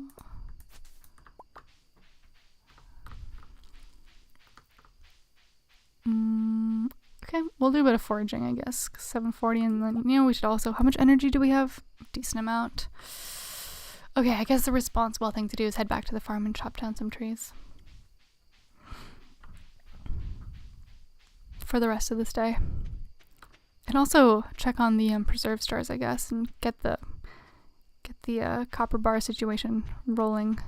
Okay, we'll do a bit of foraging, I guess. 740, and then, you know, we should also, how much energy do we have? Decent amount. Okay, I guess the responsible thing to do is head back to the farm and chop down some trees. For the rest of this day. And also check on the preserve stars, I guess, and get the copper bar situation rolling.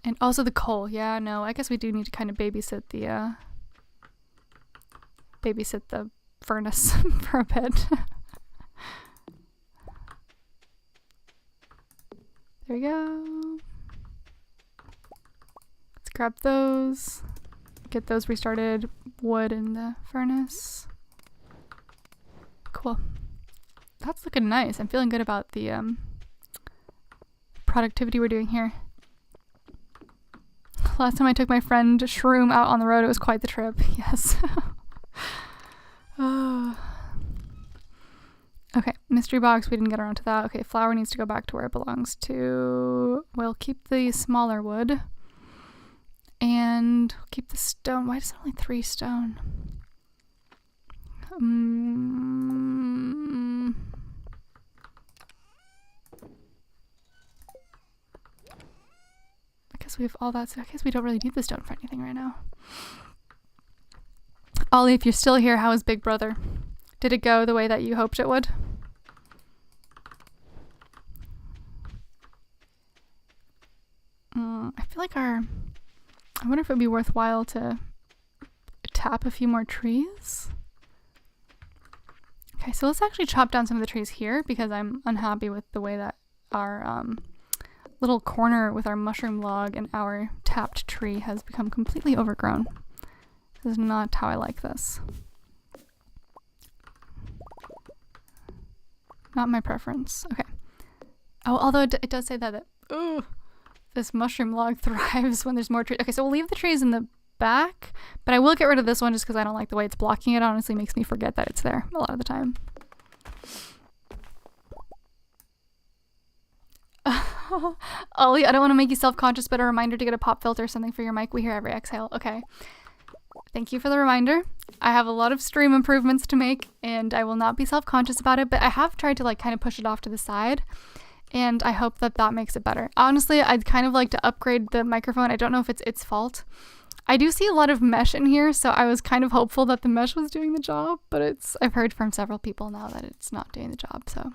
And also the coal. Yeah, no, I guess we do need to kind of babysit the furnace for a bit. There we go. Let's grab those. Get those restarted. Wood in the furnace. Cool. That's looking nice. I'm feeling good about the productivity we're doing here. Last time I took my friend Shroom out on the road, it was quite the trip. Yes. Oh. Okay, mystery box, we didn't get around to that. Okay, flour needs to go back to where it belongs to. We'll keep the smaller wood. And keep the stone. Why is it only 3 stone? I guess we have all that, so I guess we don't really need the stone for anything right now. Ollie, if you're still here, how is Big Brother? Did it go the way that you hoped it would? I feel like I wonder if it would be worthwhile to tap a few more trees. Okay, so let's actually chop down some of the trees here because I'm unhappy with the way that our little corner with our mushroom log and our tapped tree has become completely overgrown. This is not how I like this. Not my preference. Okay. Oh, although it does say that this mushroom log thrives when there's more trees. Okay, so we'll leave the trees in the back, but I will get rid of this one just because I don't like the way it's blocking it. Honestly, makes me forget that it's there a lot of the time. Ollie, I don't want to make you self-conscious, but a reminder to get a pop filter or something for your mic. We hear every exhale. Okay. Thank you for the reminder. I have a lot of stream improvements to make, and I will not be self-conscious about it, but I have tried to like kind of push it off to the side, and I hope that that makes it better. Honestly, I'd kind of like to upgrade the microphone. I don't know if it's its fault. I do see a lot of mesh in here, so I was kind of hopeful that the mesh was doing the job, but I've heard from several people now that it's not doing the job, so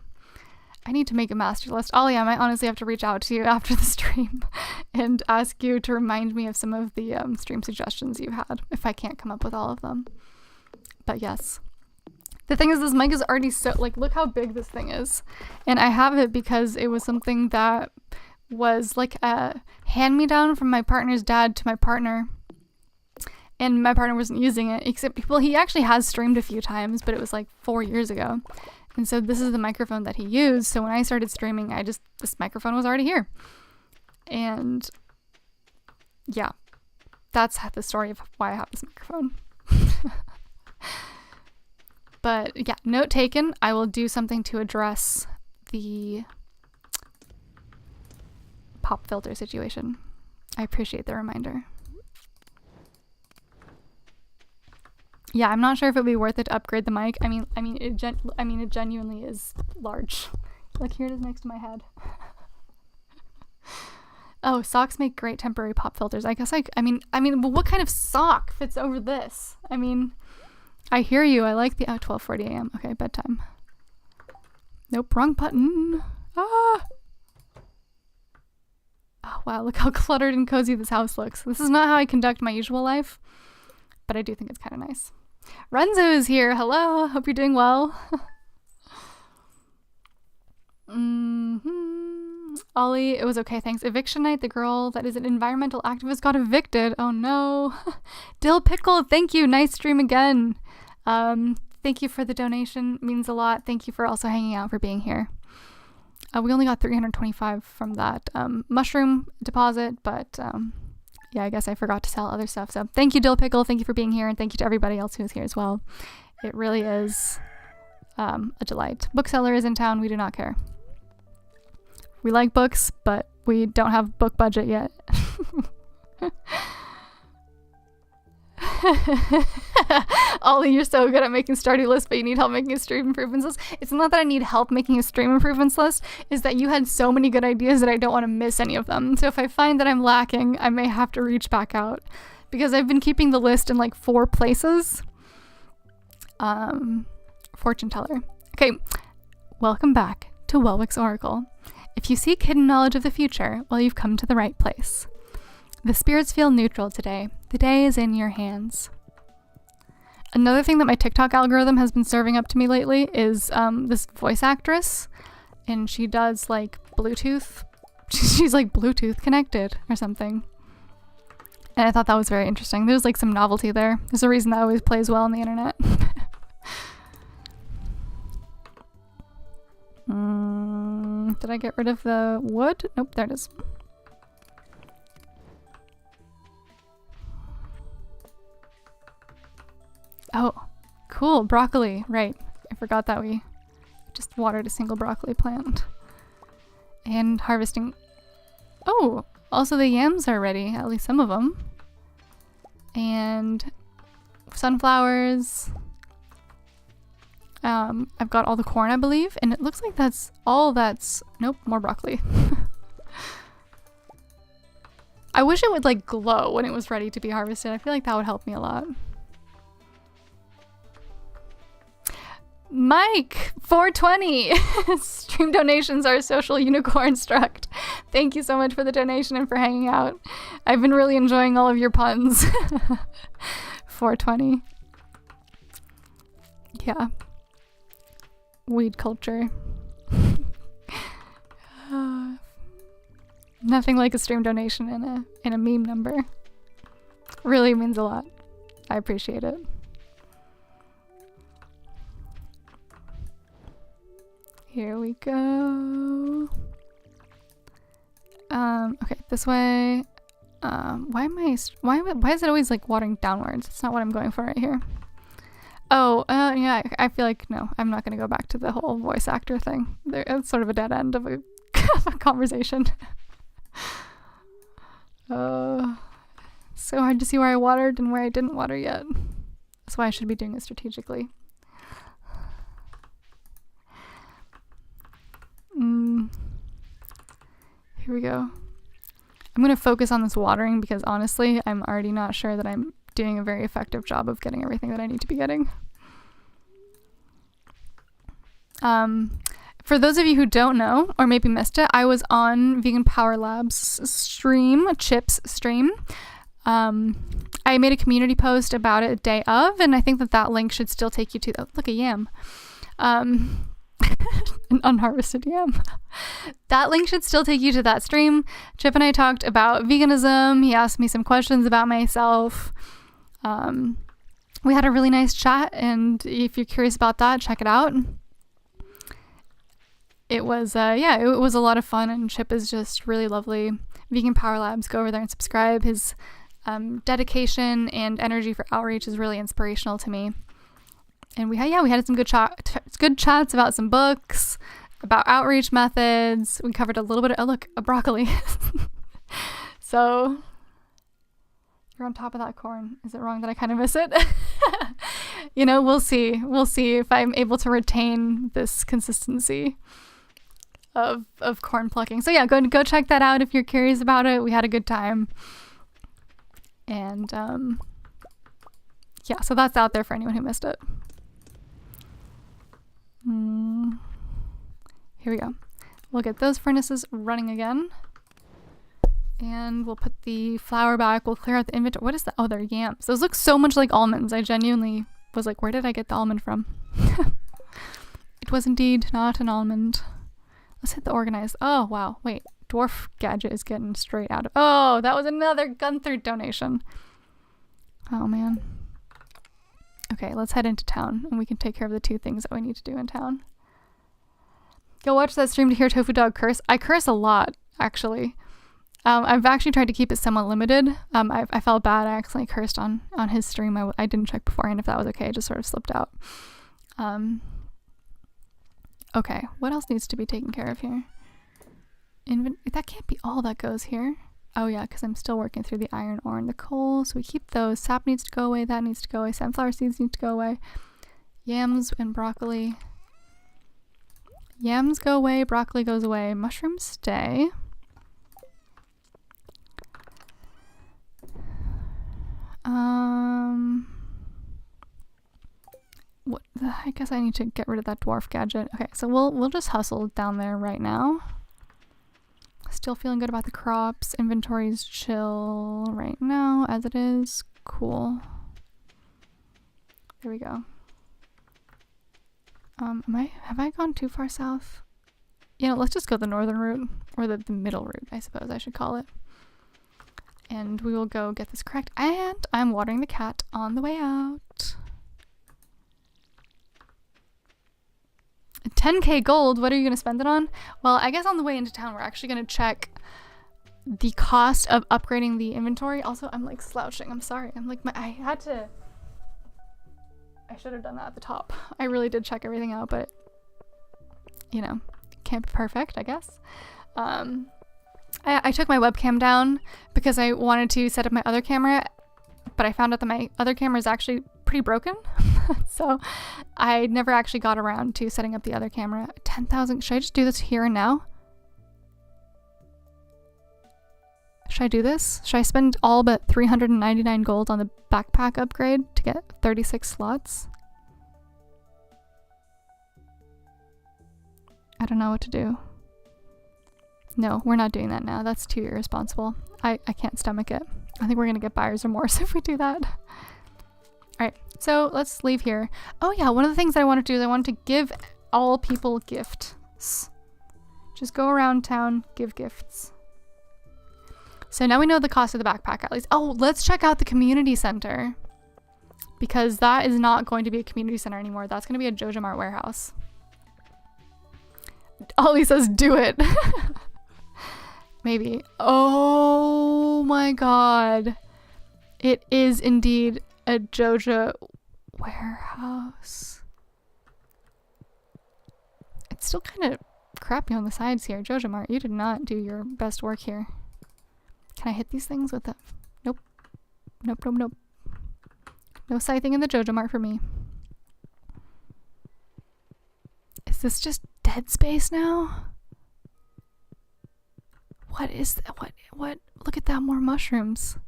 I need to make a master list. Ollie, I might honestly have to reach out to you after the stream and ask you to remind me of some of the stream suggestions you had, if I can't come up with all of them. But yes. The thing is, this mic is already so, like, look how big this thing is. And I have it because it was something that was like a hand-me-down from my partner's dad to my partner. and my partner wasn't using it, except, well, he actually has streamed a few times, but it was like 4 years ago. And so this is the microphone that he used. So when I started streaming, this microphone was already here. And yeah, that's the story of why I have this microphone. But yeah, note taken. I will do something to address the pop filter situation. I appreciate the reminder. Yeah, I'm not sure if it would be worth it to upgrade the mic. I mean, it genuinely is large. Like, here it is next to my head. Oh, socks make great temporary pop filters. I guess but what kind of sock fits over this? I mean, I hear you. I like the 12:40 a.m. Okay, bedtime. Nope, wrong button. Ah. Oh, wow, look how cluttered and cozy this house looks. This is not how I conduct my usual life, but I do think it's kind of nice. Renzo is here. Hello. Hope you're doing well. Ollie, it was okay, thanks. Eviction night, the girl that is an environmental activist got evicted. Oh no. Dill Pickle, thank you. Nice stream again. Thank you for the donation. It means a lot. Thank you for also hanging out, for being here. We only got 325 from that mushroom deposit, but yeah, I guess I forgot to sell other stuff. So thank you, Dill Pickle. Thank you for being here, and thank you to everybody else who is here as well. It really is a delight. Bookseller is in town. We do not care. We like books, but we don't have book budget yet. Ollie, you're so good at making Stardew lists, but you need help making a stream improvements list. It's not that I need help making a stream improvements list, is that you had so many good ideas that I don't want to miss any of them. So if I find that I'm lacking, I may have to reach back out, because I've been keeping the list in like 4 places. Fortune teller. Okay, welcome back to Welwick's Oracle. If you seek hidden knowledge of the future, well, you've come to the right place. The spirits feel neutral today. The day is in your hands. Another thing that my TikTok algorithm has been serving up to me lately is this voice actress, and she does like Bluetooth. She's like Bluetooth connected or something. And I thought that was very interesting. There's like some novelty there. There's a reason that always plays well on the internet. Did I get rid of the wood? Nope, there it is. Oh, cool. Broccoli. Right. I forgot that we just watered a single broccoli plant. And harvesting. Oh, also the yams are ready. At least some of them. And sunflowers. I've got all the corn, I believe. And it looks like that's all that's... Nope, more broccoli. I wish it would like glow when it was ready to be harvested. I feel like that would help me a lot. Mike, 420. Stream donations are a social unicorn struct. Thank you so much for the donation and for hanging out. I've been really enjoying all of your puns. 420. Yeah. Weed culture. Nothing like a stream donation in a meme number. Really means a lot. I appreciate it. Here we go. Okay, this way. Why is it always like watering downwards? It's not what I'm going for right here. Oh, yeah, I feel like, no, I'm not going to go back to the whole voice actor thing. It's sort of a dead end of a conversation. So hard to see where I watered and where I didn't water yet. That's why I should be doing it strategically. Here we go. I'm going to focus on this watering because honestly, I'm already not sure that I'm doing a very effective job of getting everything that I need to be getting. For those of you who don't know, or maybe missed it, I was on Vegan Power Lab's stream, Chip's stream. I made a community post about it a day of, and I think that link should still take you to, oh, look, a yam. An unharvested yam. That link should still take you to that stream. Chip and I talked about veganism. He asked me some questions about myself. We had a really nice chat, and if you're curious about that, check it out. It was it was a lot of fun, and Chip is just really lovely. Vegan Power Labs, go over there and subscribe. His dedication and energy for outreach is really inspirational to me. And we had some good chats about some books, about outreach methods. We covered a little bit of, a broccoli. So you're on top of that corn. Is it wrong that I kind of miss it? We'll see. We'll see if I'm able to retain this consistency of corn plucking. So yeah, go check that out if you're curious about it. We had a good time. And so that's out there for anyone who missed it. Here we go. We'll get those furnaces running again. And we'll put the flour back. We'll clear out the inventory. What is that? Oh, they're yams. Those look so much like almonds. I genuinely was like, where did I get the almond from? It was indeed not an almond. Let's hit the organized. Oh, wow. Wait. Dwarf Gadget is getting straight out of... Oh, that was another Gunther donation. Oh, man. Okay, let's head into town, and we can take care of the 2 things that we need to do in town. Go watch that stream to hear Tofu Dog curse. I curse a lot, actually. I've actually tried to keep it somewhat limited. I felt bad. I accidentally cursed on his stream. I didn't check beforehand if that was okay. I just sort of slipped out. Okay, what else needs to be taken care of here? That can't be all that goes here. Oh yeah, because I'm still working through the iron ore and the coal, so we keep those. Sap needs to go away, that needs to go away, sunflower seeds need to go away. Yams and broccoli. Yams go away, broccoli goes away, mushrooms stay. I guess I need to get rid of that dwarf gadget. Okay, so we'll just hustle down there right now. Still feeling good about the crops. Inventory's chill right now as it is. Cool. There we go. Have I gone too far south? Let's just go the northern route, or the middle route, I suppose I should call it. And we will go get this correct. And I'm watering the cat on the way out. 10k gold, what are you going to spend it on? Well, I guess on the way into town, we're actually going to check the cost of upgrading the inventory. Also, I'm like slouching. I'm sorry. I'm like, I should have done that at the top. I really did check everything out, but can't be perfect, I guess. I took my webcam down because I wanted to set up my other camera, but I found out that my other camera is actually pretty broken. So I never actually got around to setting up the other camera. 10,000. Should I just do this here and now? Should I do this? Should I spend all but 399 gold on the backpack upgrade to get 36 slots? I don't know what to do. No, we're not doing that now. That's too irresponsible. I can't stomach it. I think we're gonna get buyer's remorse if we do that. Alright, so let's leave here. Oh yeah, one of the things that I wanted to do is I wanted to give all people gifts. Just go around town, give gifts. So now we know the cost of the backpack at least. Oh, let's check out the community center. Because that is not going to be a community center anymore. That's going to be a Joja Mart warehouse. Ollie says, do it. Maybe. Oh my god. It is indeed a Joja warehouse. It's still kind of crappy on the sides here. Joja Mart, you did not do your best work here. Can I hit these things with a... Nope. Nope, nope, nope. No scything in the Joja Mart for me. Is this just dead space now? What is that? What? Look at that, more mushrooms.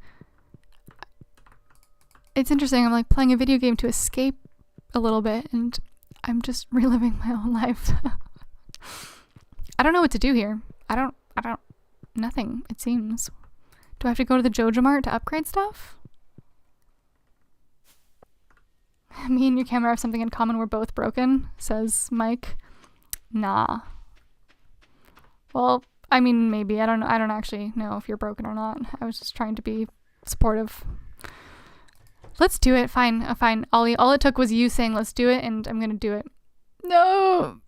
It's interesting. I'm like playing a video game to escape a little bit, and I'm just reliving my own life. I don't know what to do here. I don't, nothing, it seems. Do I have to go to the Joja Mart to upgrade stuff? Me and your camera have something in common. We're both broken, says Mike. Nah. Well, I mean, maybe. I don't actually know if you're broken or not. I was just trying to be supportive. Let's do it. Fine. Fine. Ollie, all it took was you saying let's do it, and I'm gonna do it. No!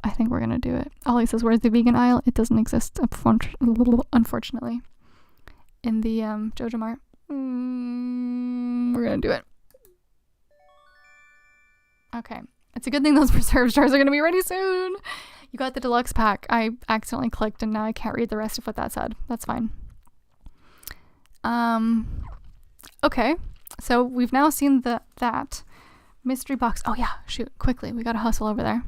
I think we're gonna do it. Ollie says, where's the vegan aisle? It doesn't exist, unfortunately. In the Jojo Mart. We're gonna do it. Okay. It's a good thing those preserve jars are gonna be ready soon. You got the deluxe pack. I accidentally clicked and now I can't read the rest of what that said. That's fine. Okay. So we've now seen that mystery box. Oh yeah, shoot, quickly. We gotta hustle over there.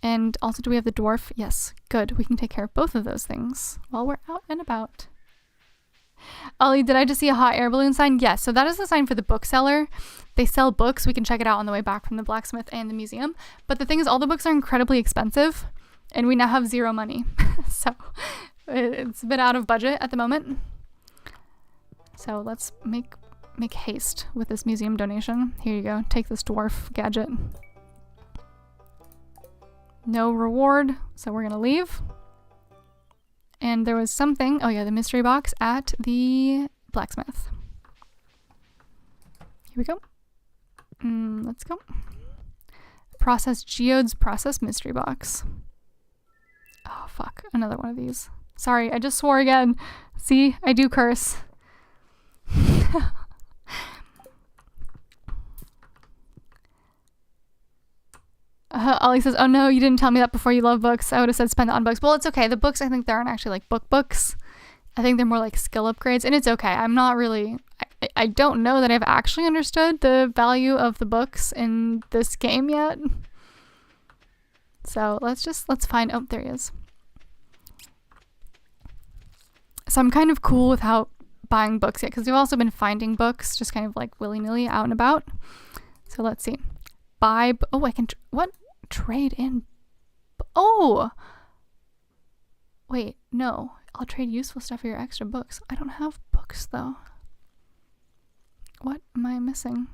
And also, do we have the dwarf? Yes, good. We can take care of both of those things while we're out and about. Ollie, did I just see a hot air balloon sign? Yes, so that is the sign for the bookseller. They sell books. We can check it out on the way back from the blacksmith and the museum. But the thing is, all the books are incredibly expensive, and we now have 0 money. So it's a bit out of budget at the moment. So let's make haste with this museum donation. Here you go. Take this dwarf gadget. No reward, so we're gonna leave. And there was something, oh yeah, the mystery box at the blacksmith. Here we go. Let's go. Process Geode's process mystery box. Oh fuck, another one of these. Sorry, I just swore again. See, I do curse. Ollie says, oh no, you didn't tell me that before. You love books. I would have said spend it on books. Well, it's okay. The books, I think they aren't actually like books. I think they're more like skill upgrades, and it's okay. I'm not really, I don't know that I've actually understood the value of the books in this game yet. So let's find, oh, there he is. So I'm kind of cool without buying books yet, because we've also been finding books just kind of like willy-nilly out and about. So let's see. Buy, oh, I can, what? Trade in, oh! Wait, no. I'll trade useful stuff for your extra books. I don't have books, though. What am I missing?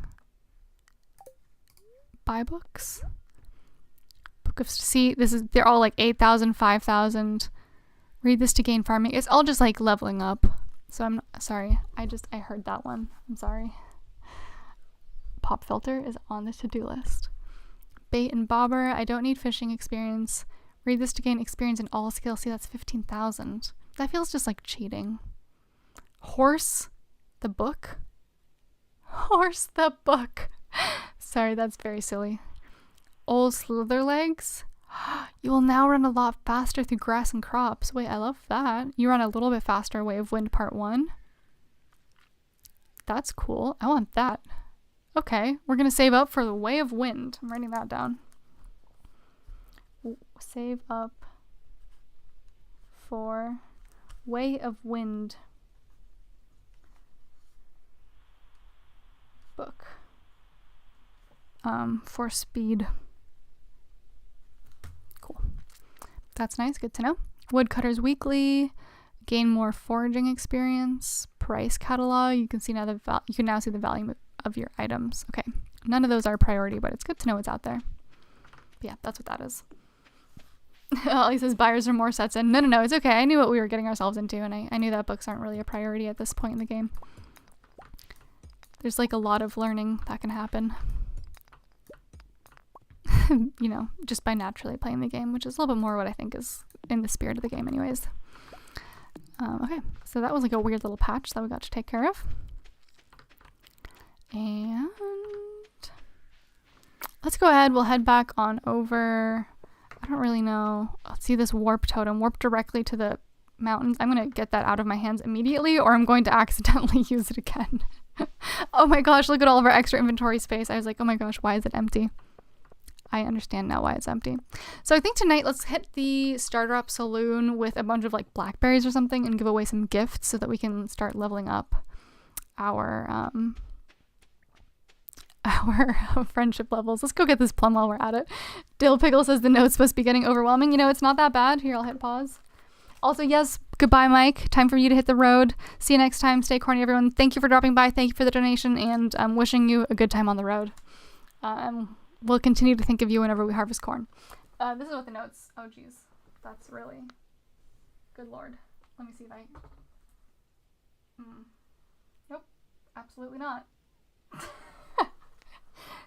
Buy books? Book of, see, they're all like 8,000, 5,000. Read this to gain farming. It's all just like leveling up. So I'm sorry. I heard that one. I'm sorry. Pop filter is on the to-do list. Bait and bobber. I don't need fishing experience. Read this to gain experience in all skills. See, that's 15,000. That feels just like cheating. Horse the book? Horse the book. Sorry, that's very silly. Old slither legs. You will now run a lot faster through grass and crops. Wait, I love that. You run a little bit faster. Way of Wind Part 1. That's cool. I want that. Okay, we're going to save up for the Way of Wind. I'm writing that down. Save up for Way of Wind book. For speed. Cool. That's nice. Good to know. Woodcutters Weekly. Gain more foraging experience. Price catalog. You can see now you can now see the value of your items. Okay, none of those are a priority, but it's good to know what's out there. But yeah, that's what that is. He says buyers are more sets in. No, it's okay. I knew what we were getting ourselves into, and I knew that books aren't really a priority at this point in the game. There's like a lot of learning that can happen. You know, just by naturally playing the game, which is a little bit more what I think is in the spirit of the game anyways. Okay, so that was like a weird little patch that we got to take care of. And let's go ahead. We'll head back on over. I don't really know. Let's see this warp totem. Warp directly to the mountains. I'm going to get that out of my hands immediately, or I'm going to accidentally use it again. Oh my gosh, look at all of our extra inventory space. I was like, oh my gosh, why is it empty? I understand now why it's empty. So I think tonight let's hit the Stardew Saloon with a bunch of like blackberries or something and give away some gifts so that we can start leveling up our friendship levels. Let's go get this plum while we're at it. Dill Pickle says the note's supposed to be getting overwhelming. You know, it's not that bad. Here, I'll hit pause. Also, yes, goodbye, Mike. Time for you to hit the road. See you next time. Stay corny, everyone. Thank you for dropping by. Thank you for the donation, and I'm wishing you a good time on the road. We'll continue to think of you whenever we harvest corn. This is what the notes. Oh, geez. That's really... Good Lord. Let me see if I... Nope, absolutely not.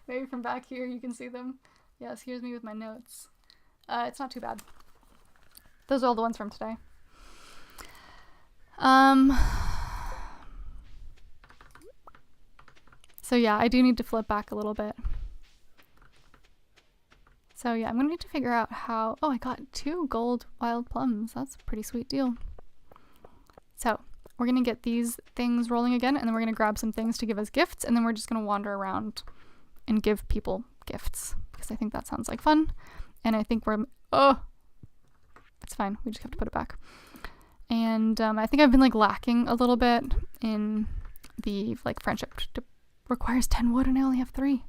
Maybe from back here you can see them. Yes, here's me with my notes. It's not too bad. Those are all the ones from today. So yeah, I do need to flip back a little bit. So yeah, I'm gonna need to figure out how... Oh, I got 2 gold wild plums. That's a pretty sweet deal. So we're gonna get these things rolling again, and then we're gonna grab some things to give as gifts, and then we're just gonna wander around and give people gifts, because I think that sounds like fun. And I think we're... Oh! It's fine. We just have to put it back. And I think I've been like lacking a little bit in the like friendship. Requires 10 wood and I only have 3.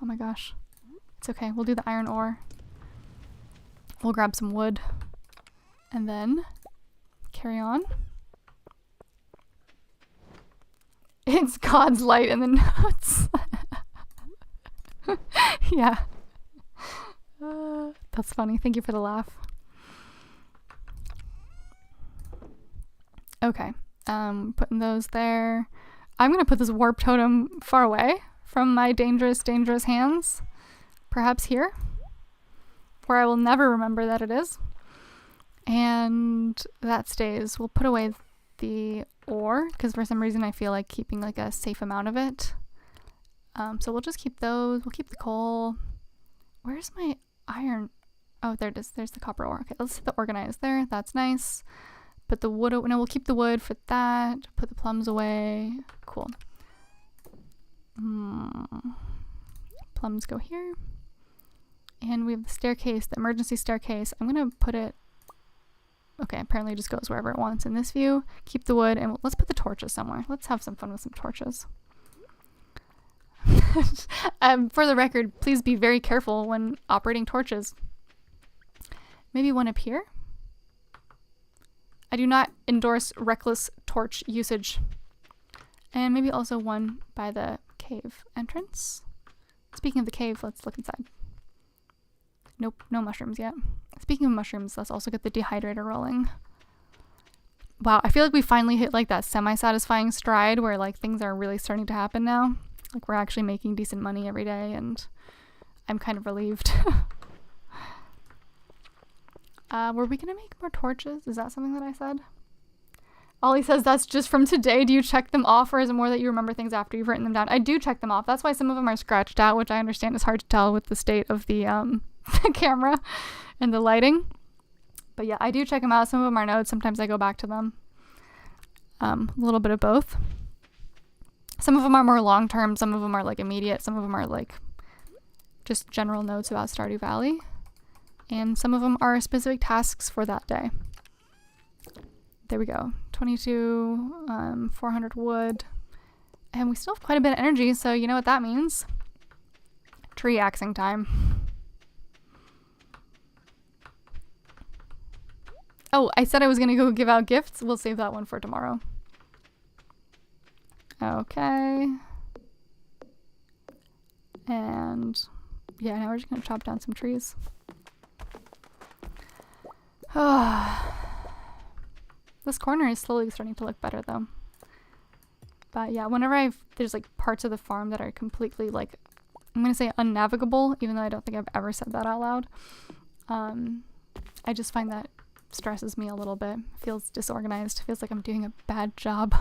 Oh my gosh. It's okay. We'll do the iron ore. We'll grab some wood and then carry on. It's God's light in the notes. Yeah. That's funny. Thank you for the laugh. Okay. Putting those there. I'm going to put this warp totem far away from my dangerous, dangerous hands. Perhaps here, where I will never remember that it is. And that stays. We'll put away the ore, because for some reason I feel like keeping like a safe amount of it. So we'll just keep those. We'll keep the coal. Where's my iron? Oh, there it is. There's the copper ore. Okay, let's hit the organize there. That's nice. Put the wood, no, we'll keep the wood for that. Put the plums away. Cool. Plums go here. And we have the staircase, the emergency staircase. I'm going to put it... Okay, apparently it just goes wherever it wants in this view. Keep the wood, and let's put the torches somewhere. Let's have some fun with some torches. For the record, please be very careful when operating torches. Maybe one up here? I do not endorse reckless torch usage. And maybe also one by the cave entrance. Speaking of the cave, let's look inside. Nope, no mushrooms yet. Speaking of mushrooms, let's also get the dehydrator rolling. Wow, I feel like we finally hit like that semi-satisfying stride where like things are really starting to happen now. Like we're actually making decent money every day, and I'm kind of relieved. Were we gonna make more torches? Is that something that I said? Ollie says that's just from today. Do you check them off, or is it more that you remember things after you've written them down? I do check them off. That's why some of them are scratched out, which I understand is hard to tell with the state of the camera and the lighting. But yeah, I do check them out. Some of them are notes. Sometimes I go back to them. A little bit of both. Some of them are more long-term. Some of them are like immediate. Some of them are like just general notes about Stardew Valley. And some of them are specific tasks for that day. There we go. 22, 400 wood. And we still have quite a bit of energy, so you know what that means. Tree axing time. Oh, I said I was going to go give out gifts. We'll save that one for tomorrow. Okay. And yeah, now we're just going to chop down some trees. This corner is slowly starting to look better though. But yeah, whenever there's like parts of the farm that are completely like, I'm gonna say unnavigable, even though I don't think I've ever said that out loud. I just find that stresses me a little bit. Feels disorganized. Feels like I'm doing a bad job.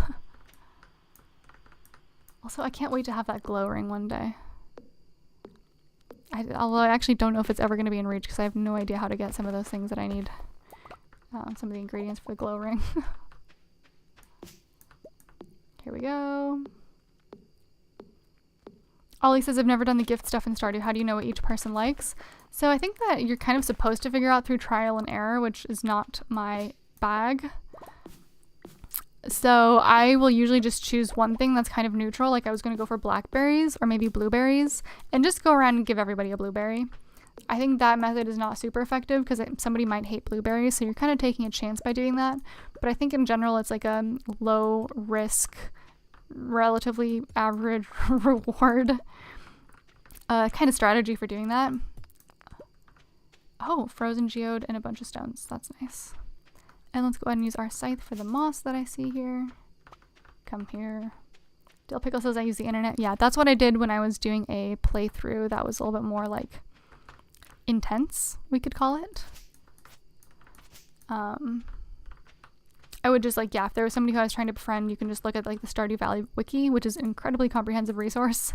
Also, I can't wait to have that glow ring one day. Although I actually don't know if it's ever going to be in reach because I have no idea how to get some of those things that I need. Some of the ingredients for the glow ring. Here we go. Ollie says, I've never done the gift stuff in Stardew. How do you know what each person likes? So I think that you're kind of supposed to figure out through trial and error, which is not my bag. So I will usually just choose one thing that's kind of neutral. Like I was going to go for blackberries or maybe blueberries and just go around and give everybody a blueberry. I think that method is not super effective because somebody might hate blueberries. So you're kind of taking a chance by doing that. But I think in general, it's like a low risk, relatively average reward kind of strategy for doing that. Oh, frozen geode and a bunch of stones. That's nice. And let's go ahead and use our scythe for the moss that I see here. Come here. Dill Pickle says I use the internet. Yeah, that's what I did when I was doing a playthrough that was a little bit more like intense, we could call it. I would just like, yeah, if there was somebody who I was trying to befriend, you can just look at like the Stardew Valley wiki, which is an incredibly comprehensive resource.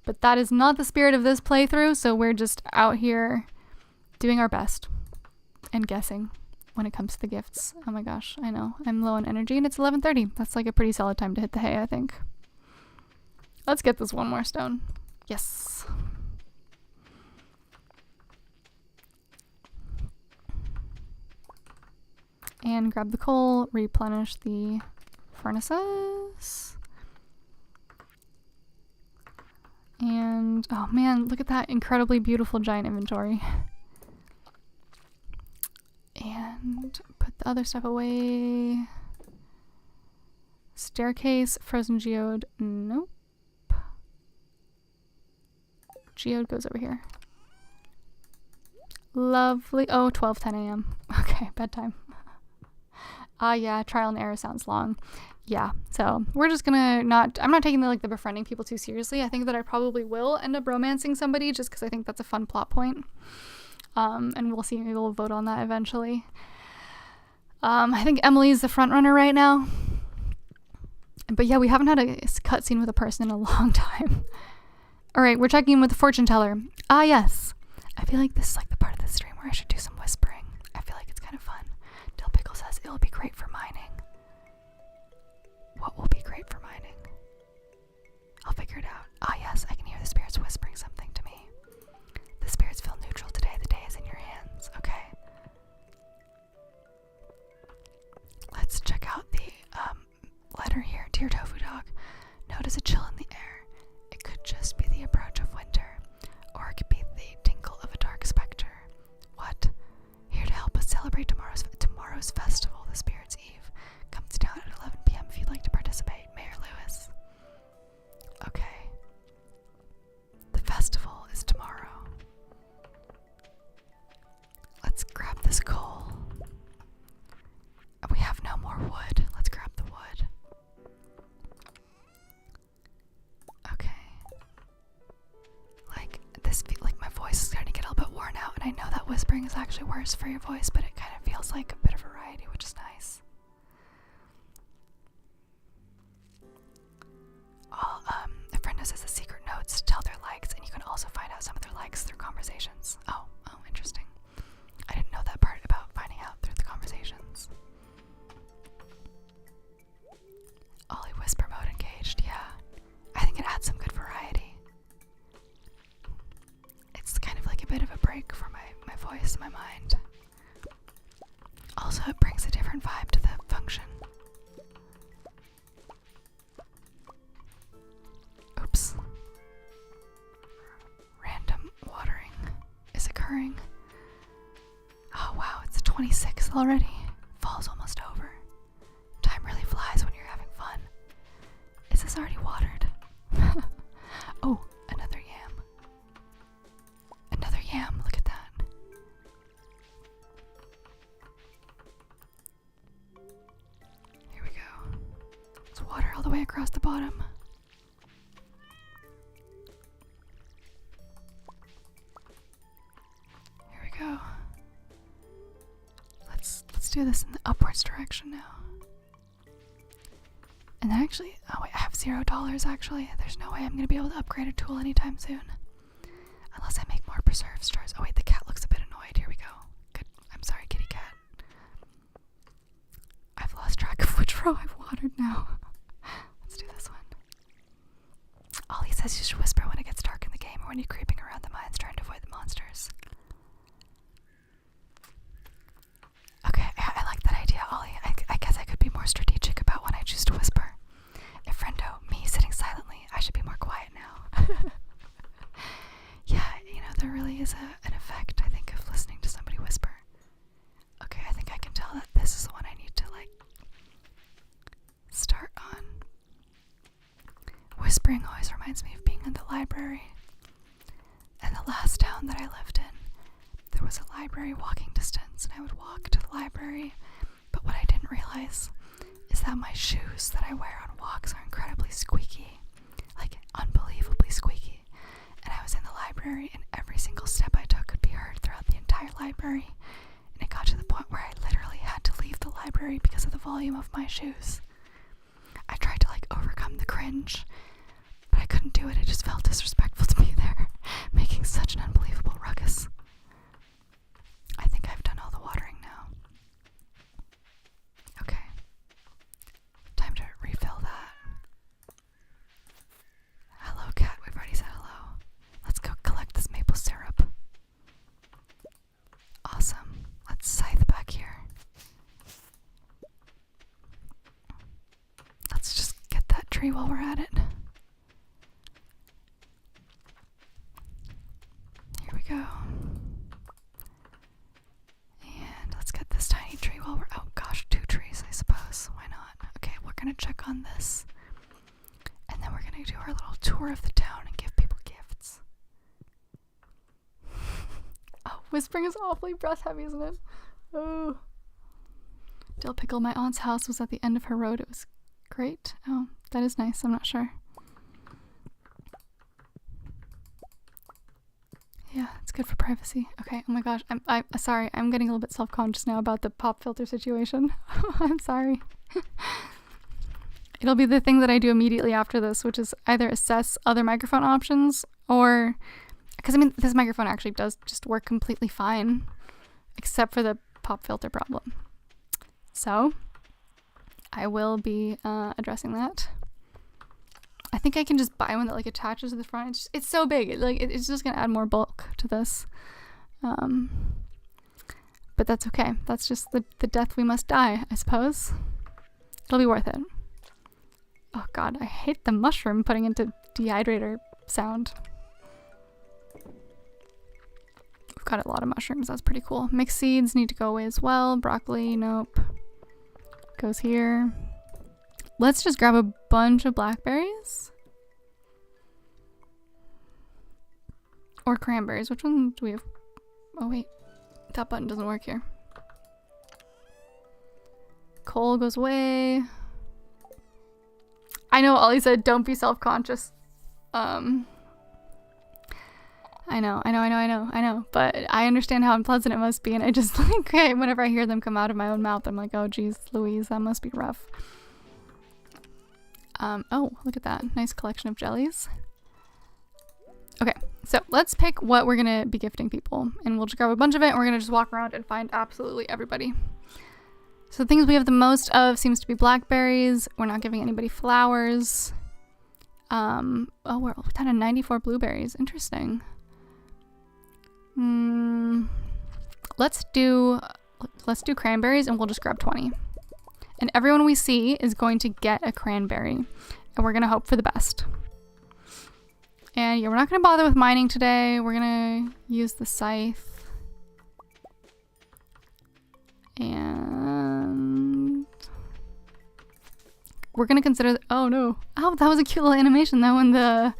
But that is not the spirit of this playthrough, so we're just out here doing our best and guessing when it comes to the gifts. Oh my gosh, I know. I'm low on energy and it's 11:30. That's like a pretty solid time to hit the hay, I think. Let's get this one more stone. Yes. And grab the coal, replenish the furnaces. And, oh man, look at that incredibly beautiful giant inventory. And put the other stuff away. Staircase, frozen geode, nope. Geode goes over here. Lovely. Oh, 12:10 a.m. Okay, bedtime. Yeah, trial and error sounds long. Yeah, so we're just gonna I'm not taking the befriending people too seriously. I think that I probably will end up romancing somebody just because I think that's a fun plot point. And we'll see, maybe we'll vote on that eventually. I think Emily's the front runner right now. But yeah, we haven't had a cutscene with a person in a long time. Alright, we're checking in with the fortune teller. Ah, yes. I feel like this is like the part of the stream where I should do some whispering. I feel like it's kind of fun. Dill Pickle says it'll be great for mining. What will be great for mining? I'll figure it out. Ah, yes, I can hear the spirits whispering something to me. The spirits feel neutral today. The day is in your hands. Okay. Let's check out the letter here. Dear Tofu Dog, notice a chill in the air. It could just be the approach of winter, or it could be the tinkle of a dark specter. What? Here to help us celebrate tomorrow's festival, the Spirit's Eve. Comes down at 11 p.m. if you'd like to participate. Mayor Lewis. Okay. The festival is tomorrow. Let's grab this coal. We have no more wood. Let's grab the wood. Okay. Like my voice is starting to get a little bit worn out, and I know that whispering is actually worse for your voice, but it kind of feels like a bit of variety, which is nice. A friend says the secret notes tell their likes, and you can also find out some of their likes through conversations. Oh, interesting. I didn't know that part about finding out through the conversations. Ollie whisper mode engaged, yeah. I think it adds some good variety. It's kind of like a bit of a break for my voice and my mind. Also, it brings a different vibe to the function. Oops. Random watering is occurring. Oh wow, it's the 26th already. Fall's almost over. Time really flies when you're having fun. Is this already watered? Oh, another yam. Another yam, look at that. Here we go. It's water all the way across the bottom. Here we go. Let's do this in the upwards direction now. And then actually, oh wait, I have $0 actually. There's no way I'm gonna be able to upgrade a tool anytime soon. Unless I make more preserve stars. Oh wait, the cat looks a bit annoyed. Here we go. Good. I'm sorry, kitty cat. I've lost track of which row I've watered now. Let's do this one. Ollie says you should whisper when it gets dark in the game or when you're creeping around the mines trying to avoid the monsters. Okay, I like that idea, Ollie. I guess I could be more strategic about when I choose to whisper. If friendo, me sitting silently, I should be more quiet now. Yeah, there really is an effect, I think, of listening to somebody whisper. Okay, I think I can tell that this is the one I need to, start on. Whispering always reminds me of being in the library. And the last town that I lived in, there was a library walking distance, and I would walk to the library, but what I didn't realize is that my shoes that I wear on walks are incredibly squeaky. Like, unbelievably squeaky. And I was in the library, and every single step I took could be heard throughout the entire library. And it got to the point where I literally had to leave the library because of the volume of my shoes. I tried to, like, overcome the cringe, but I couldn't do it. It just felt disrespectful to be there, making such an unbelievable ruckus. I think I've done all the watering now. Okay. Time to refill that. Hello, cat. We've already said hello. Let's go collect this maple syrup. Awesome. Let's scythe back here. Let's just get that tree while we're at it. Here we go. And let's get this tiny tree while we're... Oh gosh, 2 trees, I suppose. Why not? Okay, we're gonna check on this. And then we're gonna do our little tour of the town and give people gifts. Oh, whispering is awfully breath heavy, isn't it? Oh. Dill Pickle, my aunt's house was at the end of her road. It was great. Oh, that is nice. I'm not sure. Yeah, it's good for privacy. Okay, oh my gosh. I'm sorry. I'm getting a little bit self-conscious now about the pop filter situation. I'm sorry. It'll be the thing that I do immediately after this, which is either assess other microphone options or... Because, I mean, this microphone actually does just work completely fine, except for the pop filter problem. So, I will be addressing that. I think I can just buy one that, like, attaches to the front. It's so big. It's just going to add more bulk to this. But that's okay. That's just the death we must die, I suppose. It'll be worth it. Oh, God. I hate the mushroom putting into dehydrator sound. We've got a lot of mushrooms. That's pretty cool. Mixed seeds need to go away as well. Broccoli, nope. Goes here. Let's just grab a bunch of blackberries. Or cranberries. Which one do we have? Oh, wait. That button doesn't work here. Coal goes away. I know Ollie said don't be self-conscious. I know. But I understand how unpleasant it must be, and I just like, whenever I hear them come out of my own mouth, I'm like, oh geez, Louise, that must be rough. Oh, look at that. Nice collection of jellies. Okay, so let's pick what we're gonna be gifting people, and we'll just grab a bunch of it, and we're gonna just walk around and find absolutely everybody. So the things we have the most of seems to be blackberries. We're not giving anybody flowers. Oh, we're down to 94 blueberries. Interesting. Let's do cranberries, and we'll just grab 20. And everyone we see is going to get a cranberry, and we're gonna hope for the best. And yeah, we're not gonna bother with mining today. We're gonna use the scythe. And we're gonna consider oh no. Oh, that was a cute little animation though when the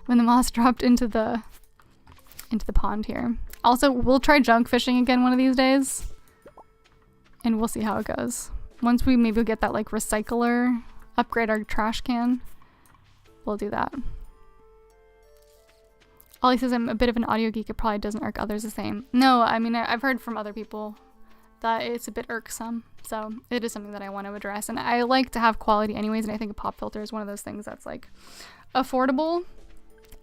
moss dropped into the pond here. Also, we'll try junk fishing again one of these days. And we'll see how it goes. Once we maybe get that like recycler, upgrade our trash can, we'll do that. Ollie says I'm a bit of an audio geek. It probably doesn't irk others the same. No, I mean, I've heard from other people that it's a bit irksome. So it is something that I want to address. And I like to have quality anyways. And I think a pop filter is one of those things that's like affordable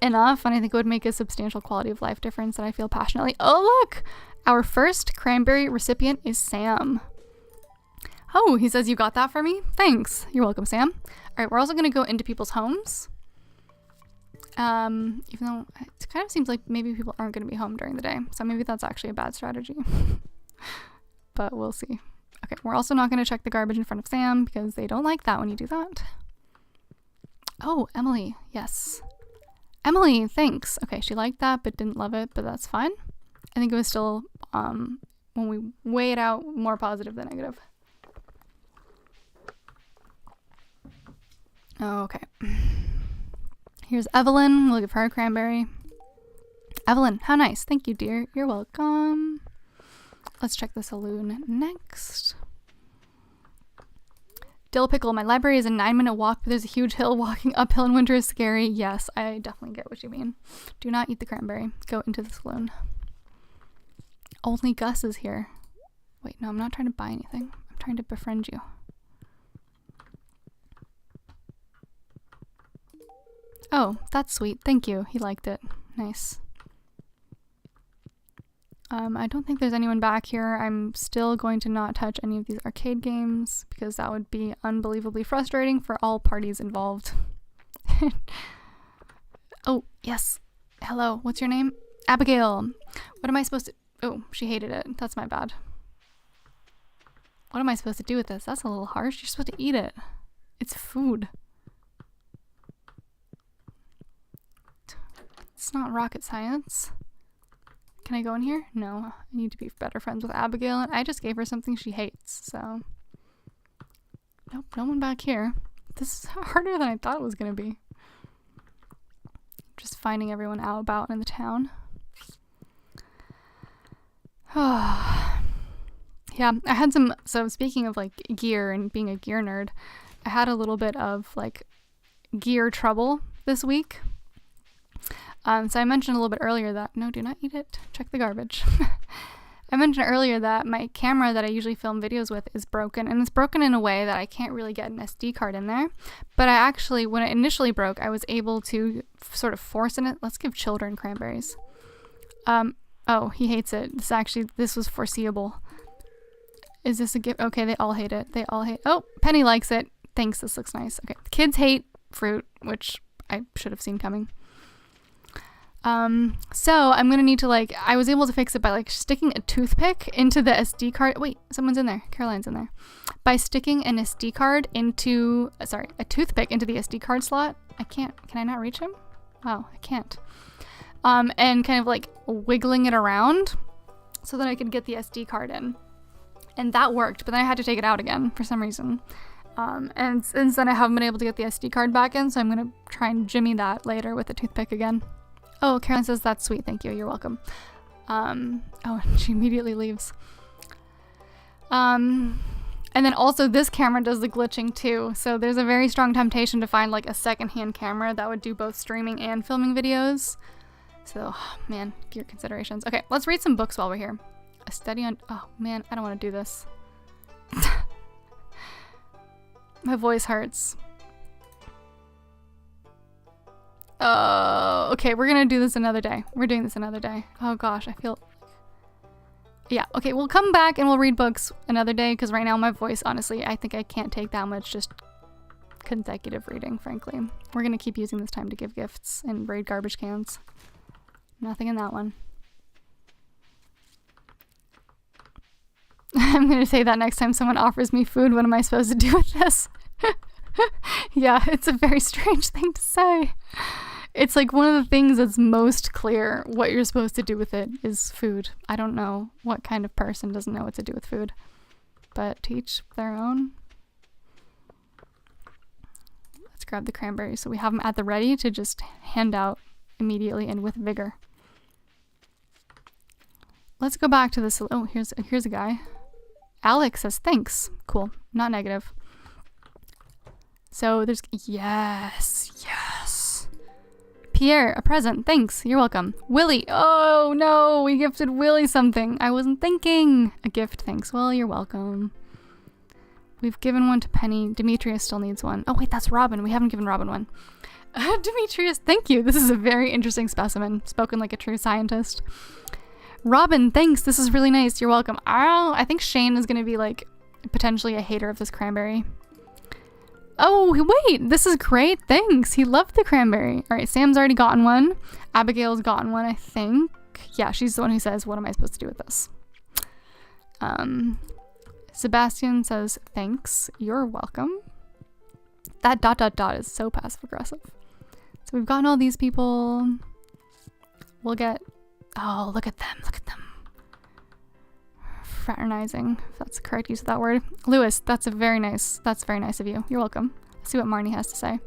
enough. And I think it would make a substantial quality of life difference that I feel passionately. Oh, look! Our first cranberry recipient is Sam. Oh, he says you got that for me? Thanks. You're welcome, Sam. All right, we're also going to go into people's homes. Even though it kind of seems like maybe people aren't going to be home during the day. So maybe that's actually a bad strategy. But we'll see. Okay, we're also not going to check the garbage in front of Sam because they don't like that when you do that. Oh, Emily. Yes. Emily, thanks. Okay, she liked that but didn't love it, but that's fine. I think it was still, when we weigh it out, more positive than negative. Okay. Here's Evelyn. We'll give her a cranberry. Evelyn, how nice. Thank you, dear. You're welcome. Let's check the saloon next. Dill Pickle, my library is a 9-minute walk, but there's a huge hill. Walking uphill in winter is scary. Yes, I definitely get what you mean. Do not eat the cranberry. Go into the saloon. Only Gus is here. Wait, no, I'm not trying to buy anything. I'm trying to befriend you. Oh, that's sweet. Thank you. He liked it. Nice. I don't think there's anyone back here. I'm still going to not touch any of these arcade games because that would be unbelievably frustrating for all parties involved. Oh, yes. Hello. What's your name? Abigail. What am I supposed to... Oh, she hated it. That's my bad. What am I supposed to do with this? That's a little harsh. You're supposed to eat it. It's food. It's not rocket science. Can I go in here? No. I need to be better friends with Abigail, and I just gave her something she hates, so... Nope, no one back here. This is harder than I thought it was gonna be. Just finding everyone out about in the town. Yeah, I had some... So speaking of, like, gear and being a gear nerd, I had a little bit of, like, gear trouble this week. So I mentioned a little bit earlier that, no, do not eat it. Check the garbage. I mentioned earlier that my camera that I usually film videos with is broken, and it's broken in a way that I can't really get an SD card in there. But I actually, when it initially broke, I was able to sort of force in it. Let's give children cranberries. Oh, he hates it. This was foreseeable. Is this a gift? Okay, they all hate it. They all hate... Oh, Penny likes it. Thanks, this looks nice. Okay, kids hate fruit, which I should have seen coming. So I'm gonna need to, like, I was able to fix it by, like, sticking a toothpick into the SD card. Wait, someone's in there. Caroline's in there. By sticking an SD card into, a toothpick into the SD card slot. Can I not reach him? Oh, I can't. And kind of, like, wiggling it around so that I could get the SD card in. And that worked, but then I had to take it out again for some reason. And since then I haven't been able to get the SD card back in, so I'm gonna try and jimmy that later with the toothpick again. Oh, Caroline says that's sweet. Thank you. You're welcome. Oh, she immediately leaves. And then also this camera does the glitching too. So there's a very strong temptation to find, like, a secondhand camera that would do both streaming and filming videos. So, oh, man, gear considerations. Okay, let's read some books while we're here. A study on... Oh, man, I don't want to do this. My voice hurts. Okay, we're gonna do this another day. We're doing this another day. Oh gosh, I feel... Yeah, okay, we'll come back and we'll read books another day, because right now my voice, honestly, I think I can't take that much just consecutive reading, frankly. We're gonna keep using this time to give gifts and raid garbage cans. Nothing in that one. I'm gonna say that next time someone offers me food, what am I supposed to do with this? Yeah, it's a very strange thing to say. It's like one of the things that's most clear what you're supposed to do with it is food. I don't know what kind of person doesn't know what to do with food, but to each their own. Let's grab the cranberries so we have them at the ready to just hand out immediately and with vigor. Let's go back to this. Oh, here's a guy. Alex says thanks. Cool. Not negative. So there's... Yes. Pierre, a present. Thanks. You're welcome. Willie. Oh, no. We gifted Willie something. I wasn't thinking. A gift. Thanks. Well, you're welcome. We've given one to Penny. Demetrius still needs one. Oh, wait. That's Robin. We haven't given Robin one. Demetrius, thank you. This is a very interesting specimen. Spoken like a true scientist. Robin, thanks. This is really nice. You're welcome. I think Shane is going to be, like, potentially a hater of this cranberry. Oh, wait, this is great. Thanks. He loved the cranberry. All right, Sam's already gotten one. Abigail's gotten one, I think. Yeah, she's the one who says, what am I supposed to do with this? Sebastian says, thanks. You're welcome. That ... is so passive aggressive. So we've gotten all these people. We'll get... Oh, look at them. Look at them. Fraternizing, if that's the correct use of that word. Lewis, that's very nice of you. You're welcome. Let's see what Marnie has to say.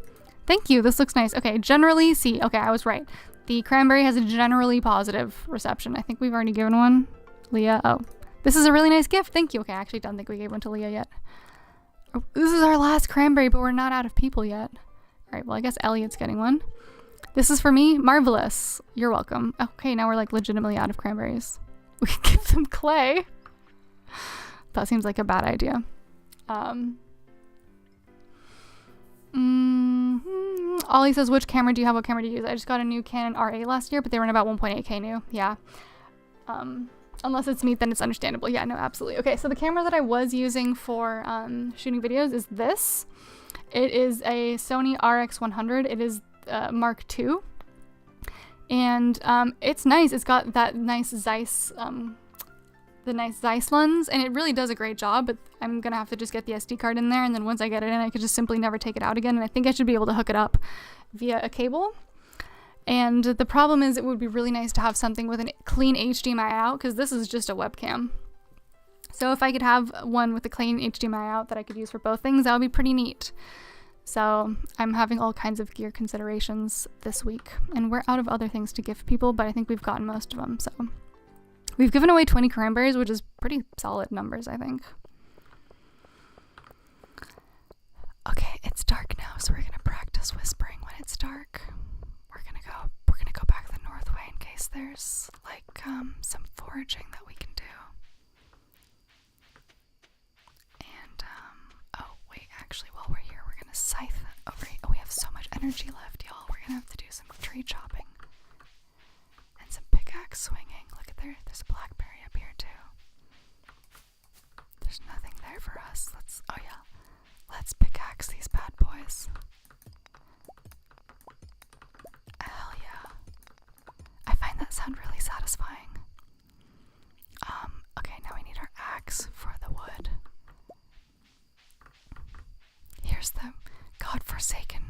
Thank you. This looks nice. Okay, generally, okay, I was right. The cranberry has a generally positive reception. I think we've already given one. Leah, oh. This is a really nice gift. Thank you. Okay, I actually don't think we gave one to Leah yet. Oh, this is our last cranberry, but we're not out of people yet. All right, well, I guess Elliot's getting one. This is for me. Marvelous. You're welcome. Okay, now we're like legitimately out of cranberries. We can give them clay. That seems like a bad idea. Ollie says, which camera do you have? What camera do you use? I just got a new Canon R8 last year, but they run about 1.8K new. Yeah. Unless it's me, then it's understandable. Yeah, no, absolutely. Okay, so the camera that I was using for shooting videos is this. It is a Sony RX100. It is Mark II. And it's nice. It's got that nice Zeiss, the nice Zeiss lens, and it really does a great job, but I'm gonna have to just get the SD card in there, and then once I get it in, I could just simply never take it out again, and I think I should be able to hook it up via a cable. And the problem is it would be really nice to have something with a clean HDMI out, because this is just a webcam. So if I could have one with a clean HDMI out that I could use for both things, that would be pretty neat. So I'm having all kinds of gear considerations this week, and we're out of other things to give people, but I think we've gotten most of them, so. We've given away 20 cranberries, which is pretty solid numbers, I think. Okay, it's dark now, so we're gonna practice whispering when it's dark. We're gonna go back the north way in case there's like some foraging that we can do. And oh wait, actually while we're here, we're gonna scythe over here. Oh, we have so much energy left, y'all. We're gonna have to do some tree chopping and some pickaxe swinging. Look at there's a blackberry up here too. There's nothing there for us. Let's pickaxe these bad boys. Hell yeah. I find that sound really satisfying. Okay, now we need our axe for the wood. Here's the godforsaken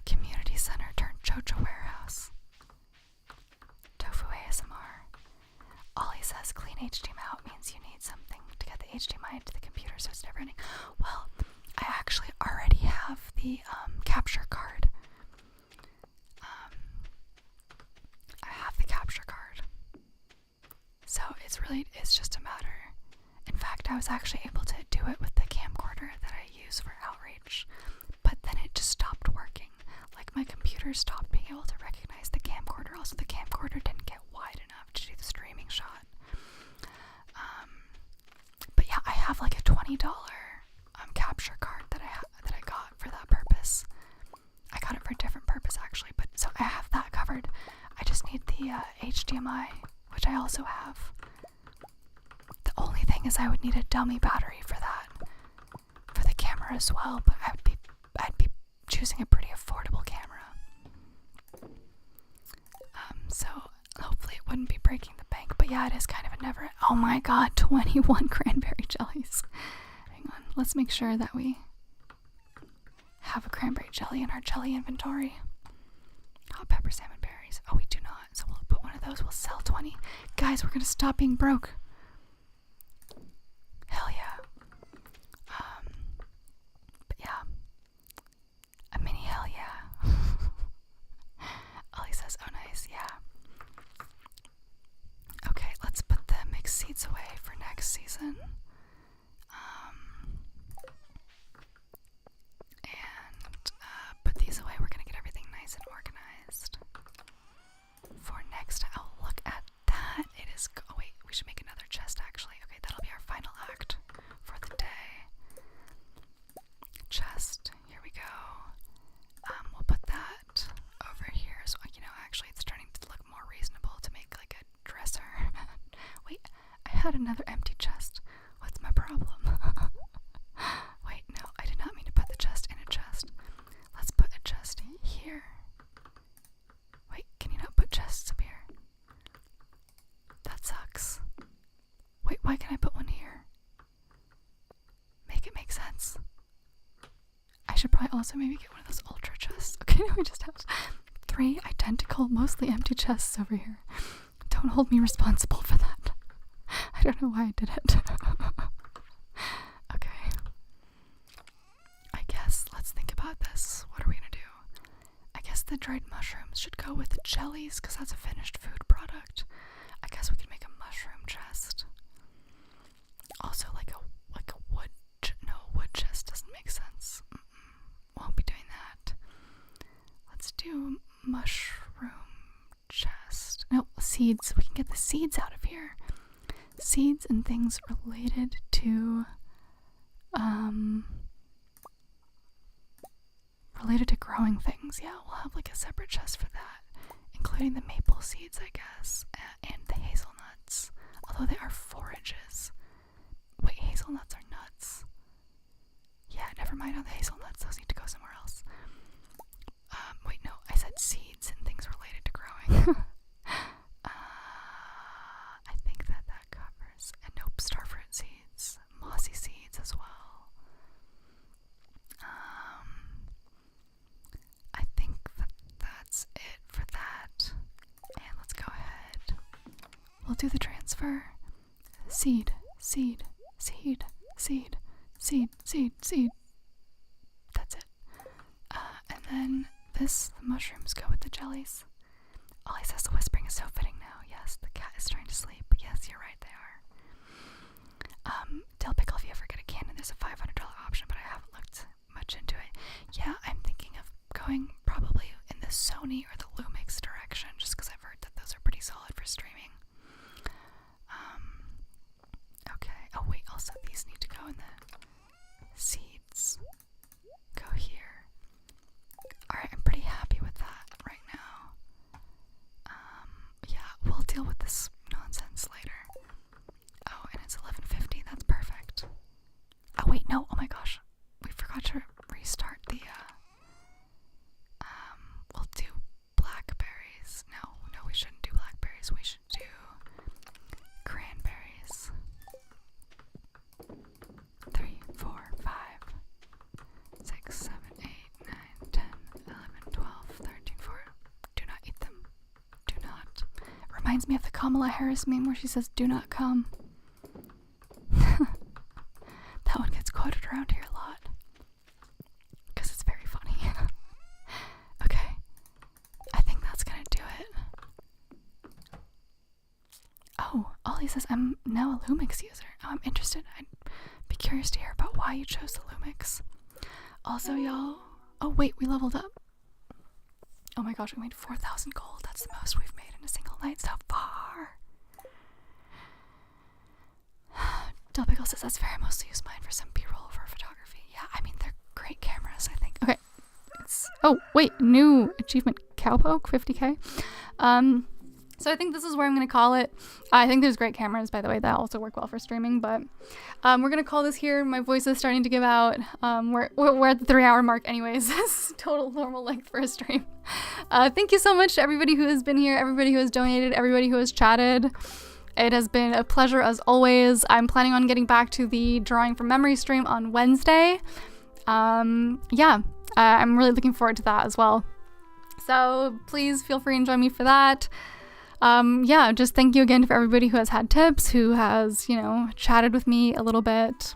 community center turned JoJo warehouse. Tofu ASMR. Ollie says clean HDMI out means you need something to get the HDMI into the computer so it's never ending. Well, I actually already have the capture card. I have the capture card. So it's just a matter. In fact, I was actually able to do it with the camcorder that I use for outreach, but then it just stopped working. Like my computer stopped being able to recognize the camcorder. Also, the camcorder didn't get wide enough to do the streaming shot. But yeah, I have like a $20 capture card that I got for that purpose. I got it for a different purpose actually, but so I have that covered. I just need the HDMI, which I also have. The only thing is I would need a dummy battery for that, for the camera as well, but I'd be choosing a pretty affordable camera. So hopefully it wouldn't be breaking the bank, but yeah, it is kind of a never. Oh my god, 21 cranberry jellies. Hang on, let's make sure that we have a cranberry jelly in our jelly inventory. Hot pepper salmon berries. Oh, we do not. So we'll put one of those. We'll sell 20. Guys, we're gonna stop being broke. Hell yeah. But yeah. A mini hell yeah. Ollie says, oh nice, yeah. Okay, let's put the mixed seeds away for next season. And put these away. We're gonna get everything nice and organized. For next, I'll look at that. It is, oh wait, we should make another chest actually. Okay, that'll be our final act for the day. Chest, here we go. We'll put that over here. So, actually it's starting to look more reasonable to make like a dresser. Wait, I had another empty chest. What's my problem? Wait, no, I did not mean to put the chest in a chest. Let's put a chest here. Wait, can you not put chests up here? That sucks. Wait, why can I put one here? Make it make sense. I should probably also maybe get one of those ultra chests. Okay, now we just have 3 identical, mostly empty chests over here. Don't hold me responsible for that. I don't know why I did it. Okay. I guess let's think about this. What are we gonna do? I guess the dried mushrooms should go with the jellies because that's a finished food product. I guess we could make a mushroom chest. Also like a wood doesn't make sense. Won't be doing that. Let's do mushroom chest. No, seeds. We can get the seeds out of here. Seeds and things related to growing things. Yeah, we'll have like a separate chest for that, including the maple seeds, I guess, and the hazelnuts, although they are forages. Wait, hazelnuts are nuts. Yeah, never mind on the hazelnuts, those need to go somewhere else. Wait, no, I said seeds and things related to growing. I think that covers, and nope, starfruit seeds, mossy seeds as well. I think that's it for that. And let's go ahead. We'll do the transfer. Seed, seed, seed, seed, seed, seed, seed. That's it. And then the mushrooms go with the jellies. Ollie says the whispering is so fitting now. Yes, the cat is trying to sleep. Yes, you're right, they are. Dill pickle, if you ever get a cannon, there's a $500 option, but I haven't looked much into it. Yeah, I'm thinking of going probably in the Sony or the Lumix direction, just because I've heard that those are pretty solid for streaming. Okay. Oh wait, also these need to go in the seeds. Go here. Alright, I'm pretty happy with that right now. Yeah, we'll deal with this nonsense later. Oh, and it's 11:50, that's perfect. Oh wait, no, oh my gosh. We forgot to restart the, we'll do blackberries. No, we shouldn't do blackberries. We should do cranberries. 3, 4, 5, 6, 7, 8, 9, 10, 11, 12, 13, 14. Do not eat them. Do not. Reminds me of the Kamala Harris meme where she says, "Do not come." That one gets quoted around here a lot. Because it's very funny. Okay. I think that's gonna do it. Oh, Ollie says I'm now a Lumix user. Oh, I'm interested. I'd be curious to hear about why you chose the Lumix. Also, y'all. Oh, wait, we leveled up. Oh my gosh, we made 4,000 gold. That's the most we've made in a single night so far. Delpickle says that's fair. I mostly use mine for some B-roll for photography. Yeah, I mean, they're great cameras, I think. Okay. Oh, wait, new achievement, Cowpoke, 50k. So I think this is where I'm going to call it. I think there's great cameras, by the way, that also work well for streaming, but we're going to call this here. My voice is starting to give out. We're at the 3-hour mark anyways. This is total normal length for a stream. Thank you so much to everybody who has been here, everybody who has donated, everybody who has chatted. It has been a pleasure as always. I'm planning on getting back to the Drawing from Memory stream on Wednesday. I'm really looking forward to that as well. So please feel free and join me for that. Just thank you again for everybody who has had tips, who has, chatted with me a little bit,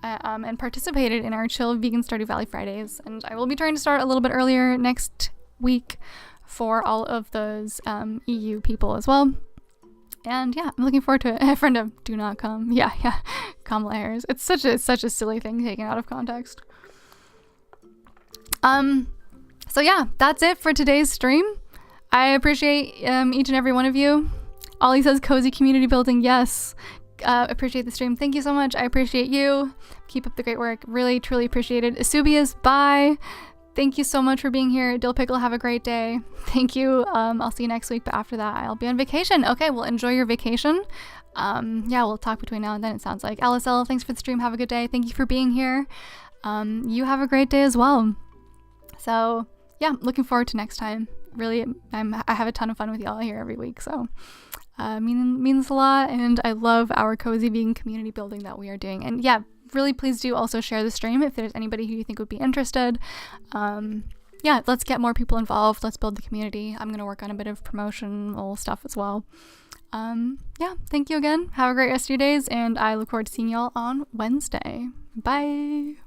and participated in our chill vegan Stardew Valley Fridays. And I will be trying to start a little bit earlier next week for all of those EU people as well. And yeah, I'm looking forward to it. A friend of Do Not Come. Yeah. Kamala Harris. It's such a silly thing taken out of context. So yeah, that's it for today's stream. I appreciate each and every one of you. Ollie says cozy community building. Yes. Appreciate the stream. Thank you so much. I appreciate you. Keep up the great work. Really, truly appreciate it. Asubius, bye. Thank you so much for being here. Dill Pickle, have a great day. Thank you. I'll see you next week, but after that, I'll be on vacation. Okay, well, enjoy your vacation. We'll talk between now and then, it sounds like. LSL, thanks for the stream. Have a good day. Thank you for being here. You have a great day as well. So, yeah, looking forward to next time. Really, I have a ton of fun with y'all here every week, so means a lot, and I love our cozy vegan community building that we are doing. And yeah, really please do also share the stream if there's anybody who you think would be interested. Let's get more people involved. Let's build the community. I'm gonna work on a bit of promotional stuff as well. Thank you again. Have a great rest of your days, and I look forward to seeing y'all on Wednesday. Bye.